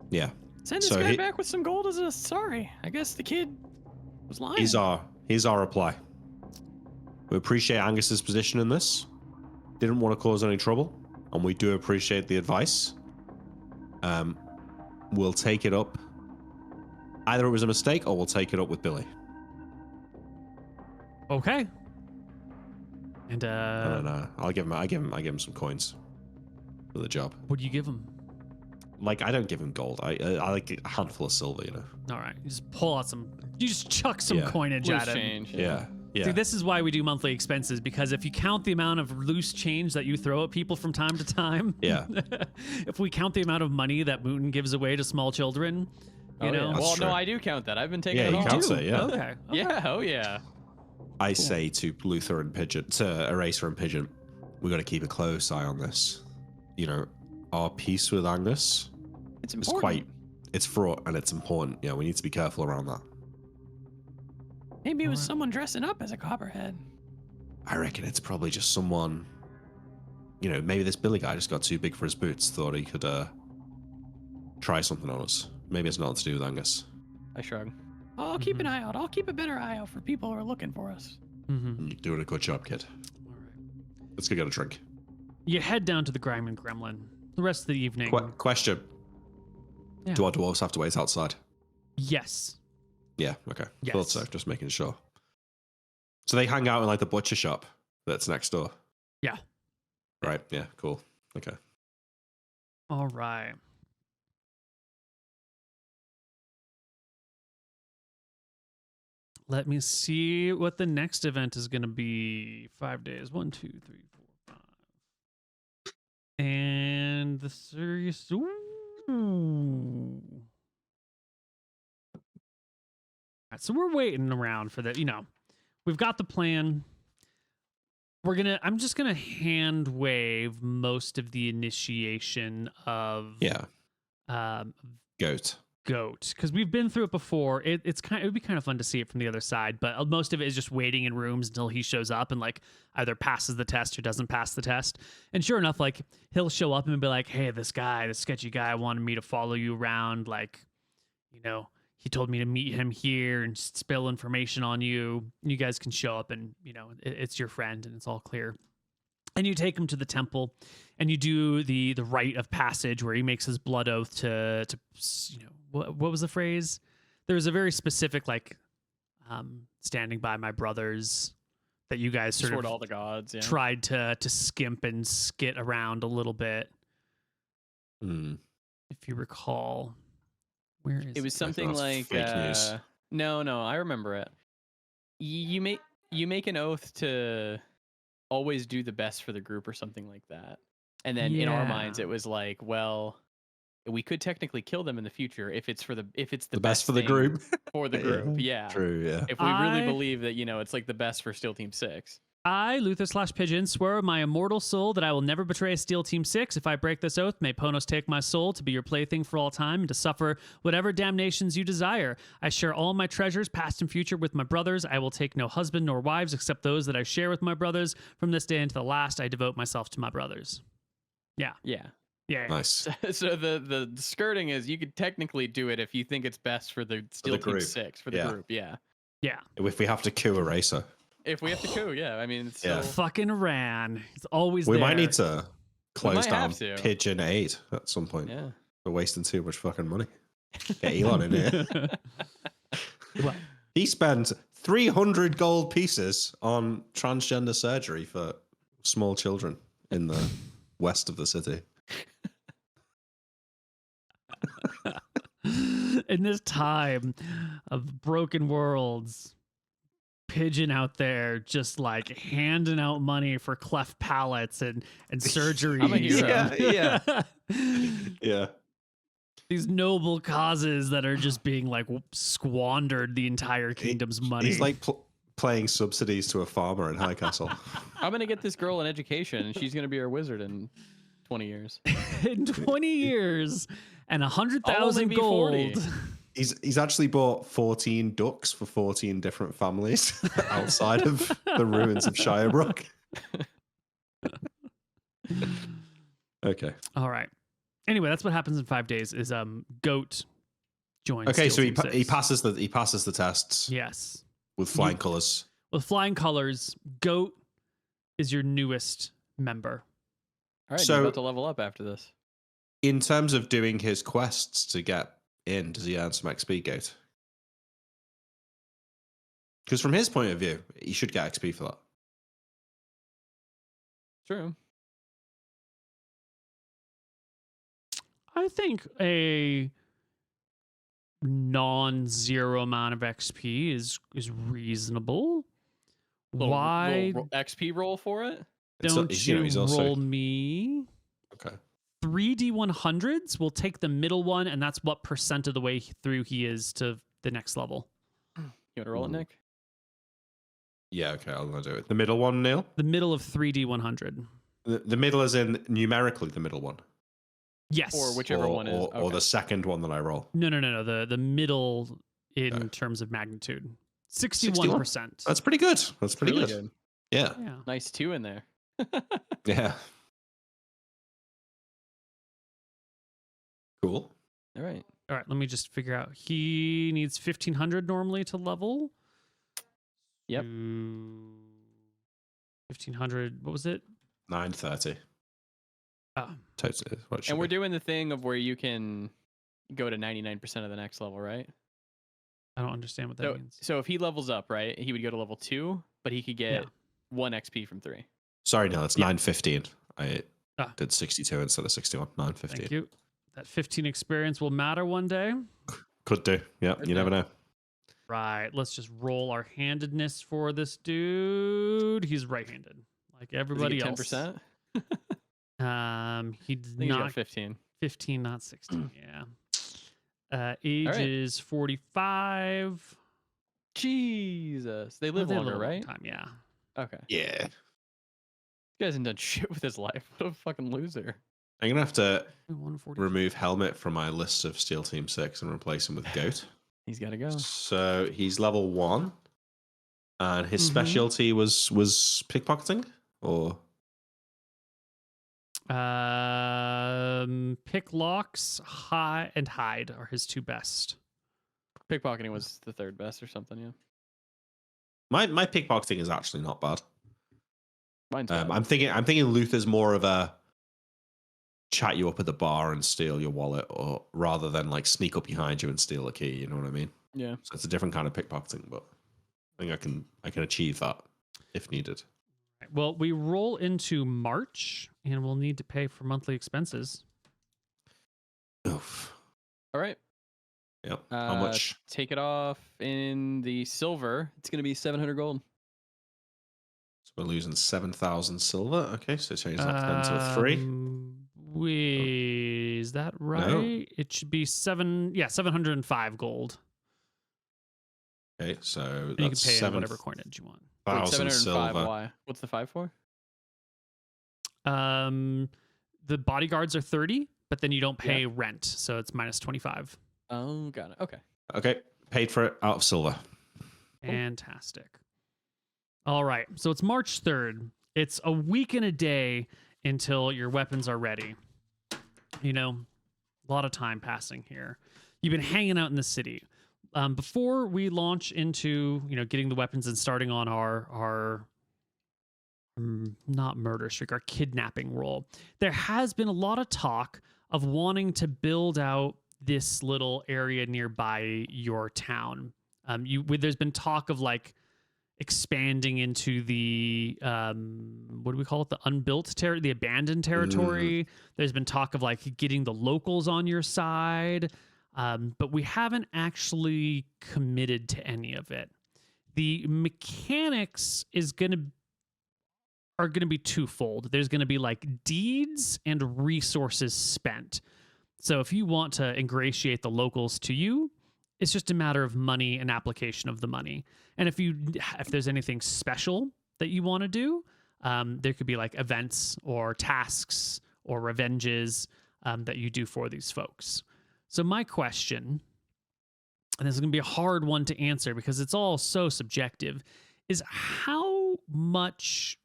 Yeah. Send this So guy he- back with some gold as a sorry. I guess the kid was lying. Here's our reply. We appreciate Angus's position in this. Didn't want to cause any trouble, and we do appreciate the advice. We'll take it up. Either it was a mistake, or we'll take it up with Billy. Okay. And I give him some coins for the job. what do you give him? Like, I don't give him gold. I like a handful of silver, you know. All right, you just pull out some. You just chuck some Yeah. coinage Loose at him. change. Yeah. See, this is why we do monthly expenses, because if you count the amount of loose change that you throw at people from time to time, Yeah. if we count the amount of money that Mooton gives away to small children, you know. That's Well, true. no, I do count that. I've been taking Yeah, it you all. count it, yeah. Okay. Yeah, oh yeah. I say to Luther and Pigeon, to Eraser and Pigeon, we got to keep a close eye on this. You know, our peace with Angus It's is important. it's fraught and it's important. Yeah, we need to be careful around that. Maybe it was someone dressing up as a copperhead. I reckon it's probably just someone. You know, maybe this Billy guy just got too big for his boots. Thought he could try something on us. Maybe it's nothing to do with Angus. I shrug. I'll keep an eye out. I'll keep a better eye out for people who are looking for us. You're doing a good job, kid. All right. Let's go get a drink. You head down to the Grindman Gremlin. The rest of the evening. Question. Yeah. Do our dwarves have to wait outside? Yes. Yeah, okay. Yes. Thought so, just making sure. So they hang out in like the butcher shop that's next door? Yeah. Right, yeah, cool. Okay. All right. Let me see what the next event is going to be. 5 days. 1, 2, 3, 4, 5. And the serious. Ooh. All right, so we're waiting around for the, we've got the plan. I'm just gonna hand wave most of the initiation of Goat, because we've been through it before. It would be kind of fun to see it from the other side, but most of it is just waiting in rooms until he shows up and like either passes the test or doesn't pass the test. And sure enough, like he'll show up and be like, "Hey, this sketchy guy wanted me to follow you around. Like, he told me to meet him here and spill information on you. You guys can show up and, it's your friend and it's all clear." And you take him to the temple and you do the rite of passage where he makes his blood oath to what was the phrase? There was a very specific, like, standing by my brothers that you guys sort of all the gods, yeah. tried to skimp and skit around a little bit. If you recall. Where is it? Was something like fake news. No, I remember it. You make an oath to always do the best for the group or something like that. And then in our minds it was like, well, we could technically kill them in the future if it's the best for the group. For the group, yeah. True, yeah. If we really believe that, it's like the best for Steel Team 6. I, Luther/Pigeon, swear my immortal soul that I will never betray Steel Team 6. If I break this oath, may Ponos take my soul to be your plaything for all time and to suffer whatever damnations you desire. I share all my treasures, past and future, with my brothers. I will take no husband nor wives except those that I share with my brothers. From this day into the last, I devote myself to my brothers. Yeah. Yeah. Yeah. Nice. So the skirting is you could technically do it if you think it's best for the Steel Team 6, for the group. Yeah. Yeah. If we have to coup a racer. If we have to coup, yeah. I mean, it's fucking ran. It's always we there. might need to close down to. Pigeon 8 at some point. Yeah. We're wasting too much fucking money. Get Elon in here. Well, he spent 300 gold pieces on transgender surgery for small children in the west of the city. In this time of broken worlds, Pigeon out there just like handing out money for cleft palates and surgery. Yeah. These noble causes that are just being like squandered the entire kingdom's money. He's like playing subsidies to a farmer in High Castle. I'm gonna get this girl an education, and she's gonna be our wizard in 20 years. In 20 years and 100,000 gold. 40. He's actually bought 14 ducks for 14 different families outside of the ruins of Shirebrook. Okay. All right. Anyway, that's what happens in 5 days. Is Goat joins. Okay, so Steel Team he 6. passes the tests. Yes. With flying colors. With flying colors, Goat is your newest member. All right, So- you're about to level up after this. In terms of doing his quests to get in, does he earn some XP, Goat? Because from his point of view, he should get XP for that. True. I think a non-zero amount of XP is reasonable. Why Little XP roll for it? don't you he's roll me? Okay. 3D100s will take the middle one, and that's what percent of the way through he is to the next level. You want to roll it, Nick? Yeah, okay, I'm going to do it. The middle one, Neil? The middle of 3D100. The middle is in numerically the middle one. Yes. Or whichever one is. Or the second one that I roll. No. The middle in terms of magnitude. 61%. That's pretty good. That's pretty Really good. Yeah. Yeah. Nice 2 in there. Yeah. Cool. All right. All right, let me just figure out. He needs 1500 normally to level. Yep. 1500. What was it? 930. Oh, Totally. And we're doing the thing of where you can go to 99% of the next level, right? I don't understand what that means. So if he levels up, right, he would go to level 2, but he could get 1 XP from 3. Sorry, no, it's 915. I Ah. did 62 instead of 61. 915. Thank you. That 15 experience will matter one day. Could do. Yeah, you never know. Right. Let's just roll our handedness for this dude. He's right-handed, like everybody else. 10%. He did I think he's not got 15. 15, not 16. Yeah. Age is 45. Jesus, they live longer, right? Time, yeah. Okay. Yeah. This guy hasn't done shit with his life. What a fucking loser. I'm going to have to 140. remove Helmet from my list of Steel Team 6 and replace him with Goat. He's got to go. So he's level 1. And his specialty was pickpocketing? Or? Pick locks, and hide are his 2 best. Pickpocketing was the 3rd best or something, yeah. My pickpocketing is actually not bad. Mine's bad. I'm thinking Luther's more of a chat you up at the bar and steal your wallet, or rather than like sneak up behind you and steal a key. You know what I mean? Yeah. So it's a different kind of pickpocketing, but I think I can achieve that if needed. Well, we roll into March, and we'll need to pay for monthly expenses. Oof. All right. Yep. How much? Take it off in the silver. It's going to be 700 gold. So we're losing 7,000 silver. Okay, so change that then to 3. Is that right? No. It should be 705 gold. Okay, so And you can that's pay in whatever coinage you want. Wait, 7,000 705. silver. Why? What's the 5 for? The bodyguards are 30, but then you don't pay rent, so it's minus 25. Oh, got it. Okay. Okay, paid for it out of silver. Fantastic. All right, so it's March 3rd. It's a week and a day until your weapons are ready. You know, a lot of time passing here. You've been hanging out in the city. Before we launch into, getting the weapons and starting on our not murder streak, our kidnapping role, there has been a lot of talk of wanting to build out this little area nearby your town. There's been talk of like expanding into the what do we call it, the unbuilt territory, the abandoned territory. There's been talk of like getting the locals on your side, but we haven't actually committed to any of it. The mechanics are gonna be twofold. There's gonna be like deeds and resources spent. So if you want to ingratiate the locals to you, it's just a matter of money and application of the money. And if there's anything special that you want to do, there could be like events or tasks or revenges that you do for these folks. So my question, and this is going to be a hard one to answer because it's all so subjective, is how much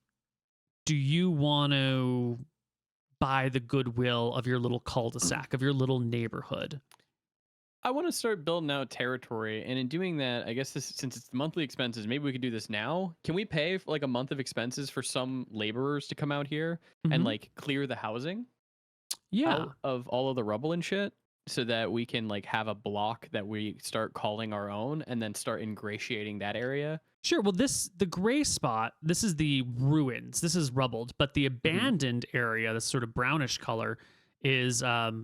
do you want to buy the goodwill of your little cul-de-sac, of your little neighborhood? I want to start building out territory, and in doing that, I guess since it's the monthly expenses, maybe we could do this now. Can we pay for like a month of expenses for some laborers to come out here and like clear the housing? Out of all of the rubble and shit, so that we can like have a block that we start calling our own, and then start ingratiating that area. Sure. Well, the gray spot, this is the ruins. This is rubbled, but the abandoned area, this sort of brownish color, is not.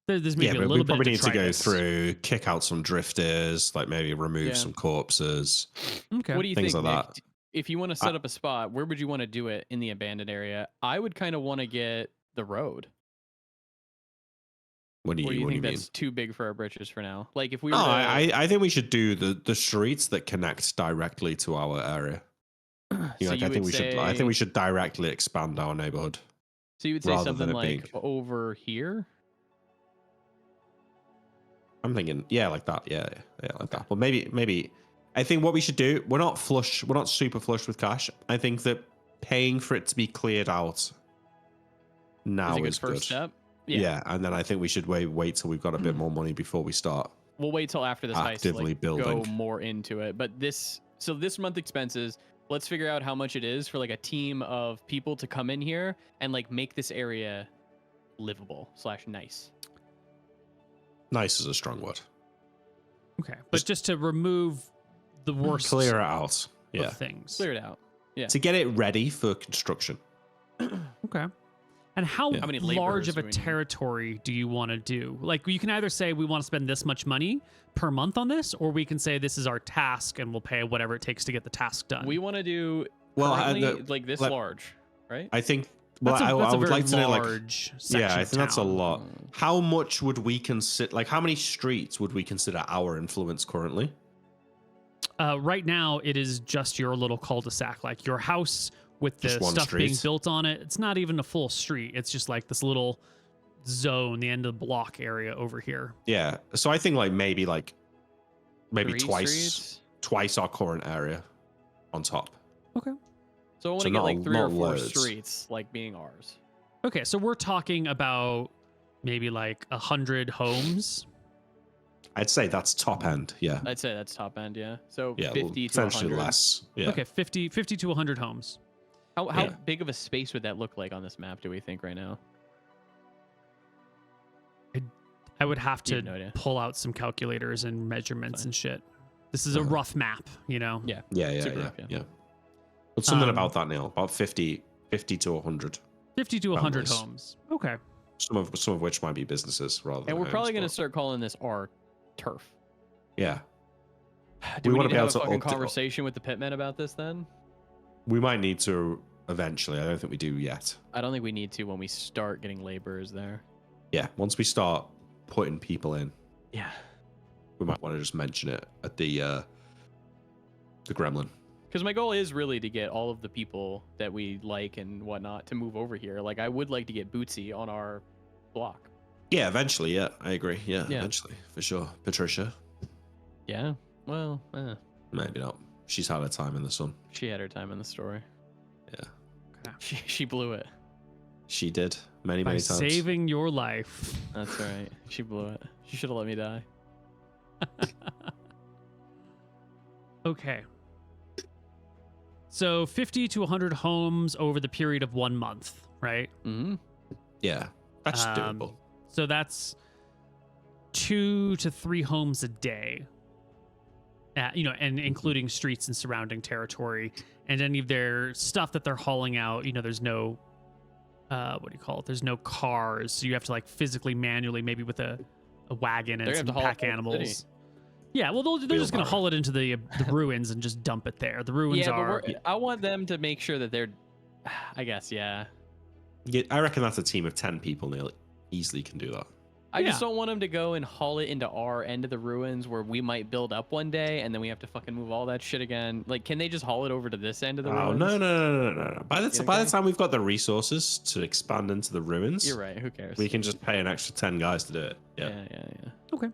There's maybe a little bit. We probably need to go detritus. through, kick out some drifters, like maybe remove some corpses. Okay. What do you Things think, like Nick? that. If you want to set up a spot, where would you want to do it in the abandoned area? I would kind of want to get the road. What do you think mean? that's too big for our britches for now? Like if we were I think we should do the streets that connect directly to our area. I think we should directly expand our neighborhood. So you would say something like over here? I'm thinking, yeah, like that. Yeah, like that. But maybe I think what we should do, we're not super flush with cash. I think that paying for it to be cleared out now is good. First step. Yeah, and then I think we should wait till we've got a bit more money before we start. We'll wait till after this actively heist, building. go more into it. But this month expenses, let's figure out how much it is for like a team of people to come in here and like make this area livable / nice. Nice is a strong word. Okay, but just to remove the worst, clear it out. Yeah, things. Clear it out. Yeah. To get it ready for construction. Okay. And how many large laborers of a do we need? territory do you want to do? Like, you can either say we want to spend this much money per month on this, or we can say this is our task and we'll pay whatever it takes to get the task done. We want to do Well, like this large, right? I think. Well, that's I a would very like to know, like, large yeah, section I of think that's a town. lot. How much would we consider? Like, how many streets would we consider our influence currently? Right now, it is just your little cul-de-sac, like your house with the Just one stuff being street? built on it. It's not even a full street. It's just like this little zone, the end of the block area over here. Yeah. So I think maybe Three twice our current area on top. Okay. So I want So to get like not- 3 or not 4 loads. streets like being ours. Okay, so we're talking about maybe like 100 homes. I'd say that's top end. Yeah. I'd say that's top end, yeah. So Yeah. 50 to potentially 100. less. Yeah. Okay, 50 to 100 homes. How Yeah. big of a space would that look like on this map, do we think right now? I would have You to have no idea. pull out some calculators and measurements Fine. and shit. This is a rough map, you know? Yeah. Yeah. Super rough, yeah. But something Um, about that, Neil. About 50 to 100. 50 to 100 Families. homes. Okay. Some of which might be businesses rather than And we're probably homes, going to but- start calling this our turf. Yeah. Do we wanna need to be have a able to fucking up the- conversation with the pitmen about this then? We might need to eventually. I don't think we do yet. I don't think we need to when we start getting laborers there. Yeah. Once we start putting people in, Yeah. we might want to just mention it at the gremlin. Because my goal is really to get all of the people that we like and whatnot to move over here. Like, I would like to get Bootsy on our block. Yeah, eventually. Yeah, I agree. Yeah, Yeah. eventually, for sure. Patricia, Yeah. Well, maybe not. She's had her time in the sun. she had her time in the story. Yeah, She blew it. she did many By times. saving your life. That's right. She blew it. She should have let me die. Okay. So 50 to 100 homes over the period of 1 month, right? Mm-hmm. Yeah, that's Um, doable. So that's 2 to 3 homes a day. And including streets and surrounding territory, and any of their stuff that they're hauling out. There's no, what do you call it? There's no cars, so you have to like physically, manually, maybe with a wagon and They're some gonna have pack to haul it out of the animals. city. Yeah, well, they're just going to Wheelbarrow. haul it into the ruins and just dump it there. The ruins Yeah, are. but I want them to make sure that they're, I guess, yeah. Yeah, I reckon that's a team of 10 people. Neil easily can do that. I just Yeah. don't want them to go and haul it into our end of the ruins where we might build up one day and then we have to fucking move all that shit again. Like, can they just haul it over to this end of the Oh ruins? no! By the okay? time we've got the resources to expand into the ruins, You're right. Who cares? we can just pay an extra 10 guys to do it. Yeah. Okay.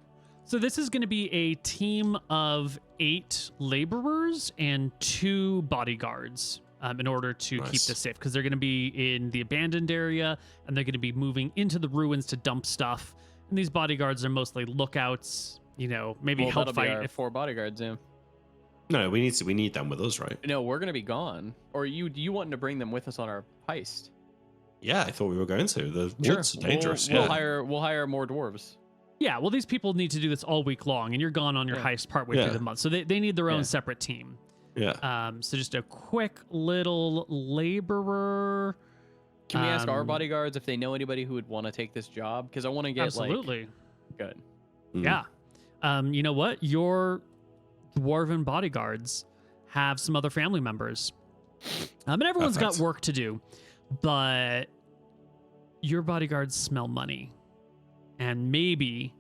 So this is going to be a team of 8 laborers and 2 bodyguards in order to keep Nice. this safe, because they're going to be in the abandoned area and they're going to be moving into the ruins to dump stuff. And these bodyguards are mostly lookouts, maybe Well, help that'll be fight. our 4 bodyguards, yeah. No, we need them with us, right? No, we're gonna be gone. Or you wanting to bring them with us on our heist? Yeah, I thought we were going to. The woods are dangerous. We'll yeah. hire more dwarves. Yeah, well, these people need to do this all week long, and you're gone on your Yeah. heist partway Yeah. through the month. So they need their own Yeah. separate team. Yeah. So just a quick little laborer. Can we ask our Um, bodyguards if they know anybody who would want to take this job? Because I want to get Absolutely. like good. Mm. Yeah. You know what? Your dwarven bodyguards have some other family members. And everyone's got Perfect. work to do, but your bodyguards smell money. And maybe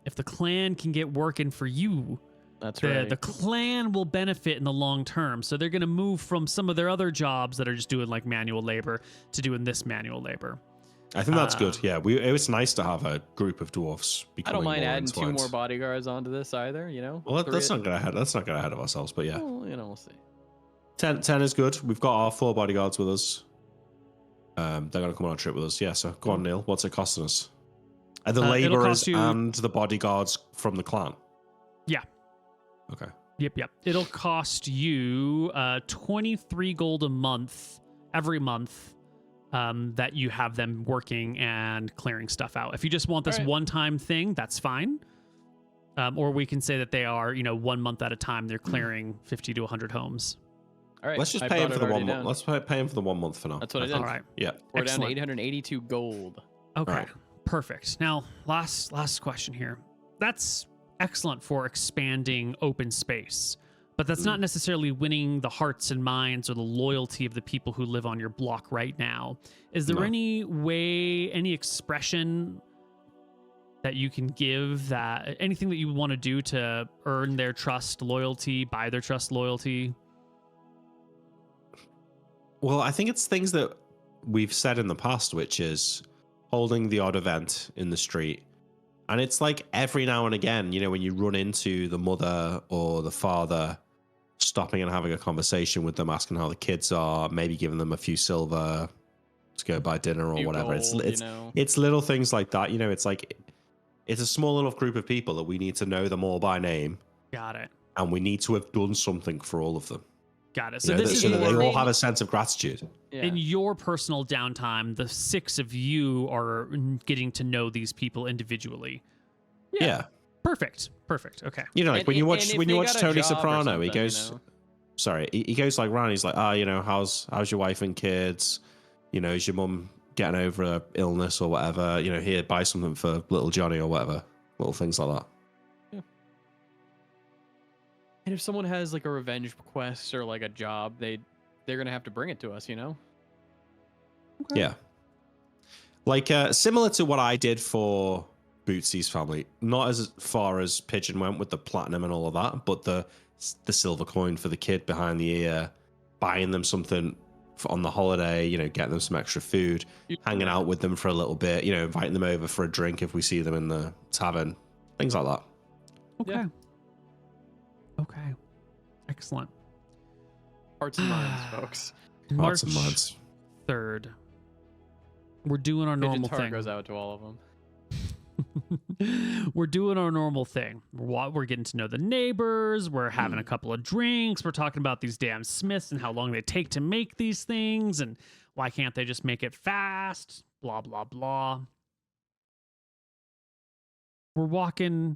if the clan can get working for you, That's the right. clan will benefit in the long term. So they're going to move from some of their other jobs that are just doing like manual labor to doing this manual labor. I think that's good. Yeah, it was nice to have a group of dwarfs. I don't mind adding entwined. 2 more bodyguards onto this either. You know. Well, let's not get ahead of ourselves. But yeah, well, you know, we'll see. 10 is good. We've got our 4 bodyguards with us. They're gonna come on a trip with us. Yeah. So go on, Neil. What's it costing us? Are the laborers and the bodyguards from the clan? Yeah. Okay. Yep. It'll cost you 23 gold a month every month that you have them working and clearing stuff out. If you just want this one-time thing, that's fine. Or we can say that they are, 1 month at a time, they're clearing 50 to 100 homes. All right. Let's just pay him for the 1 month. Let's pay him for the 1 month for now. That's what I did. All right. Yeah. We're down to 882 gold. Okay. Right. Perfect. Now, last question here. That's excellent for expanding open space, but that's not necessarily winning the hearts and minds or the loyalty of the people who live on your block right now. Is there any way, any expression that you can give, that anything that you want to do to earn their trust, loyalty, buy their trust, loyalty? Well, I think it's things that we've said in the past, which is holding the odd event in the street. And it's like every now and again, when you run into the mother or the father, stopping and having a conversation with them, asking how the kids are, maybe giving them a few silver to go buy dinner or whatever. Gold, it's little things like that. It's like, it's a small enough group of people that we need to know them all by name. Got it. And we need to have done something for all of them. Got it. So, so that they all have a sense of gratitude. Yeah. In your personal downtime, the 6 of you are getting to know these people individually. Yeah. Perfect. Okay. Like when you watch Tony Soprano, he goes, sorry, he goes like round. He's like, how's your wife and kids? Is your mum getting over a illness or whatever? Here, buy something for little Johnny or whatever. Little things like that. And if someone has like a revenge quest or like a job, they're gonna have to bring it to us, Okay. Yeah. Like similar to what I did for Bootsy's family, not as far as Pigeon went with the platinum and all of that, but the silver coin for the kid behind the ear, buying them something on the holiday, getting them some extra food, hanging out with them for a little bit, inviting them over for a drink if we see them in the tavern, things like that. Okay. Yeah. Okay. Excellent. Hearts and minds, folks. Hearts and March minds. 3rd. We're doing our normal Pigeon's heart thing. goes out to all of them. We're doing our normal thing. We're getting to know the neighbors. We're having a couple of drinks. We're talking about these damn smiths and how long they take to make these things and why can't they just make it fast? Blah, blah, blah. We're walking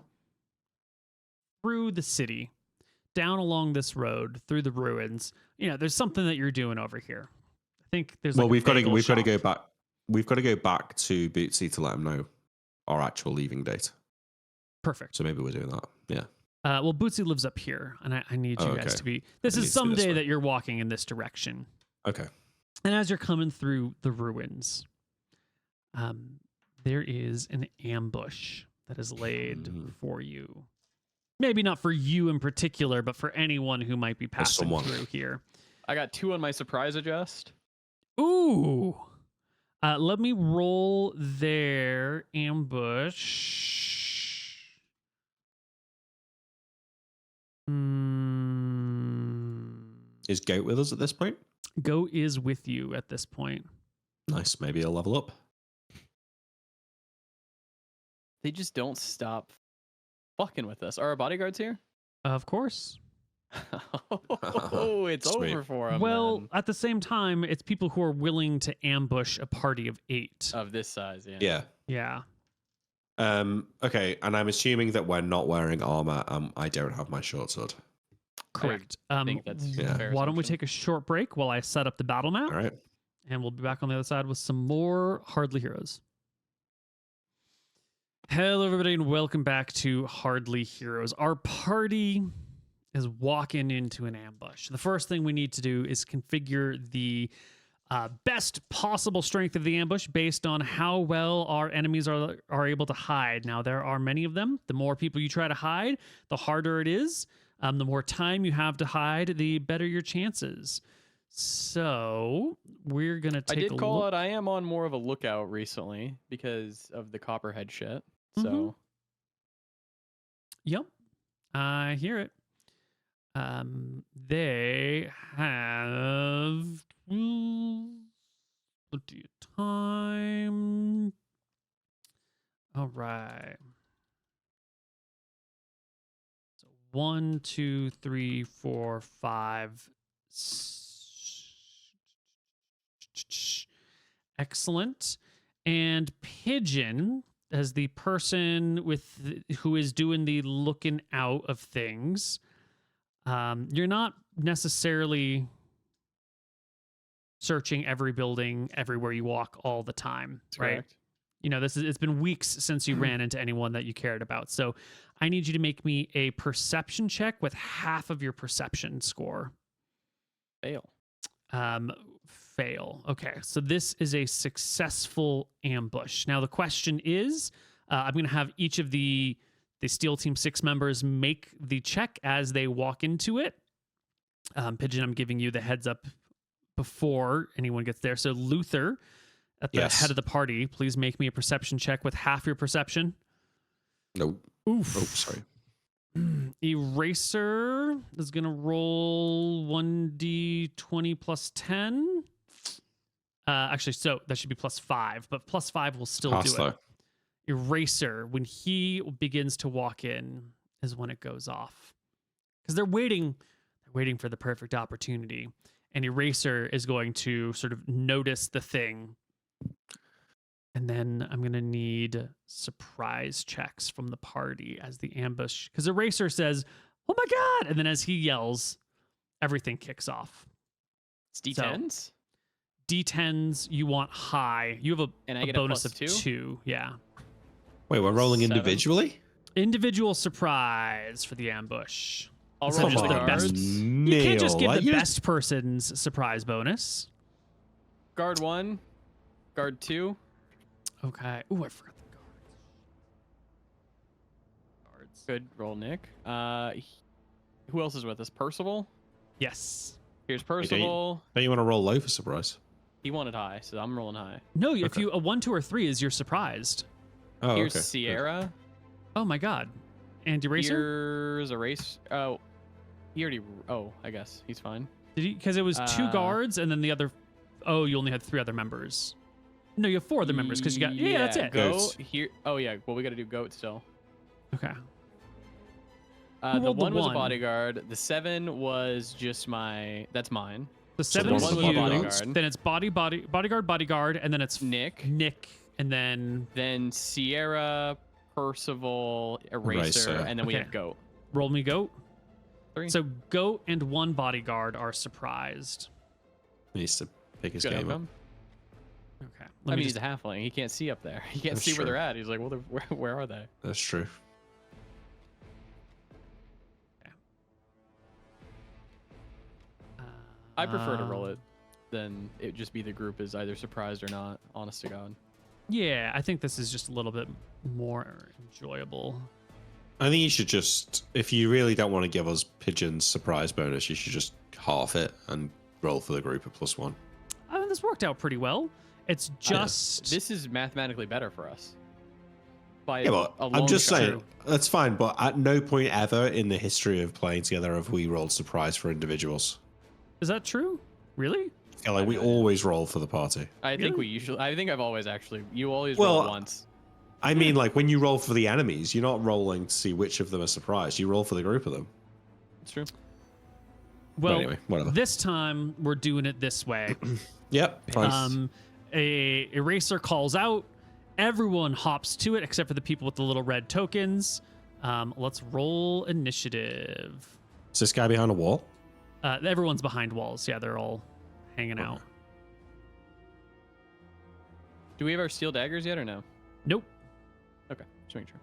through the city, down along this road, through the ruins. There's something that you're doing over here. I think there's we've got to go back. We've got to go back to Bootsy to let him know our actual leaving date. Perfect. So maybe we're doing that. Yeah. Well, Bootsy lives up here, and I need you guys to be. This is someday that you're walking in this direction. Okay. And as you're coming through the ruins, there is an ambush that is laid for you. Maybe not for you in particular, but for anyone who might be passing through here. I got 2 on my surprise adjust. Ooh. Let me roll their ambush. Is Goat with us at this point? Goat is with you at this point. Nice. Maybe he'll level up. They just don't stop fucking with us. Are our bodyguards here? Of course. Oh, it's Sweet. over for them. Well, at the same time, it's people who are willing to ambush a party of 8. Of this size, yeah. Yeah. Okay, and I'm assuming that we're not wearing armor. I don't have my short sword. Correct. I think that's a fair why don't we assumption. take a short break while I set up the battle map? All right. And we'll be back on the other side with some more Hardly Heroes. Hello, everybody, and welcome back to Hardly Heroes. Our party is walking into an ambush. The first thing we need to do is configure the best possible strength of the ambush based on how well our enemies are able to hide. Now, there are many of them. The more people you try to hide, the harder it is. The more time you have to hide, the better your chances. So we're gonna take. I did a call look. out. I am on more of a lookout recently because of the Copperhead shit. So. Yep, I hear it. They have plenty of time. All right. So 1, 2, 3, 4, 5. Excellent. And Pigeon, as the person who is doing the looking out of things, you're not necessarily searching every building everywhere you walk all the time, right? Correct. You know, it's been weeks since you ran into anyone that you cared about. So I need you to make me a perception check with half of your perception score. Fail. Fail. Okay, so this is a successful ambush. Now the question is, I'm going to have each of the SEAL Team 6 members make the check as they walk into it. Pigeon, I'm giving you the heads up before anyone gets there. So Luther, at the head of the party, please make me a perception check with half your perception. Nope. Oof. Oh, sorry. Eraser is going to roll 1d20 plus 10. Actually, so that should be plus 5, but plus 5 will still do it. Eraser, when he begins to walk in, is when it goes off. Because they're waiting for the perfect opportunity. And Eraser is going to sort of notice the thing. And then I'm going to need surprise checks from the party as the ambush. Because Eraser says, "Oh my God!" And then as he yells, everything kicks off. It's D10s? So, D10s, you want high. You have a bonus of 2. Yeah. Wait, we're rolling 7? individually? Individual surprise for the ambush. I'll So roll just the the best. guards. You can't just give the best person's surprise bonus. Guard 1, guard 2. Okay. Ooh, I forgot the guards. Good roll, Nick. Who else is with us? Percival? Yes. Here's Percival. Don't you want to roll low for surprise? He wanted high, so I'm rolling high. No, if you a 1, 2, or 3 is you're surprised. Oh, Here's okay. Sierra. Oh my God. And Eraser? Here's Eraser. Oh, he already. Oh, I guess he's fine. Did he? Because it was 2 guards and then the other. Oh, you only had 3 other members. No, you have 4 other members because you got. Yeah, that's it. Goat here. Oh yeah. Well, we got to do goat still. Okay. The rolled the 1 was a one? bodyguard. The 7 was just my. That's mine. The So 7 is one was you. bodyguard. Then it's bodyguard, and then it's Nick. and then Then Sierra, Percival, Eraser, and then we Okay. have goat. roll me goat. 3. So goat and 1 bodyguard are surprised. He needs to pick his Good game up. outcome. Okay. I mean, he's a halfling. He can't see up there. He can't That's see where true. they're at. He's like, well, where are they? That's true. I prefer to roll it than it just be the group is either surprised or not. Honest to God. Yeah, I think this is just a little bit more enjoyable. I think you should just, if you really don't want to give us Pigeon's surprise bonus, you should just half it and roll for the group at +1. I mean, this worked out pretty well. It's just This is mathematically better for us. By Yeah, but a I'm long just shot. saying, that's fine, but at no point ever in the history of playing together have we rolled surprise for individuals. is that true? Really? Yeah, like we always roll for the party. I think Really? we usually. I think I've always actually. You always Well, roll once. I mean, like when you roll for the enemies, you're not rolling to see which of them are surprised. You roll for the group of them. It's true. Well, anyway, whatever. This time we're doing it this way. Yep. Fine. A eraser calls out. Everyone hops to it except for the people with the little red tokens. Let's roll initiative. Is this guy behind a wall? Everyone's behind walls. Yeah, they're all hanging out. Do we have our steel daggers yet or no? Nope. Okay, just making sure.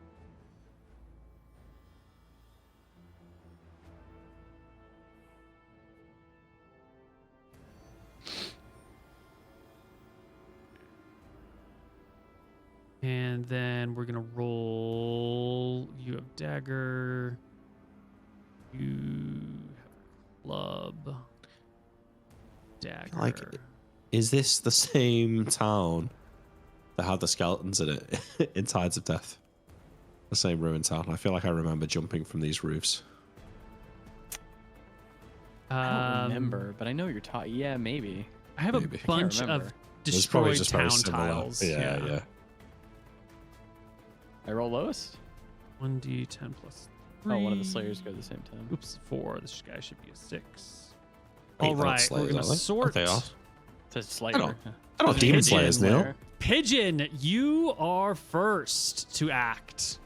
And then we're gonna roll. You have dagger. You have club. dagger. Like, is this the same town that had the skeletons in it in Tides of Death? The same ruined town. I feel like I remember jumping from these roofs. I don't remember, but I know you're talking. Yeah, maybe. I have a bunch of destroyed town tiles. Yeah. I roll lowest? 1d10 plus 3. Oh, one of the Slayers go at the same time. Oops, 4. This guy should be a 6. Wait, All right, we're going to sort. They are. It says Slayer. I don't Demon Slayers, Neil. Pigeon, you are first to act.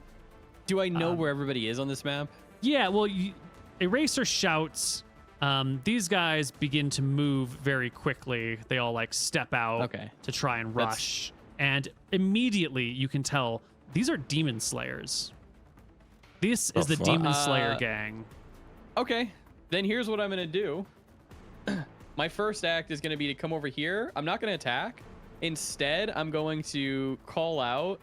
Do I know where everybody is on this map? Yeah, well, Eraser shouts. These guys begin to move very quickly. They all like step out to try and rush. And immediately you can tell these are Demon Slayers. This is the Demon Slayer gang. Okay, then here's what I'm going to do. My first act is going to be to come over here. I'm not going to attack. Instead, I'm going to call out,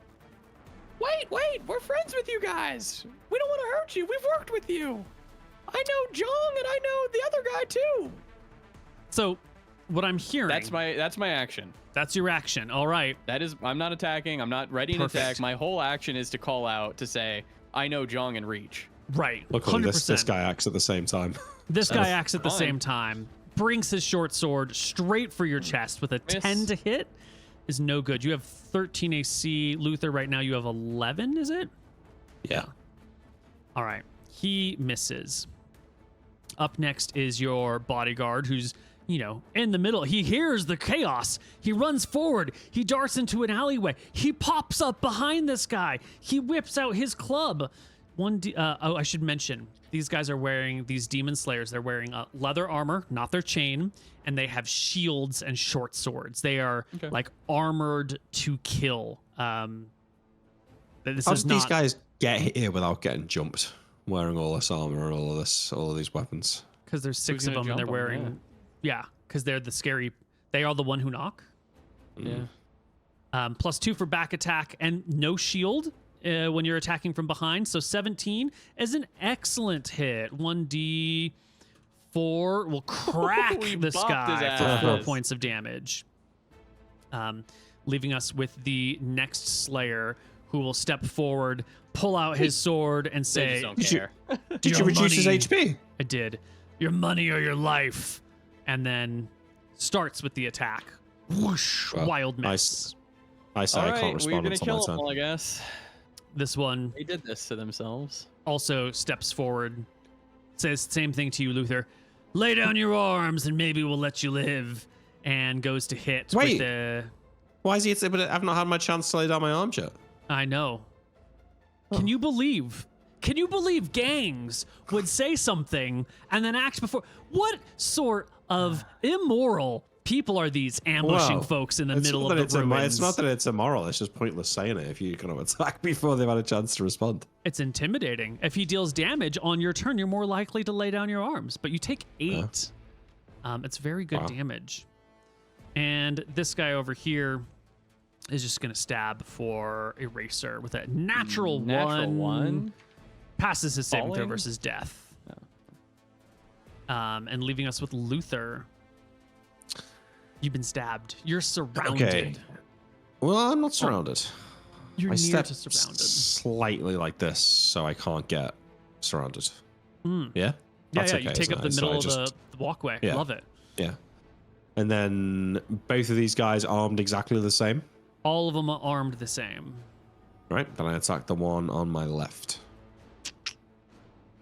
wait, we're friends with you guys. We don't want to hurt you. We've worked with you. I know Jong and I know the other guy too. So what I'm hearing. That's my action. That's your action. All right. That is, I'm not attacking. I'm not ready to attack. My whole action is to call out to say, I know Jong and Reach. Right. Luckily, this guy acts at the same time. This guy acts at the same time. Brings his short sword straight for your chest with a 10 to hit. Is no good. You have 13 AC. Luther, right now you have 11, is it? Yeah. All right. He misses. Up next is your bodyguard who's, in the middle. He hears the chaos. He runs forward. He darts into an alleyway. He pops up behind this guy. He whips out his club. I should mention, these guys are wearing, these Demon Slayers, they're wearing leather armor, not their chain, and they have shields and short swords. They are like armored to kill. How did these guys get here without getting jumped, wearing all this armor and all of these weapons? Because there's 6 of them and they're wearing, because they're the scary, they are the one who knock. Yeah. +2 for back attack and no shield. When you're attacking from behind. So 17 is an excellent hit. 1d4 will crack this guy for 4 points of damage. Leaving us with the next Slayer who will step forward, pull out his sword and say, Did you reduce his HP? I did. Your money or your life. And then starts with the attack. Whoosh, wild miss. I say I can't respond we're gonna until kill my them turn. all, I guess. This one They did this to themselves. also steps forward, says the same thing to you, Luther. Lay down your arms and maybe we'll let you live. And goes to hit with the... Why is he... But I've not had my chance to lay down my arms yet. I know. Can you believe gangs would say something and then act before? What sort of immoral people are these ambushing folks in the middle of the ruins? It's not that it's immoral. It's just pointless saying it if you're going to attack before they've had a chance to respond. It's intimidating. If he deals damage on your turn, you're more likely to lay down your arms. But you take 8. It's very good damage. And this guy over here is just going to stab for Eraser with a natural one. Passes his saving throw versus death. And leaving us with Luther. You've been stabbed. You're surrounded. Okay. Well, I'm not surrounded. You're near to surrounded. Slightly like this, so I can't get surrounded. Yeah? That's okay, you take up the middle of the walkway. Yeah. Love it. Yeah. And then both of these guys armed exactly the same? All of them are armed the same. Right. Then I attack the one on my left.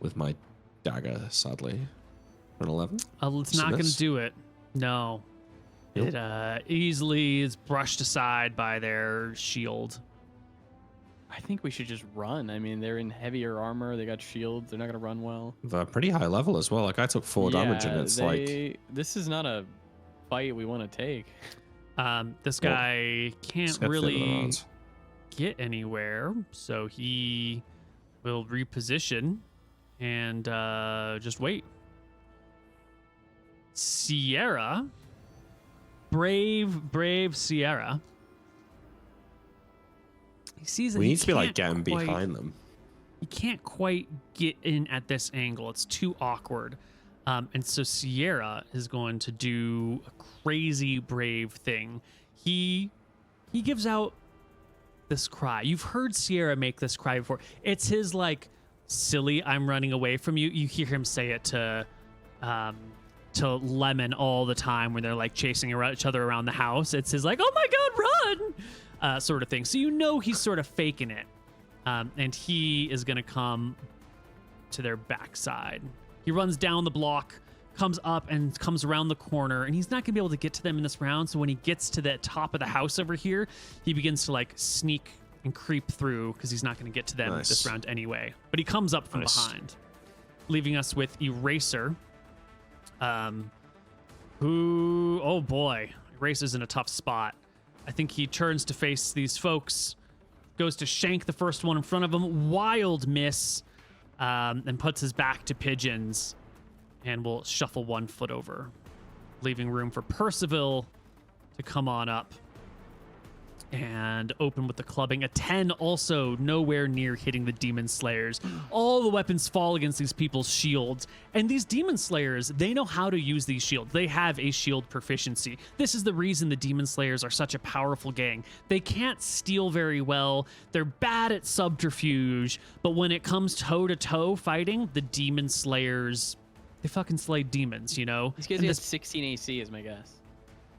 With my dagger, sadly. An 11? It's not going to do it. No. It easily is brushed aside by their shield. I think we should just run. I mean, they're in heavier armor. They got shields. They're not going to run well. They're pretty high level as well. Like, I took 4 damage and it's like... This is not a fight we want to take. This guy can't really get anywhere, so he will reposition and just wait. Sierra... Brave Sierra. He sees that we need to be like getting behind them. He can't quite get in at this angle. It's too awkward. And so Sierra is going to do a crazy brave thing. He gives out this cry. You've heard Sierra make this cry before. It's his like silly "I'm running away from you." You hear him say it to Lemon all the time when they're like chasing each other around the house. It's his like, "Oh my God, run!" Sort of thing. So you know he's sort of faking it, and he is gonna come to their backside. He runs down the block, comes up and comes around the corner, and he's not gonna be able to get to them in this round. So when he gets to the top of the house over here, he begins to like sneak and creep through because he's not gonna get to them this round anyway. But he comes up from behind, leaving us with Eraser, who, oh boy, Eraser's in a tough spot. I think he turns to face these folks, goes to shank the first one in front of him, wild miss, and puts his back to Pigeons, and will shuffle 1 foot over, leaving room for Percival to come on up and open with the clubbing. A 10 also nowhere near hitting the Demon Slayers. All the weapons fall against these people's shields, and these Demon Slayers, they know how to use these shields. They have a shield proficiency. This is the reason the Demon Slayers are such a powerful gang. They can't steal very well. They're bad at subterfuge, but when it comes toe-to-toe fighting, the Demon Slayers, they fucking slay demons, you know? These guys have 16 AC is my guess.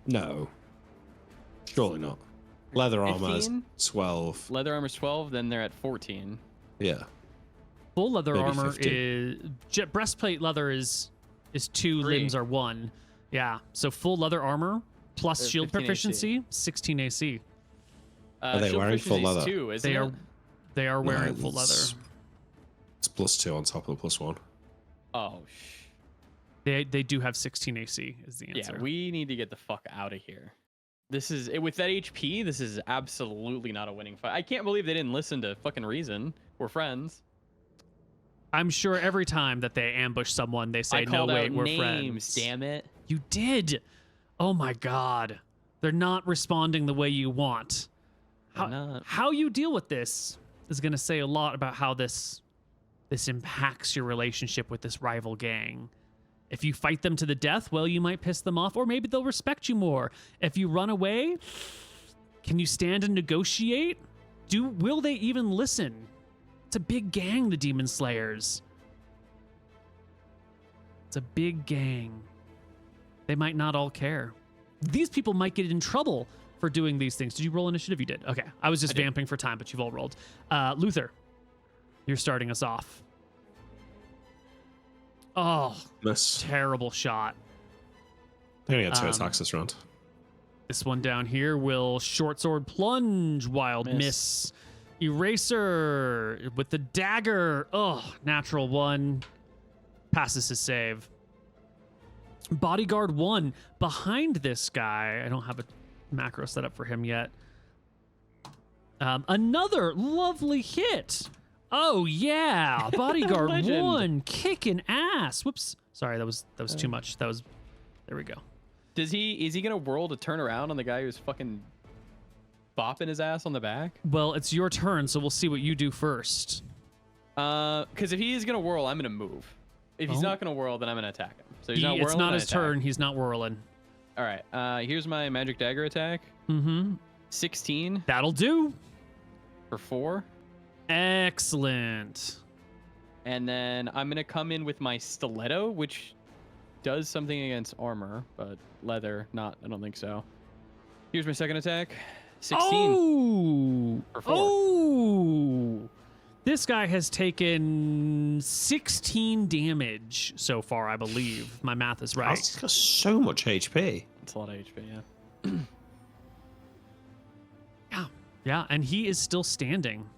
No. Surely not. Leather armor 15? 12. Leather armor's 12, then they're at 14. Yeah. Full leather Maybe armor 15. is breastplate leather is 2, 3. limbs are 1. Yeah. So full leather armor plus shield 15 proficiency, 16 AC. Are they Shield wearing full proficiency's leather? 2, isn't it? They are wearing No, full leather. It's +2 on top of the +1. Oh, They do have 16 AC is the answer. yeah, we need to get the fuck out of here. This is with that HP. This is absolutely not a winning fight. I can't believe they didn't listen to fucking reason. We're friends. I'm sure every time that they ambush someone, they say, "No, wait, we're names, friends." Damn it! You did. Oh my God. They're not responding the way you want. How you deal with this is going to say a lot about how this impacts your relationship with this rival gang. If you fight them to the death, well, you might piss them off, or maybe they'll respect you more. If you run away, can you stand and negotiate? Will they even listen? It's a big gang, the Demon Slayers. It's a big gang. They might not all care. These people might get in trouble for doing these things. Did you roll initiative? You did. Okay. I was just vamping for time, but you've all rolled. Luther, you're starting us off. Oh, terrible shot. They're going to get 2 attacks this round. This one down here will short sword plunge, wild miss. Eraser with the dagger. Oh, natural 1. Passes his save. Bodyguard 1 behind this guy. I don't have a macro set up for him yet. Another lovely hit. Oh yeah, Bodyguard 1 kicking ass. Whoops. Sorry, that was too much. There we go. Is he gonna whirl to turn around on the guy who's fucking bopping his ass on the back? Well, it's your turn, so we'll see what you do first. Because if he is gonna whirl, I'm gonna move. If he's not gonna whirl, then I'm gonna attack him. So he's not whirling. It's not his turn. He's not whirling. All right. Here's my magic dagger attack. 16. That'll do. For 4. Excellent. And then I'm going to come in with my stiletto, which does something against armor, but leather, not. I don't think so. Here's my second attack. 16. Oh! For 4. Oh! This guy has taken 16 damage so far, I believe. My math is right. He's got so much HP. It's a lot of HP, yeah. Yeah, and he is still standing.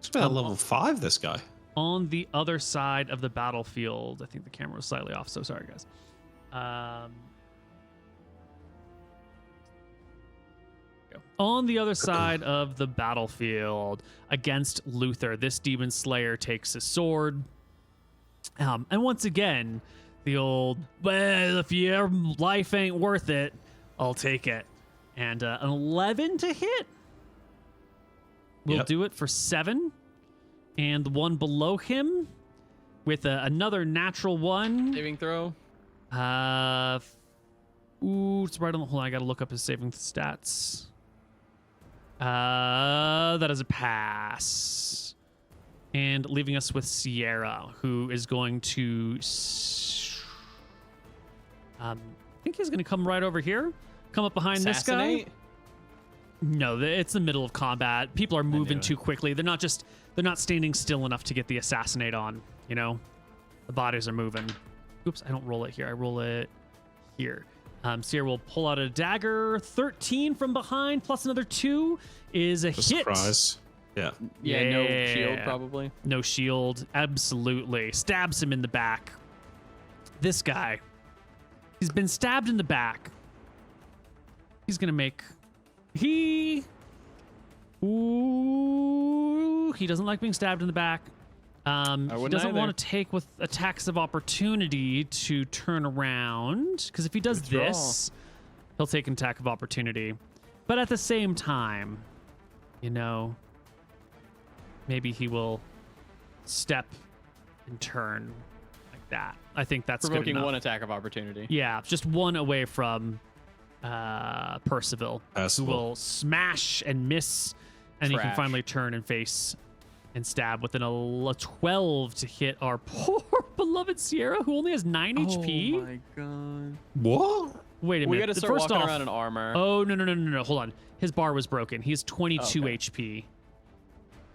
He's about level 5, this guy. On the other side of the battlefield. I think the camera was slightly off, so sorry, guys. On the other side of the battlefield against Luther, this Demon Slayer takes his sword. And once again, the old, well, if your life ain't worth it, I'll take it. And an 11 to hit. We'll do it for 7. And the one below him with another natural one. Saving throw. Ooh, it's right on the. Hold on, I gotta look up his saving stats. That is a pass, and leaving us with Sierra, who is going to. I think he's gonna come right over here. Come up behind Assassinate? this guy. No, it's the middle of combat. People are moving too quickly. They're not standing still enough to get the assassinate on. You know, the bodies are moving. Oops, I don't roll it here. I roll it here. Sierra will pull out a dagger. 13 from behind plus another 2 is a hit. Surprise. Yeah. Yeah, no shield probably. No shield. Absolutely. Stabs him in the back. This guy. He's been stabbed in the back. He's going to make... He doesn't like being stabbed in the back. He doesn't want to take with attacks of opportunity to turn around, because if he does this, he'll take an attack of opportunity. But at the same time, you know, maybe he will step and turn like that. I think that's provoking good enough. one attack of opportunity. Yeah, just one away from Percival, who will smash and miss, and he can finally turn and face and stab with a 12 to hit our poor beloved Sierra, who only has 9 HP. Oh my god. What? Wait a minute. We gotta start First walking off, around in armor. Oh, no. Hold on. His bar was broken. He has 22 HP,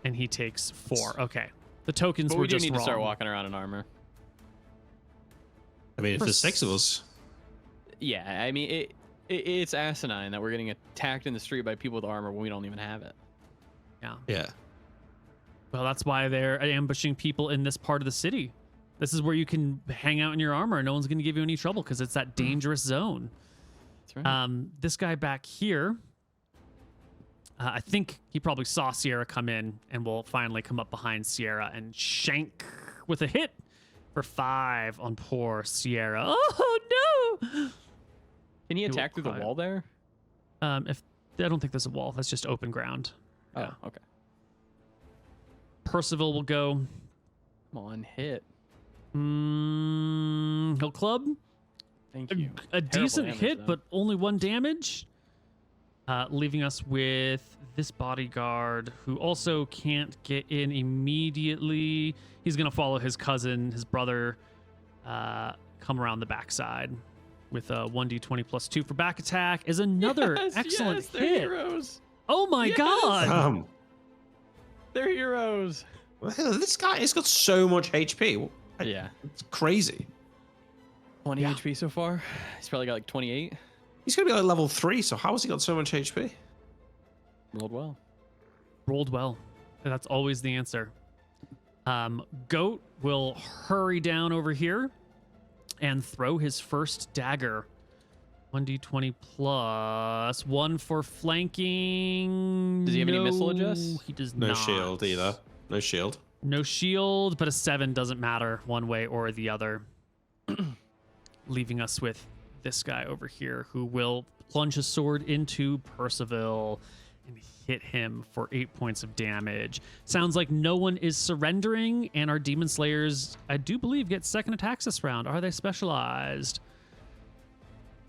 and he takes 4. Okay. The tokens but were we do just need wrong. to start walking around in armor. I mean, if there's 6 of us. Yeah, I mean, it's asinine that we're getting attacked in the street by people with armor when we don't even have it. Yeah. Yeah. Well, that's why they're ambushing people in this part of the city. This is where you can hang out in your armor and no one's going to give you any trouble because it's that dangerous zone. That's right. This guy back here, I think he probably saw Sierra come in and will finally come up behind Sierra and shank with a hit for 5 on poor Sierra. Oh, no! Can he attack through the wall there? If I don't think there's a wall. That's just open ground. Oh, Yeah. okay. Percival will go. Come on, hit. He'll club. Thank you. A decent damage, hit, though. but only 1 damage. Leaving us with this bodyguard who also can't get in immediately. He's going to follow his cousin, his brother, come around the backside with a 1d20 plus 2 for back attack is another excellent they're hit. Heroes. Oh my god. They're heroes. This guy has got so much HP. Yeah. It's crazy. 20 HP so far. He's probably got like 28. He's going to be like level 3, so how has he got so much HP? Rolled well. Rolled well. That's always the answer. Goat will hurry down over here and throw his first dagger. 1d20 plus 1 for flanking. Does he have any missile adjust? He does No not. shield either. No shield. No shield, but a 7 doesn't matter one way or the other. Leaving us with this guy over here who will plunge his sword into Percival and hit him for 8 points of damage. Sounds like no one is surrendering, and our Demon Slayers, I do believe, get second attacks this round. Are they specialized?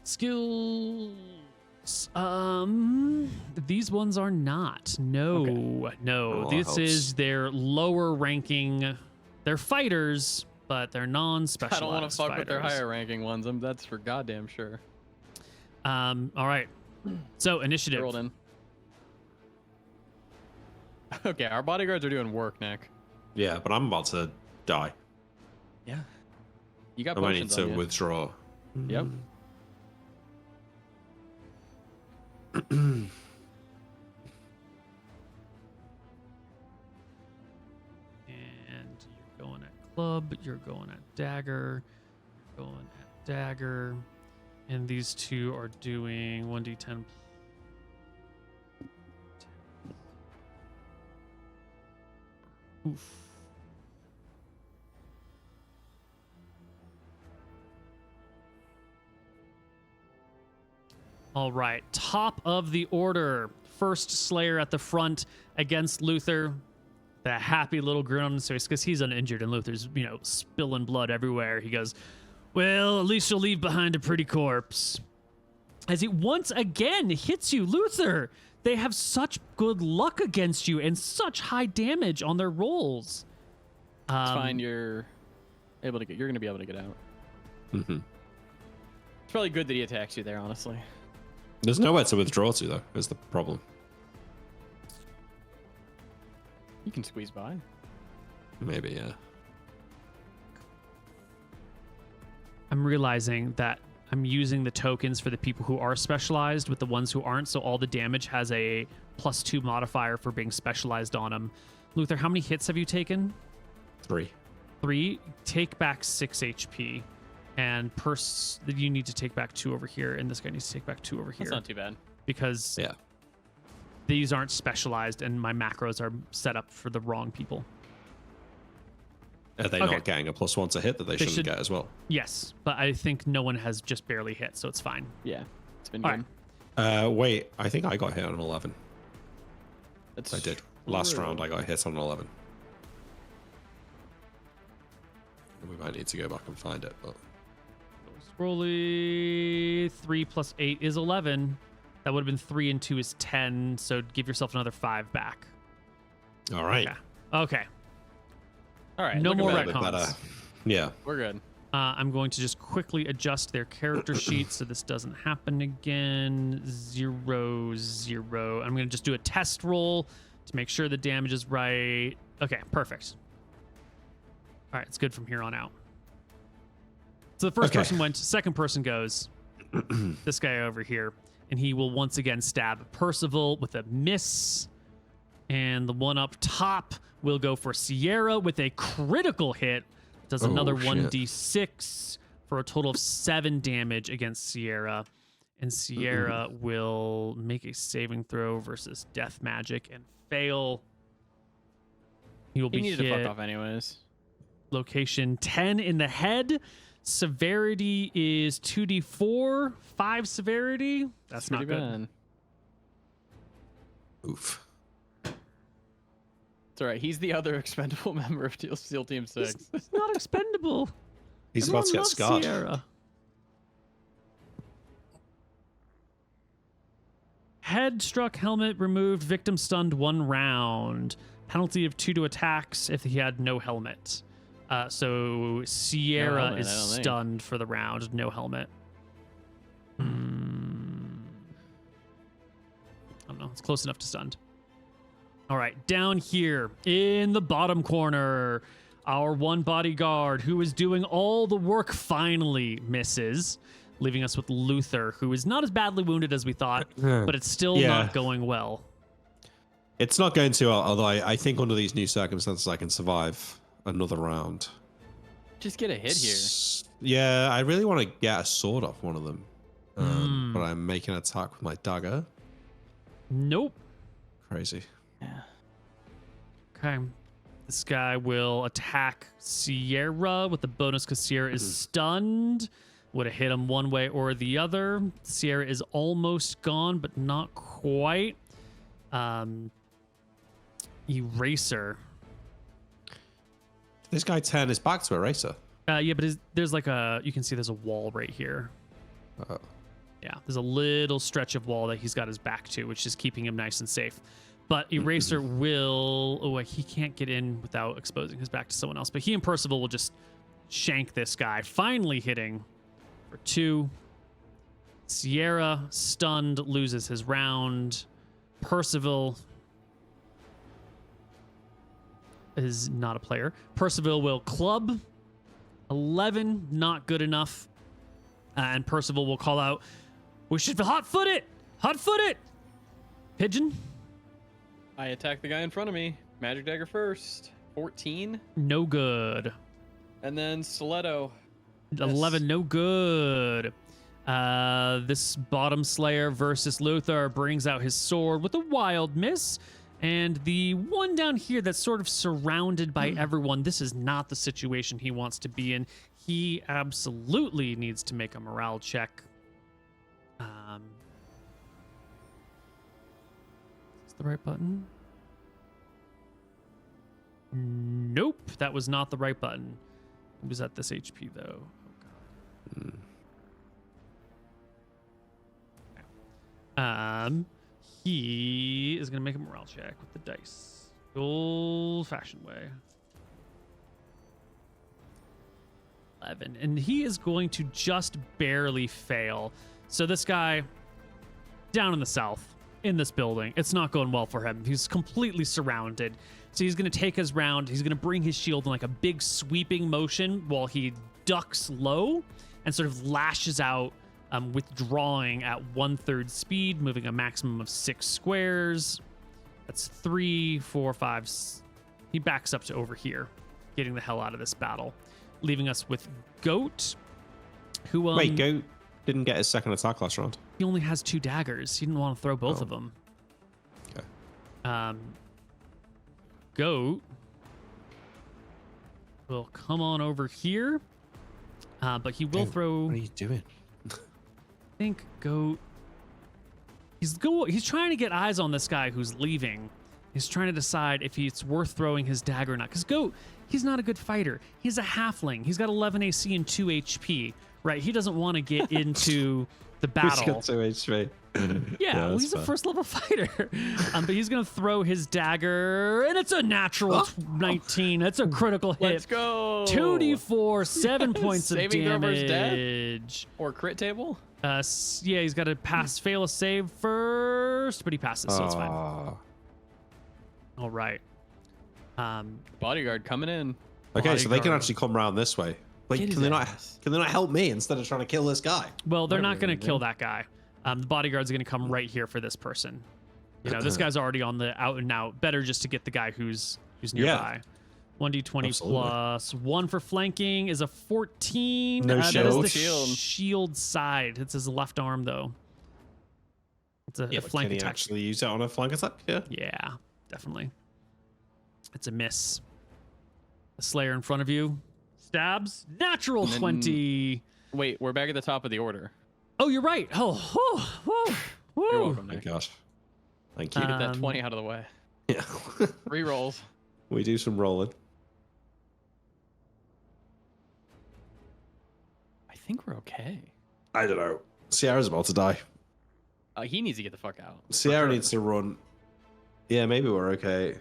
Skills. These ones are not. No. Well, This that is helps. their lower ranking. They're fighters, but they're non-specialized I don't want to fuck with their fighters. higher ranking ones. That's for goddamn sure. All right. So initiative. Rolled in. Okay, our bodyguards are doing work, Nick. Yeah, but I'm about to die. Yeah. You got I might need potions to on you. withdraw. Yep. And you're going at club, you're going at dagger, you're going at dagger. And these two are doing 1d10. Oof. All right, top of the order. First Slayer at the front against Luther. the happy little grin on his face because he's uninjured and Luther's, spilling blood everywhere. He goes, well, at least you'll leave behind a pretty corpse. As he once again hits you, Luther. They have such good luck against you and such high damage on their rolls. It's fine. You're going to be able to get out. Mm-hmm. It's probably good that he attacks you there, honestly. There's nowhere to withdraw to, though, is the problem. You can squeeze by. Maybe, yeah. I'm realizing that I'm using the tokens for the people who are specialized with the ones who aren't, so all the damage has a +2 modifier for being specialized on them. Luther, how many hits have you taken? 3. 3. Take back 6 HP. And you need to take back 2 over here, and this guy needs to take back 2 over here. That's not too bad. Because yeah, these aren't specialized, and my macros are set up for the wrong people. Are they not getting a +1 to hit that they shouldn't get as well? Yes, but I think no one has just barely hit, so it's fine. Yeah, it's been all good. Right. Wait, I think I got hit on 11. That's I did. Last round, I got hit on 11. We might need to go back and find it, but... Scrolly, 3 + 8 is 11. That would have been 3 and 2 is 10, so give yourself another 5 back. All right. Okay. All right. No more better. retcons. Yeah. We're good. I'm going to just quickly adjust their character sheet so this doesn't happen again. 0, 0. I'm going to just do a test roll to make sure the damage is right. Okay, perfect. All right, it's good from here on out. So the first person went, second person goes, this guy over here, and he will once again stab Percival with a miss. And the one up top will go for Sierra with a critical hit. Does another 1d6 for a total of 7 damage against Sierra. And Sierra will make a saving throw versus death magic and fail. He will be needed hit. to fuck off anyways. Location 10 in the head. Severity is 2d4. 5 severity. That's not good. Bad. Oof. It's all right. He's the other expendable member of SEAL Team 6. He's not expendable. He's about to get scarred. Sierra. Head struck, helmet removed, victim stunned 1 round. Penalty of 2 to attacks if he had no helmet. So Sierra is stunned for the round. No helmet. I don't know. It's close enough to stunned. All right. Down here in the bottom corner, our one bodyguard who is doing all the work finally misses, leaving us with Luther, who is not as badly wounded as we thought, but it's still not going well. It's not going too well, although I think under these new circumstances I can survive another round. Just get a hit here. Yeah, I really want to get a sword off one of them. But I'm making an attack with my dagger. Nope. Crazy. Yeah. Okay. This guy will attack Sierra with the bonus because Sierra is stunned. Would have hit him one way or the other. Sierra is almost gone, but not quite. Eraser. This guy turned his back to Eraser. Yeah, but there's like you can see there's a wall right here. Oh. Yeah, there's a little stretch of wall that he's got his back to, which is keeping him nice and safe. But Eraser will... he can't get in without exposing his back to someone else. But he and Percival will just shank this guy, finally hitting for 2. Sierra, stunned, loses his round. Percival is not a player. Percival will club. 11, not good enough. And Percival will call out, we should hot-foot it! Hot-foot it! Pigeon? I attack the guy in front of me. Magic dagger first. 14. No good. And then stiletto. 11, no good. This bottom slayer versus Luther brings out his sword with a wild miss. And the one down here that's sort of surrounded by everyone, this is not the situation he wants to be in. He absolutely needs to make a morale check. Is this the right button? Nope, that was not the right button. It was at this HP though. Oh god. He is gonna make a morale check with the dice, the old-fashioned way. 11, and he is going to just barely fail. So this guy down in the south in this building, it's not going well for him. He's completely surrounded. So he's going to take his round. He's going to bring his shield in like a big sweeping motion while he ducks low and sort of lashes out, withdrawing at 1/3 speed, moving a maximum of 6 squares. That's 3, 4, 5. He backs up to over here, getting the hell out of this battle, leaving us with Goat, who Wait, Goat didn't get his second attack last round. He only has 2 daggers. He didn't want to throw both of them. Okay. Goat will come on over here, but he will throw. What are you doing? I think Goat. He's trying to get eyes on this guy who's leaving. He's trying to decide if it's worth throwing his dagger or not. Because Goat, he's not a good fighter. He's a halfling. He's got 11 AC and 2 HP. Right? He doesn't want to get into the battle. He's got 2 HP. Yeah, well, he's a first level fighter. But he's going to throw his dagger, and it's a natural 19. That's a critical hit. Let's go. 2d4, 7 points of Saving thrower's damage. Or crit table? Yeah, he's got to fail a save first, but he passes, so it's fine. All right. Bodyguard coming in. Okay, so they can Bodyguard. actually come around this way. Like, Get his can they not? ass. Can they not help me instead of trying to kill this guy? Well, they're not Whatever, going to kill that guy. The bodyguard's going to come right here for this person. You know, this guy's already on the out and out. Better just to get the guy who's nearby. 1d20 Absolutely. plus 1 for flanking is a 14. No That is shield. the Shield. shield side. It's his left arm though. It's a But flank can he attack. actually use it on a flank attack? Yeah. Yeah, definitely. It's a miss. The Slayer in front of you stabs. Natural And then- 20. Wait, we're back at the top of the order. Oh, you're right. Oh, whoa. You're welcome, My Nick. gosh. Thank you. Get that Um, 20 out of the way. Yeah. 3 rolls. We do some rolling. I think we're okay. I don't know. Sierra's about to die. He needs to get the fuck out. Sierra For sure. needs to run. Yeah, maybe we're okay.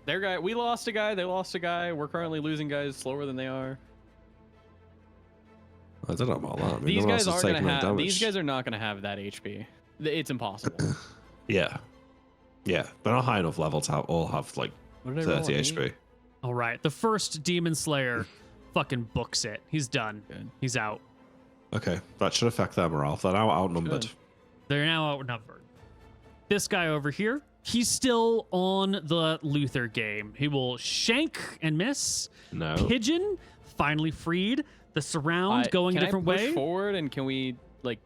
Their guy. We lost a guy. They lost a guy. We're currently losing guys slower than they are. I don't know about that. I mean, These no one guys else is aren't taking gonna no have. damage. These guys are not gonna have that HP. It's impossible. Yeah. Yeah. They're not high enough level to all have like What did I roll 30 on HP. All right. The first Demon Slayer fucking books it. He's done. Good. He's out. Okay. That should affect their morale. They're now outnumbered. Good. They're now outnumbered. This guy over here, he's still on the Luther game. He will shank and miss. No. Pigeon finally freed. The surround going a different can I push way. forward, and can we like?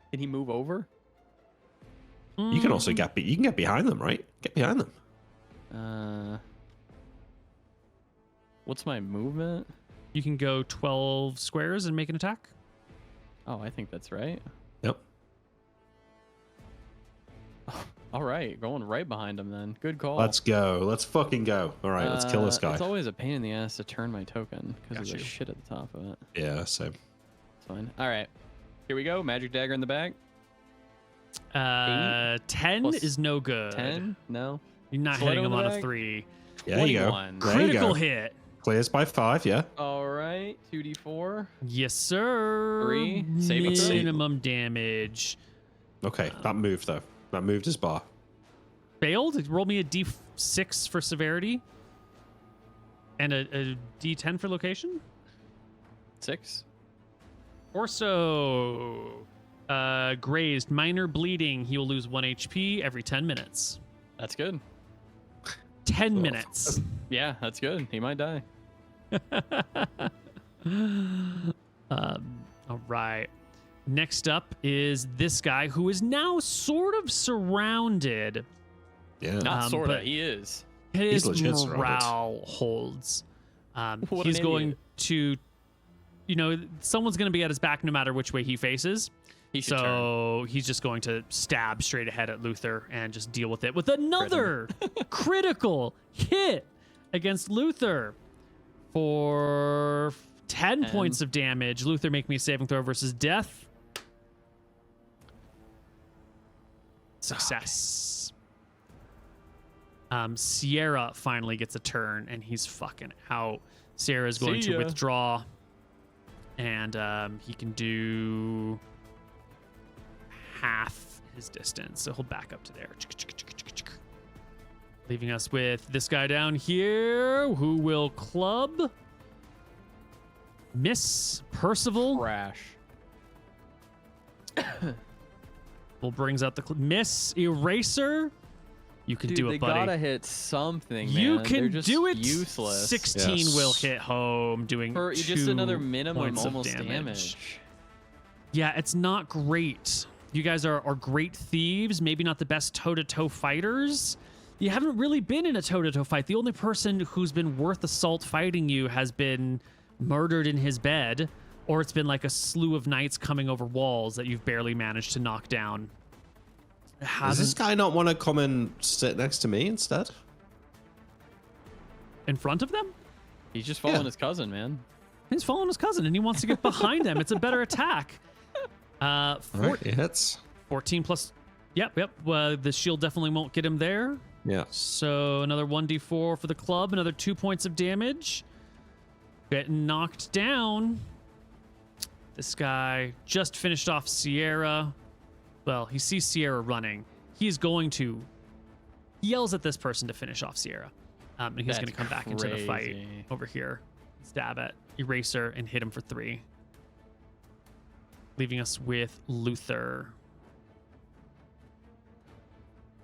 Can he move over? You can also get you can get behind them, right? Get behind them. What's my movement? You can go 12 squares and make an attack. Oh, I think that's right. Yep. All right, going right behind him then. Good call. Let's go. Let's fucking go. All right, let's kill this guy. It's always a pain in the ass to turn my token because Got there's you. shit at the top of it. Yeah, same. It's fine. All right, here we go. Magic dagger in the bag. 10 plus is no good. 10? No. You're not Slide hitting him over on the a bag? 3. There you go. 21. There you Critical go. hit. Clears by 5, yeah. All right, 2d4. Yes, sir. 3, save it, save. Minimum damage. Okay, that moved though. That moved his bar. Failed. Roll me a D6 for severity. And a D10 for location. 6. Orso. Grazed. Minor bleeding. He will lose 1 HP every 10 minutes. That's good. 10 minutes. Yeah, that's good. He might die. All right. Next up is this guy who is now sort of surrounded. Yeah. Not sorta. but- He is. His legit surrounded. morale holds. What He's an going idiot. to, someone's going to be at his back no matter which way he faces. He should turn. So he's just going to stab straight ahead at Luther and just deal with it with another critical hit. against Luther for 10 points of damage. Luther, make me a saving throw versus death. Success. Sierra finally gets a turn, and he's fucking out. Sierra's going to withdraw, and he can do half his distance, so he'll back up to there. Leaving us with this guy down here, who will club Miss Percival. Crash. Will brings out the Miss Eraser. You can do it, buddy. They gotta hit something, man. You can They're just do it. Useless. 16 will hit home, doing for 2 just another minimum points almost of damage. Yeah, it's not great. You guys are great thieves, maybe not the best toe-to-toe fighters. You haven't really been in a toe-to-toe fight. The only person who's been worth the salt fighting you has been murdered in his bed, or it's been like a slew of knights coming over walls that you've barely managed to knock down. Does this guy not want to come and sit next to me instead? In front of them? He's just following his cousin, man. He's following his cousin, and he wants to get behind them. It's a better attack. Right, it hits. 14 plus. Yep. The shield definitely won't get him there. Yeah. So another 1d4 for the club, another 2 points of damage. Getting knocked down. This guy just finished off Sierra. Well, he sees Sierra running. He's going to. He yells at this person to finish off Sierra. And he's going to come back into the fight over here. Stab at Eraser and hit him for 3. Leaving us with Luther.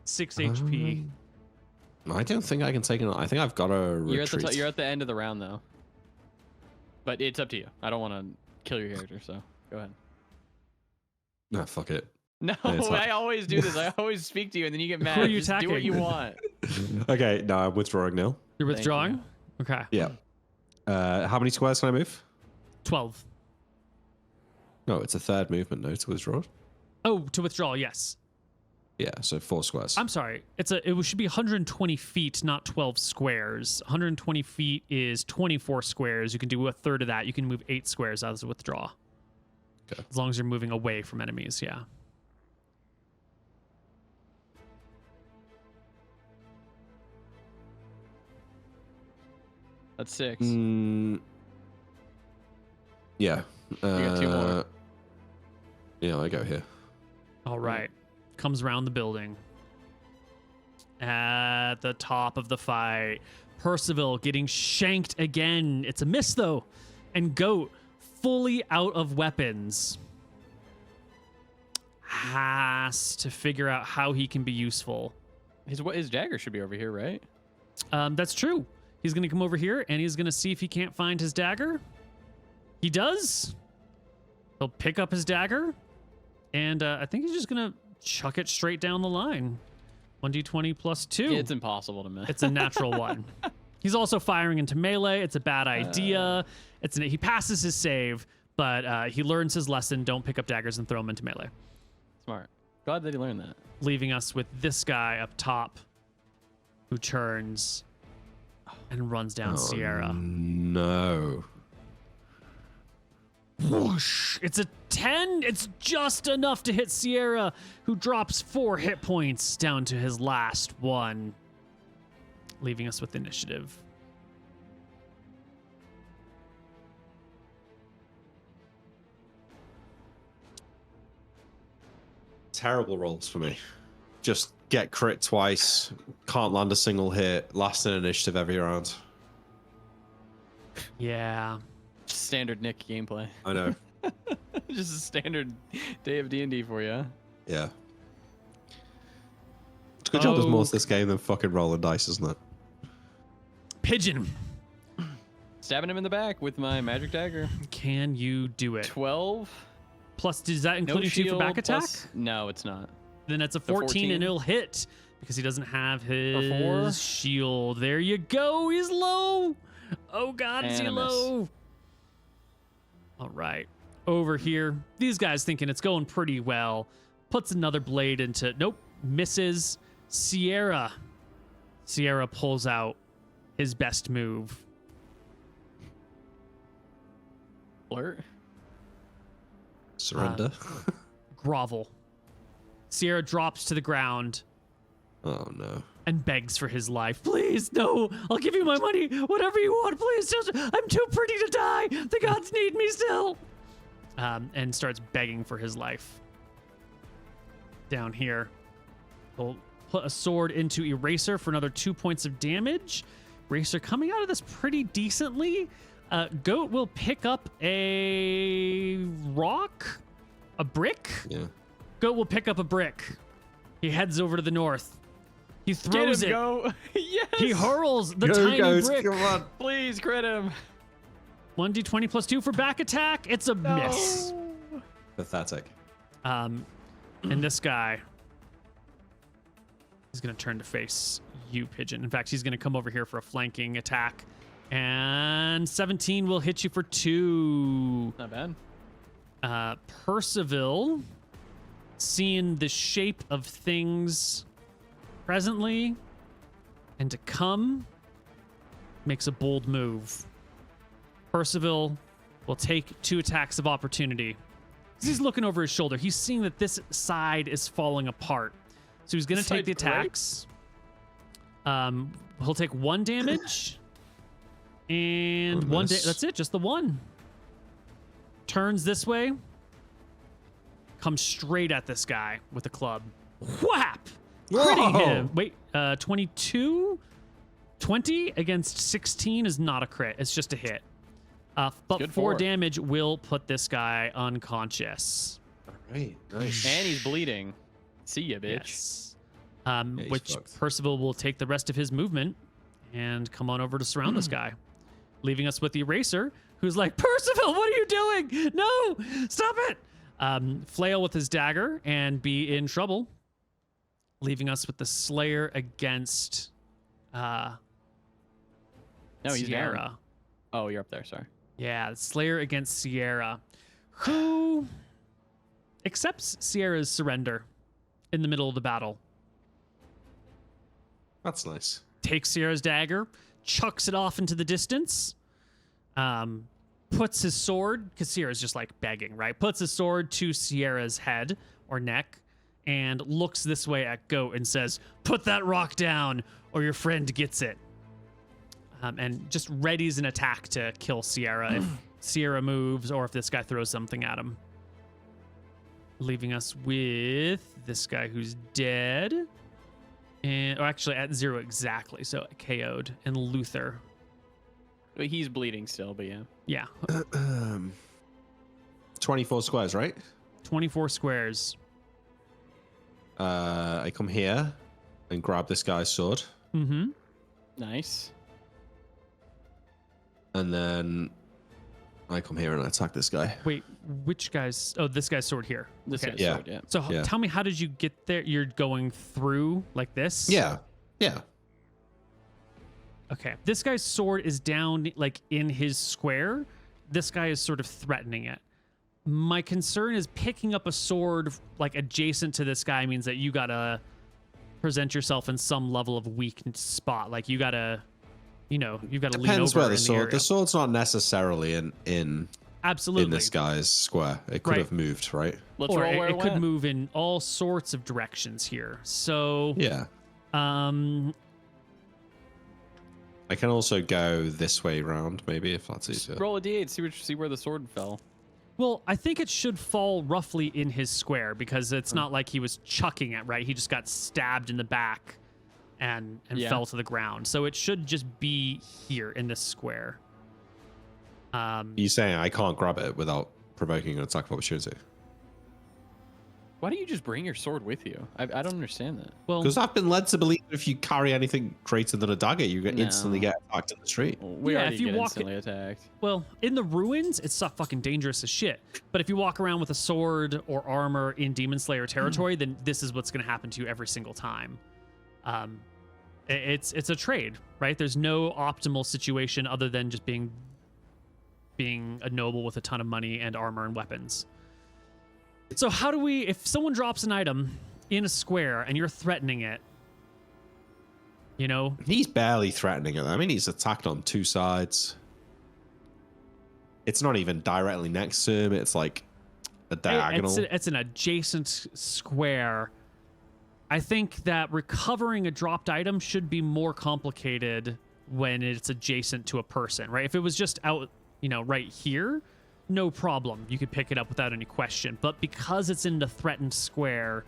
6 HP. I don't think I can take it. I think I've got to retreat. You're at the end of the round, though. But it's up to you. I don't want to kill your character, so go ahead. No, fuck it. No, I always do this. I always speak to you, and then you get mad. Who are you Just attacking? do what you want. Okay, no, I'm withdrawing now. You're withdrawing? Okay. Yeah. How many squares can I move? 12. No, it's a third movement, no, to withdraw. Oh, to withdraw, yes. Yeah, so 4 squares. I'm sorry. It should be 120 feet, not 12 squares. 120 feet is 24 squares. You can do a third of that. You can move 8 squares as a withdraw. Okay. As long as you're moving away from enemies, yeah. That's 6. Yeah. You got 2 more. Yeah, I go here. All right. Comes around the building. At the top of the fight, Percival getting shanked again. It's a miss, though. And Goat, fully out of weapons, has to figure out how he can be useful. His dagger should be over here, right? That's true. He's going to come over here, and he's going to see if he can't find his dagger. He does. He'll pick up his dagger, and I think he's just going to chuck it straight down the line. 1d20 plus 2. It's impossible to miss. It's a natural 1. He's also firing into melee. It's a bad idea. He passes his save, but he learns his lesson. Don't pick up daggers and throw them into melee. Smart. Glad that he learned that. Leaving us with this guy up top who turns and runs down Sierra. No. Whoosh. It's a 10. It's just enough to hit Sierra, who drops 4 hit points down to his last 1. Leaving us with initiative. Terrible rolls for me. Just get crit twice, can't land a single hit, last in initiative every round. Yeah. Standard Nick gameplay. I know. Just a standard day of D&D for you. Yeah. It's a good job there's more to this game than fucking rolling dice, isn't it? Pigeon. Stabbing him in the back with my magic dagger. Can you do it? 12. Plus, does that include No 2 for back shield, attack? No, it's not. Then it's a 14 and it'll hit because he doesn't have his 4. shield. There you go. He's low. Oh, God, is he low? All right. Over here, these guys thinking it's going pretty well. Puts another blade into... Nope. Misses. Sierra pulls out his best move. Flirt. Surrender. Grovel. Sierra drops to the ground Oh no. and begs for his life. Please, no, I'll give you my money. Whatever you want, please. Just, I'm too pretty to die. The gods need me still. And starts begging for his life. Down here. We'll put a sword into Eraser for another 2 points of damage. Eraser coming out of this pretty decently. Goat will pick up a rock, a brick. Yeah. Goat will pick up a brick. He heads over to the north. He throws Get him, it. Go. Yes. He hurls the Go, tiny goat, brick. come on. Please crit him. 1d20 plus 2 for back attack. It's a miss. Pathetic. And this guy is going to turn to face you, Pigeon. In fact, he's going to come over here for a flanking attack. And 17 will hit you for 2. Not bad. Percival, seeing the shape of things presently and to come, makes a bold move. Percival will take 2 attacks of opportunity. He's looking over his shoulder. He's seeing that this side is falling apart. So he's going to take the attacks. He'll take 1 damage. And that's it, just the 1. Turns this way. Comes straight at this guy with a club. Whap! Critting him. Wait, 22? 20 against 16 is not a crit. It's just a hit. But Good 4 for it. damage will put this guy unconscious. All right. Nice. And he's bleeding. See ya, bitch. Yes. he's Which fucked. Percival will take the rest of his movement and come on over to surround this guy, leaving us with the Eraser, who's like, Percival, what are you doing? No, stop it. Flail with his dagger and be in trouble, leaving us with the Slayer against No, he's Sierra. down. Oh, you're up there. Sorry. Yeah, Slayer against Sierra, who accepts Sierra's surrender in the middle of the battle. That's nice. Takes Sierra's dagger, chucks it off into the distance, puts his sword, because Sierra's just like begging, right? Puts his sword to Sierra's head or neck and looks this way at Goat and says, put that rock down or your friend gets it. And just readies an attack to kill Sierra if Sierra moves or if this guy throws something at him. Leaving us with this guy who's dead. And, or actually at 0 exactly, so KO'd. And Luther. But he's bleeding still, but yeah. Yeah, 24 squares, right? 24 squares. I come here and grab this guy's sword. Mm-hmm. Nice. And then I come here and attack this guy. Wait, which guy's... Oh, this guy's sword here. This Okay. guy's Yeah. sword, yeah. So Yeah. tell me, how did you get there? You're going through like this? Yeah. Yeah. Okay. This guy's sword is down like in his square. This guy is sort of threatening it. My concern is picking up a sword like adjacent to this guy means that you gotta present yourself in some level of weak spot. Like you gotta, you've got to lean Depends over where in the sword. area. The sword's not necessarily in Absolutely. this guy's square. It could Right. have moved, right? Let's Or roll where it could went. move in all sorts of directions here. So, Yeah. I can also go this way round, maybe, if that's easier. Roll a d8, see where the sword fell. well, I think it should fall roughly in his square because it's not like he was chucking it, right? He just got stabbed in the back and Yeah. fell to the ground. So it should just be here in this square. You saying I can't grab it without provoking an attack of opportunity? Why don't you just bring your sword with you? I don't understand that. Well, Because I've been led to believe if you carry anything greater than a dagger, you No. instantly get attacked in the street. We Yeah, already if you get walk instantly attacked. well, in the ruins, it's so fucking dangerous as shit. But if you walk around with a sword or armor in Demon Slayer territory, then this is what's going to happen to you every single time. It's a trade, right? There's no optimal situation other than just being a noble with a ton of money and armor and weapons. So how do we, if someone drops an item in a square and you're threatening it, You know, he's barely threatening it. I mean, he's attacked on two sides. It's not even directly next to him. It's like a diagonal. It's an adjacent square. I think that recovering a dropped item should be more complicated when it's adjacent to a person, right? If it was just out, you know, right here, no problem. You could pick it up without any question. But because it's in the threatened square,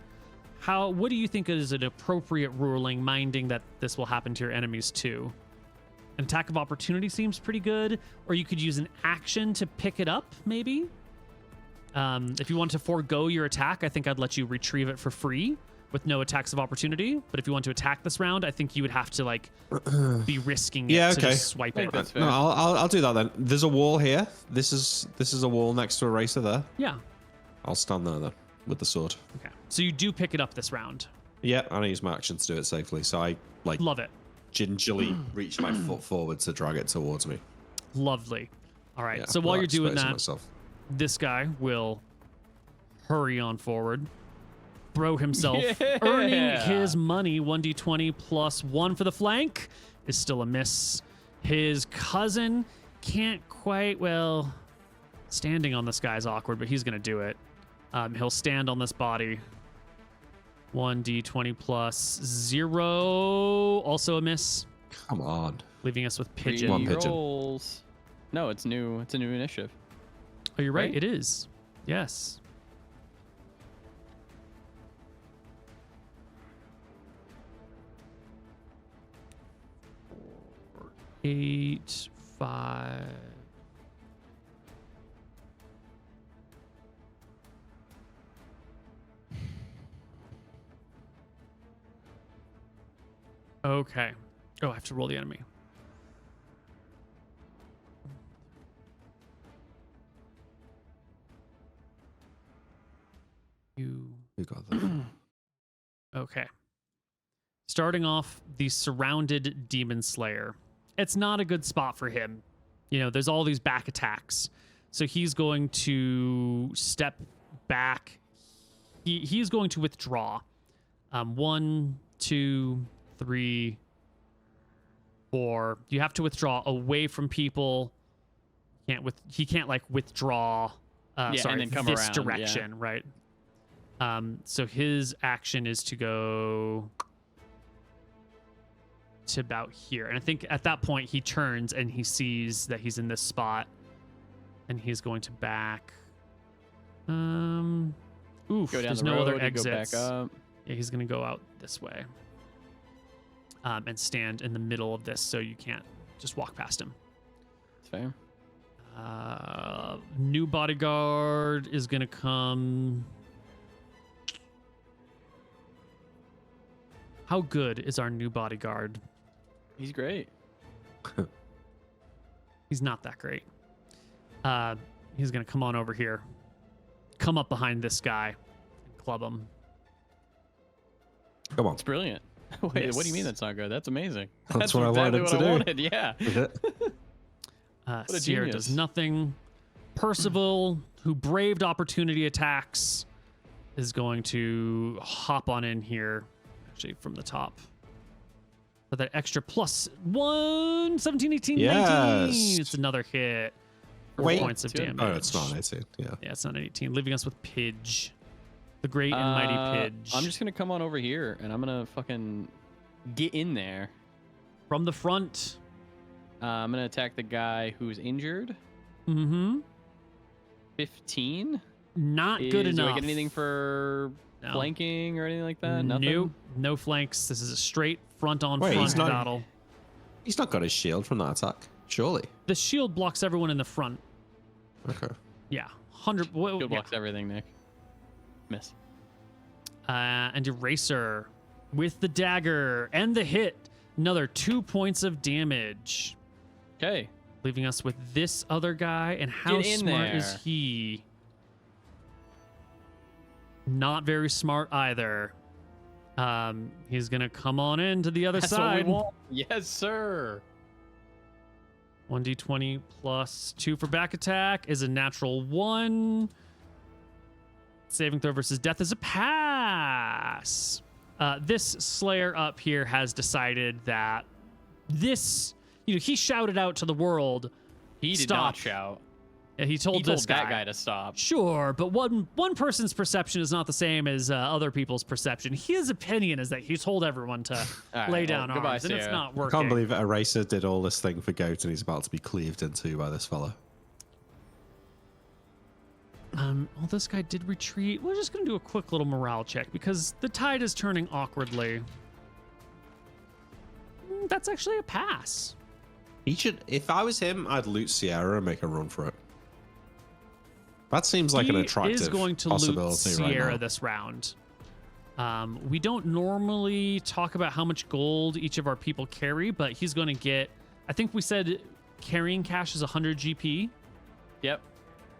what do you think is an appropriate ruling, minding that this will happen to your enemies too? An attack of opportunity seems pretty good, or you could use an action to pick it up, maybe. If you want to forego your attack, I think I'd let you retrieve it for free with no attacks of opportunity. But if you want to attack this round, I think you would have to like be risking it to just swipe it. That's fair. No, I'll do that then. There's a wall here. This is a wall next to a racer there. Yeah. I'll stand there then with the sword. Okay. So you do pick it up this round. Yeah, and I use my action to do it safely. So I like Love it. gingerly reach my foot forward to drag it towards me. Lovely. All right. Yeah, So while you're doing that, myself. this guy will hurry on forward, throw himself, Yeah. earning his money. 1d20 plus 1 for the flank is still a miss. His cousin can't quite, well, standing on this guy's awkward, but he's going to do it. He'll stand on this body. 1d20 plus 0, also a miss, Come on. leaving us with pigeon. One pigeon. Rolls. No, it's new. It's a new initiative. Oh, you're right. Right? It is. Yes. Eight, 5. Okay. Oh, I have to roll the enemy. You got that? okay. Starting off, the surrounded demon slayer. It's not a good spot for him. You know, there's all these back attacks. So he's going to step back. He's going to withdraw. 1, 2, 3, 4. You have to withdraw away from people. He can't like withdraw. And then come this around, direction, right? So his action is to go to about here, and I think at that point he turns and he sees that he's in this spot, and he's going to back. Oof, Go down there's the no road, other you go exits. back up. Yeah, he's gonna go out this way. And stand in the middle of this, so you can't just walk past him. That's fair. New bodyguard is gonna come. How good is our new bodyguard? He's great. He's not that great. He's gonna come on over here, come up behind this guy, and club him. Come on. It's brilliant. Wait, Yes. what do you mean that's not good? That's amazing. That's what I wanted exactly to what do. I wanted. Yeah. a Sierra genius. does nothing. Percival, who braved opportunity attacks, is going to hop on in here, actually from the top. For that extra plus 1, 17, 18, 19. Yes. It's another hit. 4 Wait. points of Two. damage. Oh, it's not 18. Yeah. Yeah, it's not an 18. Leaving us with Pidge. The great and mighty Pidge. I'm just gonna come on over here and I'm gonna fucking get in there. From the front. I'm gonna attack the guy who's injured. Mm-hmm. 15. Not good enough. Do I get anything for No. flanking or anything like that? Nothing. Nope. No flanks. This is a straight front-on Wait, front he's not- battle. He's not got his shield from that attack, surely. The shield blocks everyone in the front. Okay. Yeah. 100. Shield Yeah. blocks everything, Nick. Miss. And Eraser with the dagger and the hit. Another 2 points of damage. Okay. Leaving us with this other guy. And how Get in smart is there. he? Not very smart either. He's going to come on into the other That's side. what we want. Yes, sir. 1d20 plus 2 for back attack is a natural 1. Saving throw versus death is a pass. This Slayer up here has decided that this, he shouted out to the world. He did not shout. Yeah, he told that guy to stop. Sure, but one person's perception is not the same as other people's perception. His opinion is that he told everyone to lay down arms, and it's not working. I can't believe Eraser did all this thing for Goat, and he's about to be cleaved into by this fella. Well, this guy did retreat. We're just going to do a quick little morale check because the tide is turning awkwardly. That's actually a pass. He should. If I was him, I'd loot Sierra and make a run for it. That seems like an attractive possibility. He is going to loot Sierra right this round. We don't normally talk about how much gold each of our people carry, but he's going to get. I think we said carrying cash is 100 GP. Yep.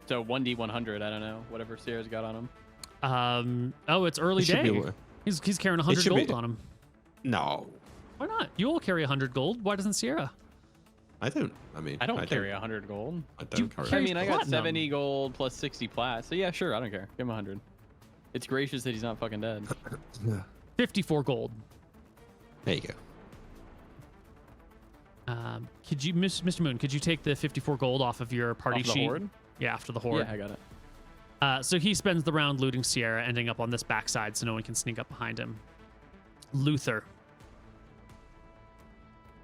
So 1D100. I don't know. Whatever Sierra's got on him. Oh, it's early day. He's carrying 100 gold on him. No. Why not? You all carry 100 gold. Why doesn't Sierra? I don't. I mean, I don't carry 100 gold. I don't carry. I mean, I got 70 gold plus 60 plat. So yeah, sure, I don't care. Give him 100. It's gracious that he's not fucking dead. 54 gold. There you go. Could you, MrMouton? Could you take the 54 gold off of your party sheet? Horde? Yeah, after the horde. Yeah, I got it. So he spends the round looting Sierra, ending up on this backside, so no one can sneak up behind him. Luther.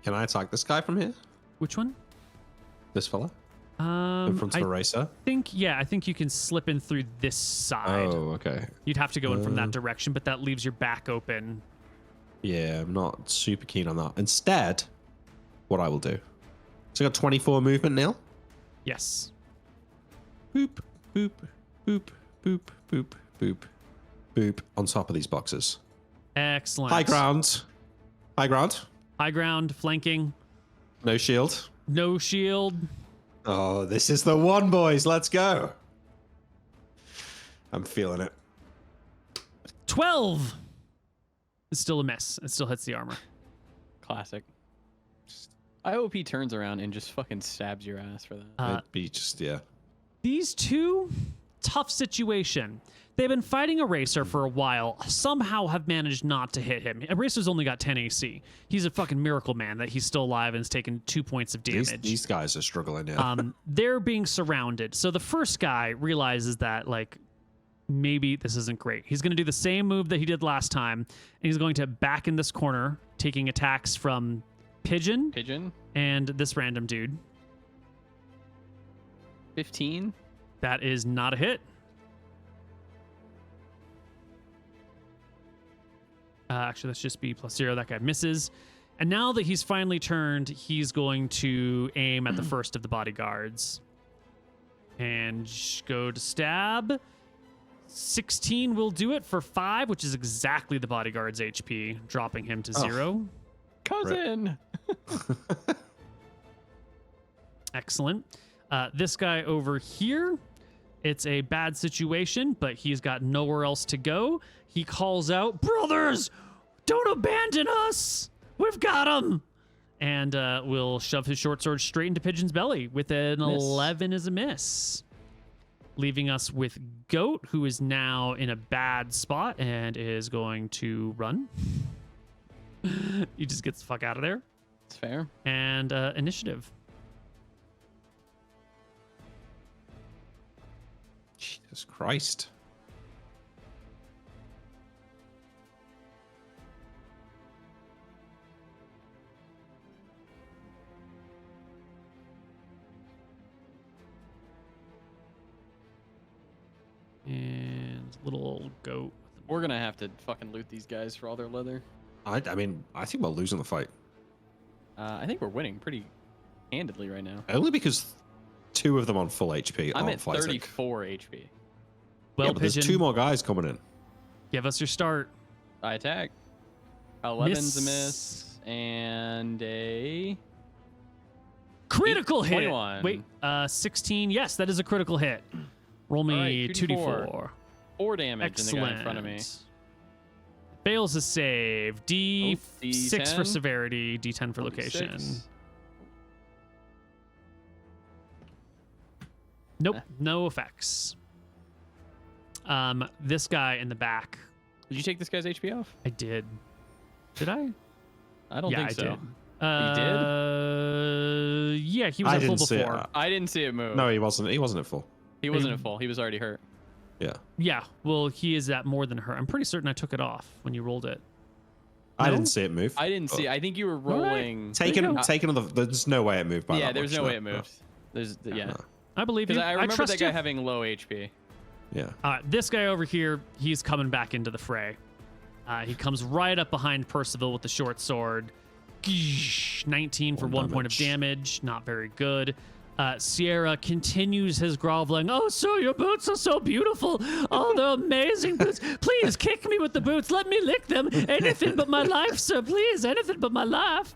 Can I attack this guy from here? Which one? This fella? In front of Eraser? I think you can slip in through this side. Oh, okay. You'd have to go in from that direction, but that leaves your back open. Yeah, I'm not super keen on that. Instead, what I will do. So I got 24 movement, Neil? Yes. Boop, boop, boop, boop, boop, boop, boop. On top of these boxes. Excellent. High ground. High ground. High ground, flanking. No shield. No shield. Oh, this is the one, boys. Let's go. I'm feeling it. 12. It's still a miss. It still hits the armor. Classic. I hope he turns around and just fucking stabs your ass for that. It'd be just, yeah. These two, tough situation. They've been fighting Eraser for a while, somehow have managed not to hit him. Eraser's only got 10 AC. He's a fucking miracle man that he's still alive and has taken 2 points of damage. These guys are struggling, yeah. They're being surrounded. So the first guy realizes that, like, maybe this isn't great. He's going to do the same move that he did last time, and he's going to back in this corner, taking attacks from Pigeon. And this random dude. 15? That is not a hit. Actually, let's just be +0. That guy misses. And now that he's finally turned, he's going to aim at the first of the bodyguards. And go to stab. 16 will do it for 5, which is exactly the bodyguard's HP, dropping him to 0. Cousin! Excellent. This guy over here, it's a bad situation, but he's got nowhere else to go. He calls out, "Brothers, don't abandon us! We've got him!" And will shove his short sword straight into Pigeon's belly with an 11 as a miss. Leaving us with Goat, who is now in a bad spot and is going to run. He just gets the fuck out of there. It's fair. And initiative. Jesus Christ. And little old Goat. We're gonna have to fucking loot these guys for all their leather. I mean, I think we're losing the fight. I think we're winning pretty handedly right now. Only because 2 of them on full HP I'm aren't at fighting. 34 HP. Well, yeah, but there's Pigeon, 2 more guys coming in. give us your start. I attack. 11's a miss. And a... Critical hit. 21. Wait, 16. Yes, that is a critical hit. Roll me All right, 2d4. 4 damage Excellent. in the guy in front of me. Fails a save. D6 D10? for severity, D10 for location. D6. Nope, no effects. This guy in the back Did you take this guy's HP off? I did. Did I? I don't think so. Did. You did? Yeah, he was at full before. I didn't see it move. No, he wasn't. He wasn't at full. He wasn't at full. He was already hurt. Yeah. Yeah, well, he is at more than her. I'm pretty certain I took it off when you rolled it. I didn't see it move. I didn't see. I think you were rolling. Taking there's no way it moved by that there's much, no way it moved. There's yeah. I believe you. Because I remember trust that guy you. having low HP. Yeah. This guy over here, he's coming back into the fray. He comes right up behind Percival with the short sword. 19 for 1 point of damage. Not very good. Sierra continues his groveling. Oh, so your boots are so beautiful. Oh, they're amazing boots. Please kick me with the boots. Let me lick them. Anything but my life, sir. Please, anything but my life.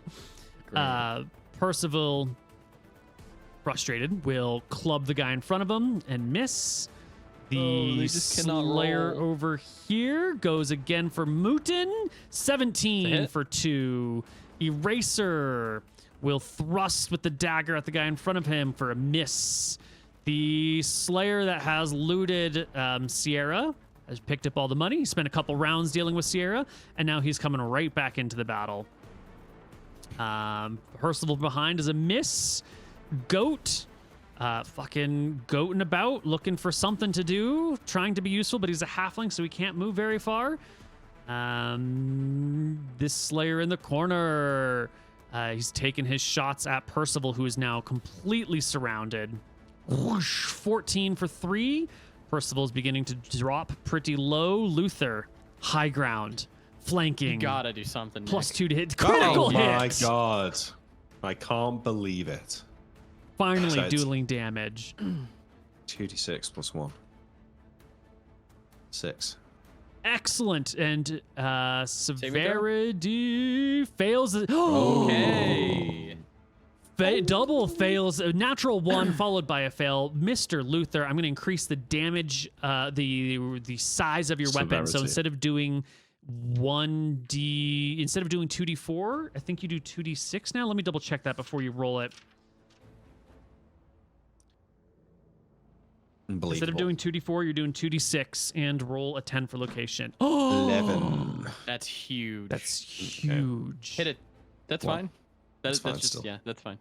Percival, frustrated, will club the guy in front of him and miss. The Slayer over here goes again for Mooton. 17 for 2. Eraser will thrust with the dagger at the guy in front of him for a miss. The Slayer that has looted Sierra has picked up all the money. He spent a couple rounds dealing with Sierra, and now he's coming right back into the battle. Percival behind is a miss. Goat, fucking goating about, looking for something to do, trying to be useful, but he's a halfling, so he can't move very far. This Slayer in the corner. He's taking his shots at Percival, who is now completely surrounded. Whoosh, 14 for 3. Percival is beginning to drop pretty low. Luther, high ground, flanking. You gotta do something. +2 to hit. Critical hit. Oh my god. I can't believe it. Finally dueling damage. 2d6 + 1. 6. Excellent. And severity fails. Okay. Double fails. A natural 1 followed by a fail. Mr. Luther, I'm going to increase the damage, the size of your weapon. So instead of doing 2d4, I think you do 2d6 now. Let me double check that before you roll it. Instead of doing 2d4, you're doing 2d6 and roll a 10 for location. Oh, 11. That's huge. That's huge. Hit it. That's fine. That's fine just still. yeah. That's fine.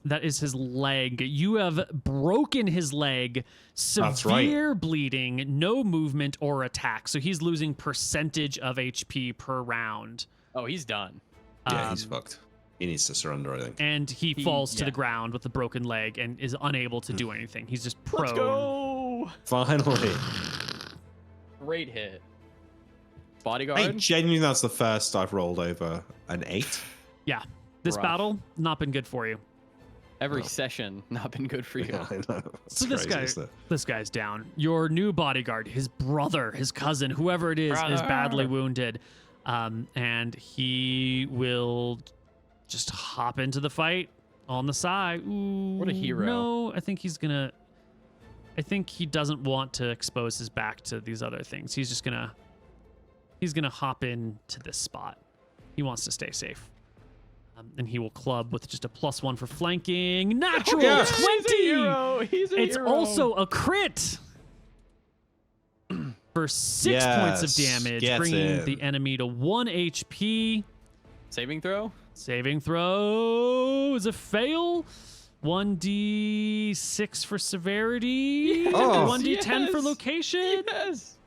That is his leg. You have broken his leg. Severe bleeding, no movement or attack. So he's losing percentage of HP per round. Oh, he's done. Yeah, he's fucked. He needs to surrender, I think. And he falls to the ground with the broken leg and is unable to do anything. He's just prone. Let's go. Finally. Great hit. Bodyguard. Hey, genuinely, that's the first I've rolled over an 8. Yeah. This Rough. battle, not been good for you. Every session, not been good for you. Yeah, I know. So this guy's down. Your new bodyguard, his brother, his cousin, whoever it is badly wounded. And he will just hop into the fight on the side. Ooh, What a hero. No, I think he doesn't want to expose his back to these other things. He's gonna hop into this spot. He wants to stay safe. And he will club with just a +1 for flanking. Natural 20! He's a hero. It's also a crit for 6 points of damage, bringing the enemy to 1 HP. Saving throw? Saving throw is a fail. 1d6 for severity. Yes, 1d10 for location. Yes.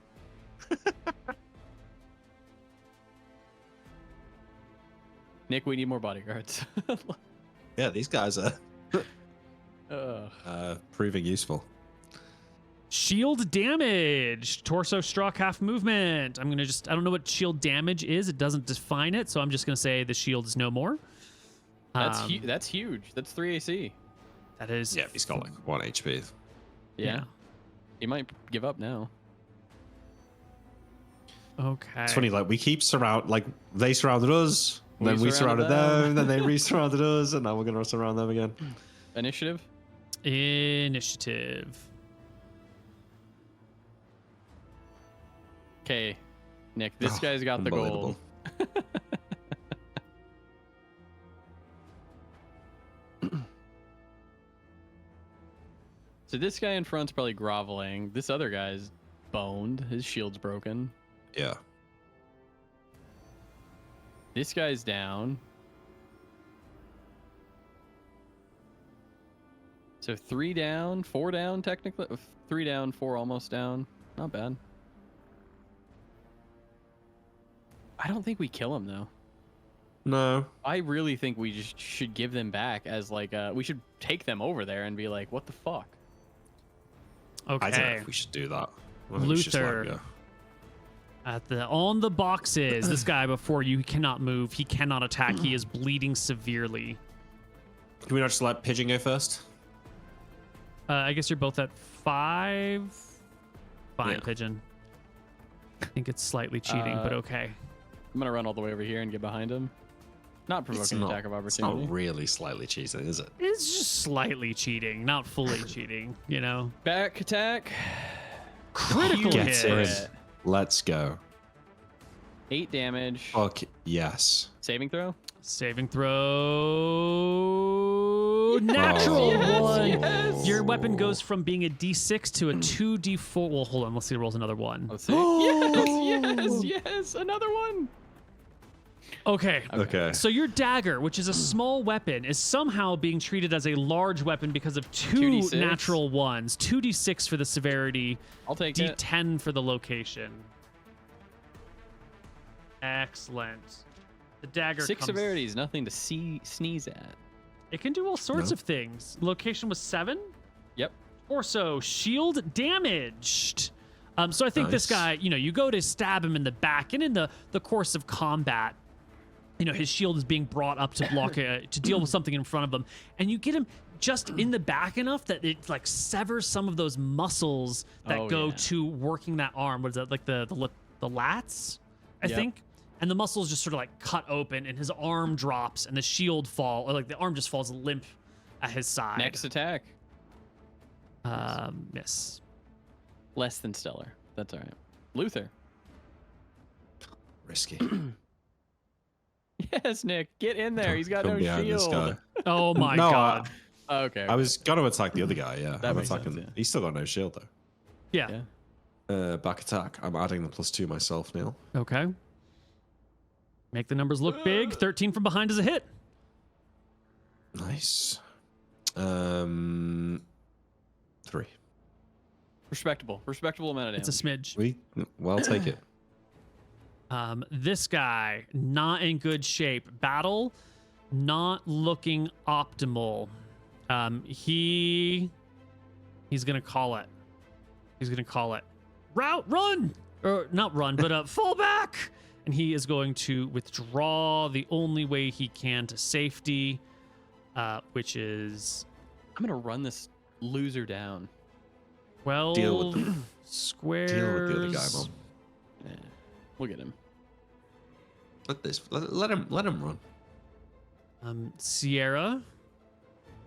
Nick, we need more bodyguards. Yeah, these guys are Ugh. proving useful. Shield damage. Torso struck, half movement. I don't know what shield damage is. It doesn't define it, so I'm just going to say the shield is no more. That's huge. That's 3 AC. That is. Yeah, he's got like 1 HP. Yeah. He might give up now. Okay. It's funny, like we keep they surrounded us, then we surrounded them, then they re-surrounded us, and now we're gonna surround them again. Initiative? Okay, Nick, this guy's got the gold. So this guy in front's probably groveling. This other guy's boned. His shield's broken. Yeah. This guy's down. So 3 down, 4 down technically. 3 down, 4 almost down. Not bad. I don't think we kill him though. No. I really think we just should give them back as like we should take them over there and be like, what the fuck? Okay. I don't know if we should do that. I think we should just let Luther. him go. On the boxes, this guy before you, he cannot move. He cannot attack. He is bleeding severely. Can we not just let Pigeon go first? I guess you're both at 5. Fine, Yeah. Pigeon. I think it's slightly cheating, but okay. I'm gonna run all the way over here and get behind him. Not provoking not- attack of It's opportunity. not really slightly cheating, is it? It's just slightly cheating, not fully cheating, you know? Back attack. Critical Get hit. in. Let's go. 8 damage. Fuck yes. Saving throw. Saving throw. Natural Oh. one. Yes. Your weapon goes from being a D6 to a 2D4. Well, hold on. Let's see. It rolls another one. Let's see. Yes. Another one. Okay. Okay. So your dagger, which is a small weapon, is somehow being treated as a large weapon because of 2 2d6. natural ones. 2d6 for the severity, I'll take it. d10 for the location. Excellent. The dagger 6 comes... severity is nothing to sneeze at. It can do all sorts No. of things. Location was 7. Yep. Torso, shield damaged. So I think this Nice. guy, you go to stab him in the back, and in the course of combat, his shield is being brought up to block to deal with something in front of him, and you get him just in the back enough that it like severs some of those muscles that Oh, go yeah. to working that arm. What is that, like the lats, I Yep. think? And the muscles just sort of like cut open, and his arm drops, and the shield or like the arm just falls limp at his side. Next attack. Miss. Less than stellar. That's all right. Luther. Risky. Yes, Nick. Get in there. He's got Come no behind this shield. guy. Oh my No, god. Okay. I was gonna attack the other guy. Yeah, That I'm makes attacking. sense, yeah. He's still got no shield though. Yeah. Yeah. Back attack. I'm adding the +2 myself, Neil. Okay. Make the numbers look big. 13 from behind is a hit. Nice. 3. Respectable amount of damage. It's a smidge. Well, take it. This guy, not in good shape. Battle, not looking optimal. He's gonna call it. He's gonna call it. Run! Or not run, but fall back! And he is going to withdraw the only way he can to safety, which is I'm gonna run this loser down. 12 Deal with the- squares. Deal with the other guy, Mom. Yeah. We'll get him. Let him run. Sierra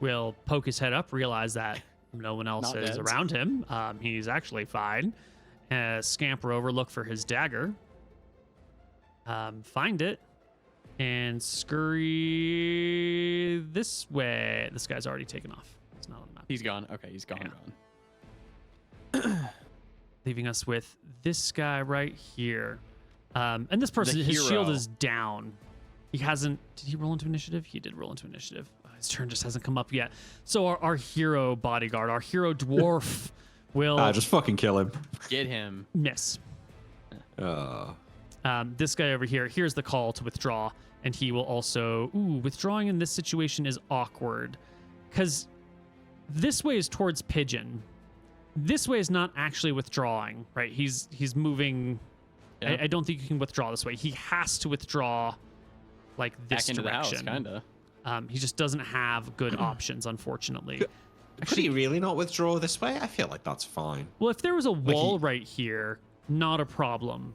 will poke his head up, realize that no one else Not is dead. around him. He's actually fine. Scamper over, look for his dagger. Find it. And scurry this way. This guy's already taken off. It's not on the map. He's gone. Okay, he's gone. Yeah. Gone. Leaving us with this guy right here. And this person, his shield hero. is down. He hasn't. Did he roll into initiative? He did roll into initiative. His turn just hasn't come up yet. So our hero bodyguard, our hero dwarf, will Just fucking kill him. Get him. miss. This guy over here, here's the call to withdraw, and he will also. Withdrawing in this situation is awkward, because this way is towards Pigeon. This way is not actually withdrawing, right? He's moving. Yeah. I don't think you can withdraw this way. He has to withdraw like this Back into direction. the house, kinda. He just doesn't have good options, unfortunately. Could he really not withdraw this way? I feel like that's fine. Well, if there was a wall right here, not a problem.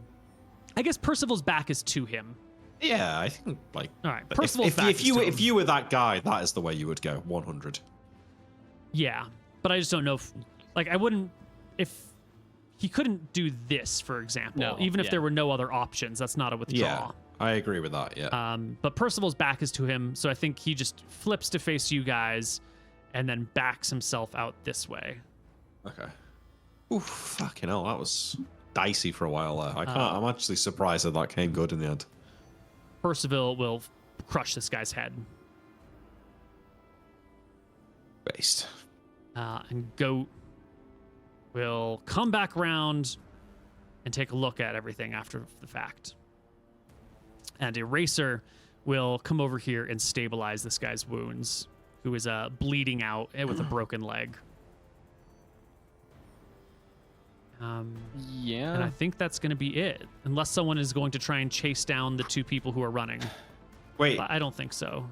I guess Percival's back is to him. Yeah, I think like. All right, If, Percival's back if is to him. you were that guy, that is the way you would go. 100. Yeah, but I just don't know if, like, I wouldn't, if he couldn't do this, for example, No, even if yeah. there were no other options, that's not a withdraw. Yeah, I agree with that. Yeah. But Percival's back is to him, so I think he just flips to face you guys and then backs himself out this way. Okay. Oof, fucking hell, that was dicey for a while there. I'm actually surprised that came good in the end. Percival will crush this guy's head. Based. And Goat will come back around and take a look at everything after the fact. And Eraser will come over here and stabilize this guy's wounds, who is bleeding out with a broken leg. Yeah. And I think that's going to be it, unless someone is going to try and chase down the two people who are running. Wait, But I don't think so.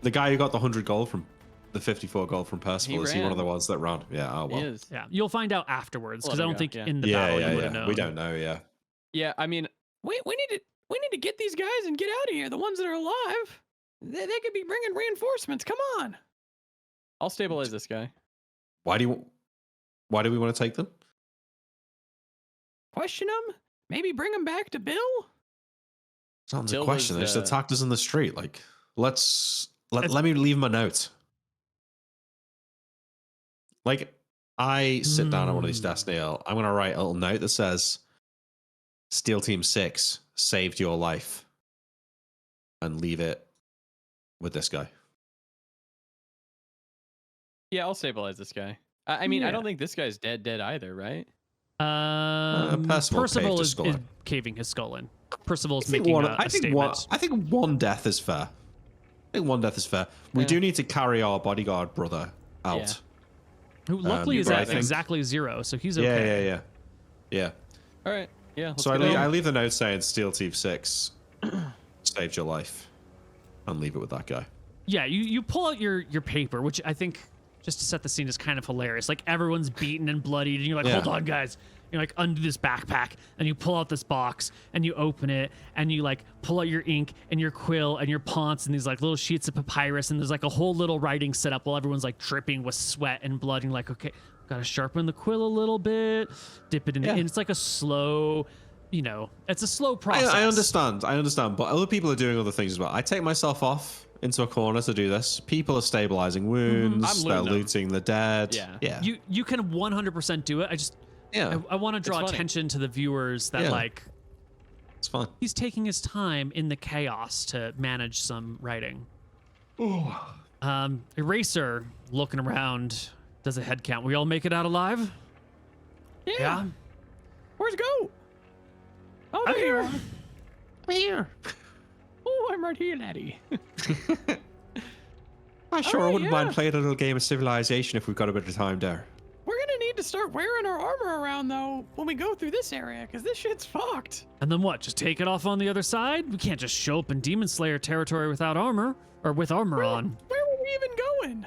the guy who got the 100 gold from the 54 gold from Percival, He is he one of the ran. ones that ran? Yeah, oh well. He is. Yeah, you'll find out afterwards, because I Let him don't go, think yeah. in the battle you would have known. We don't know, yeah. Yeah, I mean, we need to get these guys and get out of here. The ones that are alive, they could be bringing reinforcements. Come on. I'll stabilize this guy. Why do we want to take them? Question them. Maybe bring them back to Bill. It's not a Bill question. They was, just attacked us in the street. Like, let me leave him a note. Like, I sit down at one of these desks, Neil. I'm going to write a little note that says, Steel Team 6 saved your life. And leave it with this guy. Yeah, I'll stabilize this guy. I mean, I Yeah. don't think this guy's dead Percival either, right? Percival caved his skull is in. caving his skull in. Percival is I think making one, a I think statement. I think one death is fair. I think one death is fair. We Yeah. do need to carry our bodyguard brother out. Who luckily is but I at think- exactly 0, so he's Yeah, okay. yeah. All right. Yeah. Let's So I get leave, on. I leave the note saying Steel Team 6 saved your life. And leave it with that guy. Yeah, you pull out your paper, which I think, just to set the scene, is kind of hilarious. Like, everyone's beaten and bloodied, and you're like, Yeah. hold on, guys. You like undo this backpack, and you pull out this box, and you open it, and you like pull out your ink and your quill and your ponce and these like little sheets of papyrus, and there's like a whole little writing setup while everyone's like dripping with sweat and blood. And you're like, okay, gotta sharpen the quill a little bit, dip it in, and it's like a slow, it's a slow process. I understand, but other people are doing other things as well. I take myself off into a corner to do this. People are stabilizing wounds. I'm They're looting them. looting the dead. Yeah. You can 100% do it. I want to draw funny. attention to the viewers that Yeah. like It's fine. he's taking his time in the chaos to manage some writing. Eraser looking around does a head count. We all make it out alive? Yeah. Where's Goat? Oh, there you are. Here. Oh, I'm right here, laddie. I sure Alright, wouldn't yeah. mind playing a little game of Civilization if we've got a bit of time there. We're gonna need to start wearing our armor around though when we go through this area, because this shit's fucked. And then what? Just take it off on the other side? We can't just show up in Demon Slayer territory without armor, or with armor on. Where were we even going?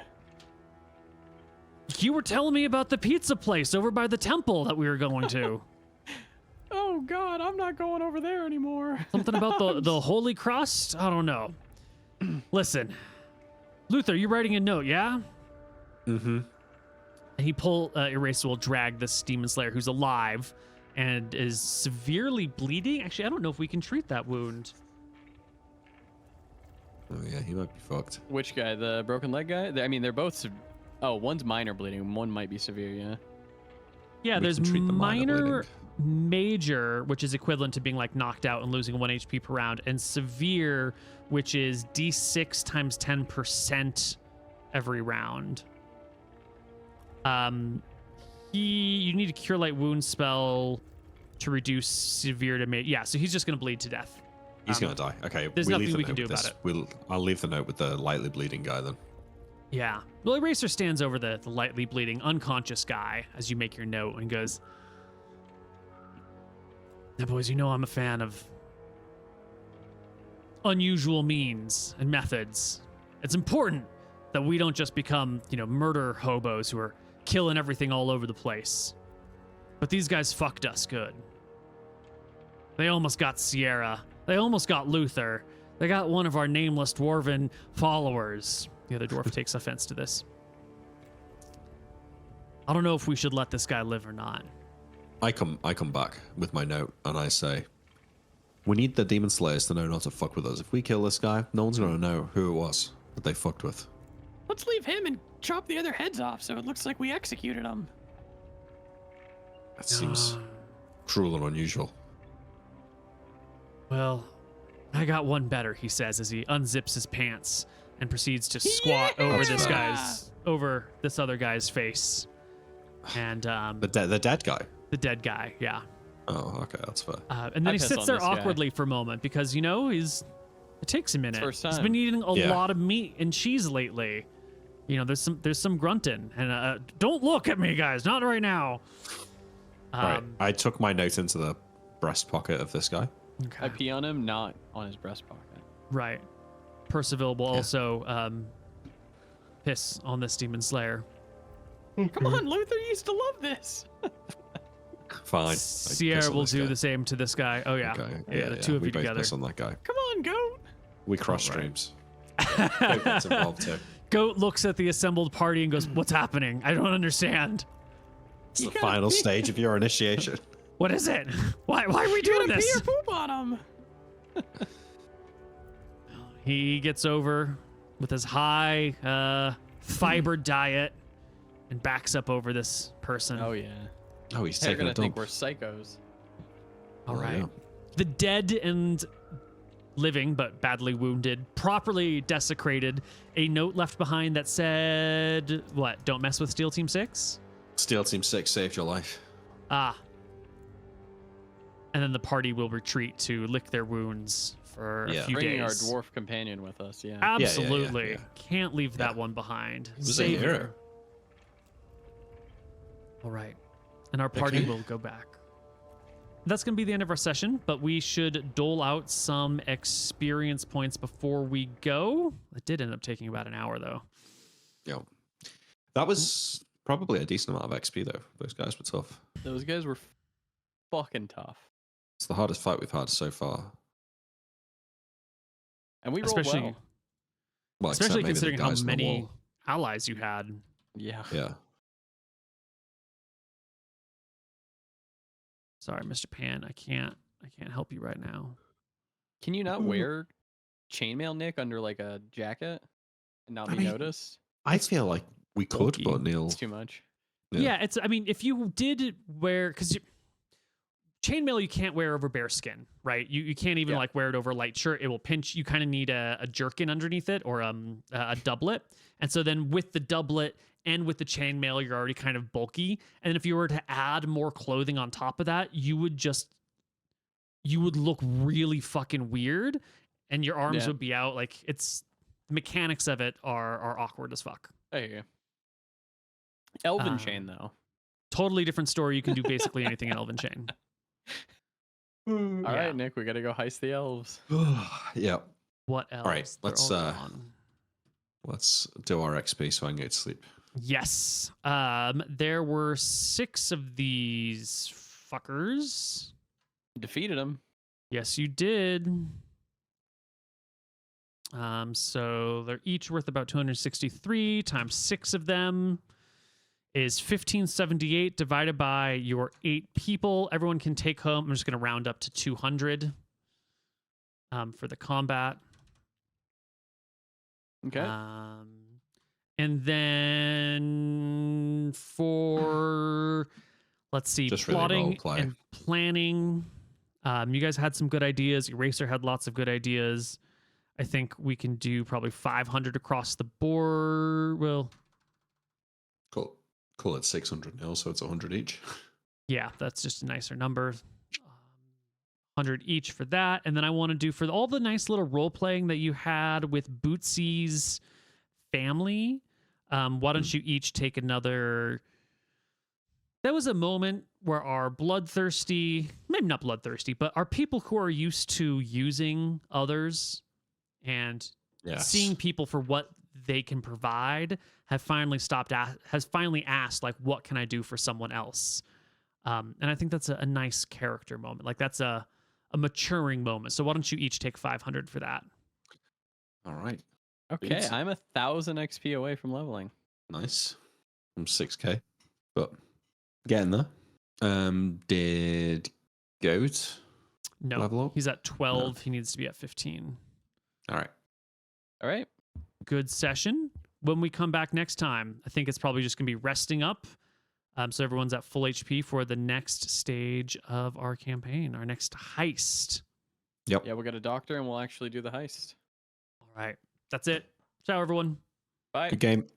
You were telling me about the pizza place over by the temple that we were going to. Oh God, I'm not going over there anymore. Something about the Holy Crust? I don't know. Listen, Luther, you writing a note, yeah? Mm-hmm. And Eraser will drag this Demon Slayer who's alive and is severely bleeding. Actually, I don't know if we can treat that wound. Oh yeah, he might be fucked. Which guy? The broken leg guy? I mean, they're both. Oh, one's minor bleeding, and one might be severe. Yeah. Yeah, We there's can treat the minor minor, major, which is equivalent to being like knocked out and losing 1 HP per round, and severe, which is D6 times 10% every round. You need a cure light wound spell to reduce severe to yeah, so he's just gonna bleed to death. He's gonna die. Okay, there's we nothing leave the we can note do with about this. I'll leave the note with the lightly bleeding guy then. Yeah. Well, Eraser stands over the lightly bleeding, unconscious guy as you make your note and goes, now, boys, you know I'm a fan of unusual means and methods. It's important that we don't just become, murder hobos who are killing everything all over the place. But these guys fucked us good. They almost got Sierra. They almost got Luther. They got one of our nameless dwarven followers. The other dwarf takes offense to this. I don't know if we should let this guy live or not. I come back with my note and I say, we need the Demon Slayers to know not to fuck with us. If we kill this guy, no one's gonna know who it was that they fucked with. Let's leave him and chop the other heads off, so it looks like we executed them. That seems cruel and unusual. Well, I got one better, he says as he unzips his pants and proceeds to squat over this other guy's face. And the dead guy. The dead guy, yeah. Oh, okay, that's fair. And then he sits there awkwardly for a moment because it takes a minute. First time. He's been eating a lot of meat and cheese lately. There's some grunting, and don't look at me, guys, not right now. Right, I took my note into the breast pocket of this guy. Okay. I pee on him, not on his breast pocket. Right. Percival will also piss on this demon slayer. Come on, Luther used to love this. Fine. Sierra will do the same to this guy. Oh yeah, okay. The two of we you both together. piss on that guy. Come on, goat. We cross streams. Goat gets involved too. Goat looks at the assembled party and goes, "What's happening? I don't understand. It's the final stage of your initiation. What is it? Why are we doing this?" You gotta pee or poop on him. He gets over with his high fiber diet and backs up over this person. Oh yeah. Oh, he's They're taking gonna a think dump. we're psychos. All right. Yeah. The dead and living but badly wounded, properly desecrated, a note left behind that said, what? Don't mess with Steel Team 6? Steel Team 6 saved your life. Ah. And then the party will retreat to lick their wounds for a few Bringing days. our dwarf companion with us, yeah. Absolutely. Yeah. Can't leave that one behind. It was a Save hero. her. All right. And our party will go back. That's going to be the end of our session, but we should dole out some experience points before we go. It did end up taking about an hour, though. Yeah. That was probably a decent amount of XP, though. Those guys were tough. Those guys were fucking tough. It's the hardest fight we've had so far. And we rolled Especially, well. Well, except especially maybe the considering how guys on the many wall. allies you had. Yeah. Yeah. Sorry, Mr. Pan, I can't help you right now. Can you not wear chainmail, Nick, under like a jacket and not be noticed? I feel like we could, bulky. but Neil. It's too much. Yeah, I mean, if you did wear, because chainmail you can't wear over bare skin, right? You can't even like wear it over a light shirt. It will pinch. You kind of need a jerkin underneath it or a doublet. And so then with the doublet and with the chainmail, you're already kind of bulky. And if you were to add more clothing on top of that, you would look really fucking weird, and your arms would be out. Like the mechanics of it are awkward as fuck. I hear you. Elven chain though. Totally different story. You can do basically anything in Elven Chain. All right, Nick, we gotta go heist the elves. Yeah. What else? All right, let's do our XP so I can go to sleep. Yes. There were 6 of these fuckers. Defeated them. Yes, you did. So they're each worth about 263 times 6 of them is 1578 divided by your 8 people. Everyone can take home. I'm just going to round up to 200 for the combat. Okay. And then for, let's see, Just really plotting roleplay. and planning. You guys had some good ideas. Eraser had lots of good ideas. I think we can do probably 500 across the board. Well, Call it 600 nil, so it's 100 each. yeah, that's just a nicer number. 100 each for that. And then I want to do for all the nice little role playing that you had with Bootsy's family. Why don't you each take another? There was a moment where our bloodthirsty, maybe not bloodthirsty, but our people who are used to using others and seeing people for what they can provide have finally asked, like, what can I do for someone else? And I think that's a nice character moment. Like, that's a maturing moment. So why don't you each take 500 for that? All right. Okay, I'm 1,000 XP away from leveling. Nice. I'm 6k, but getting there. Did Goat No, level up? he's at 12. No. He needs to be at 15. All right. All right. Good session. When we come back next time, I think it's probably just going to be resting up. So everyone's at full HP for the next stage of our campaign, our next heist. Yep. Yeah, we'll get a doctor and we'll actually do the heist. All right. That's it. Ciao, everyone. Bye. Good game.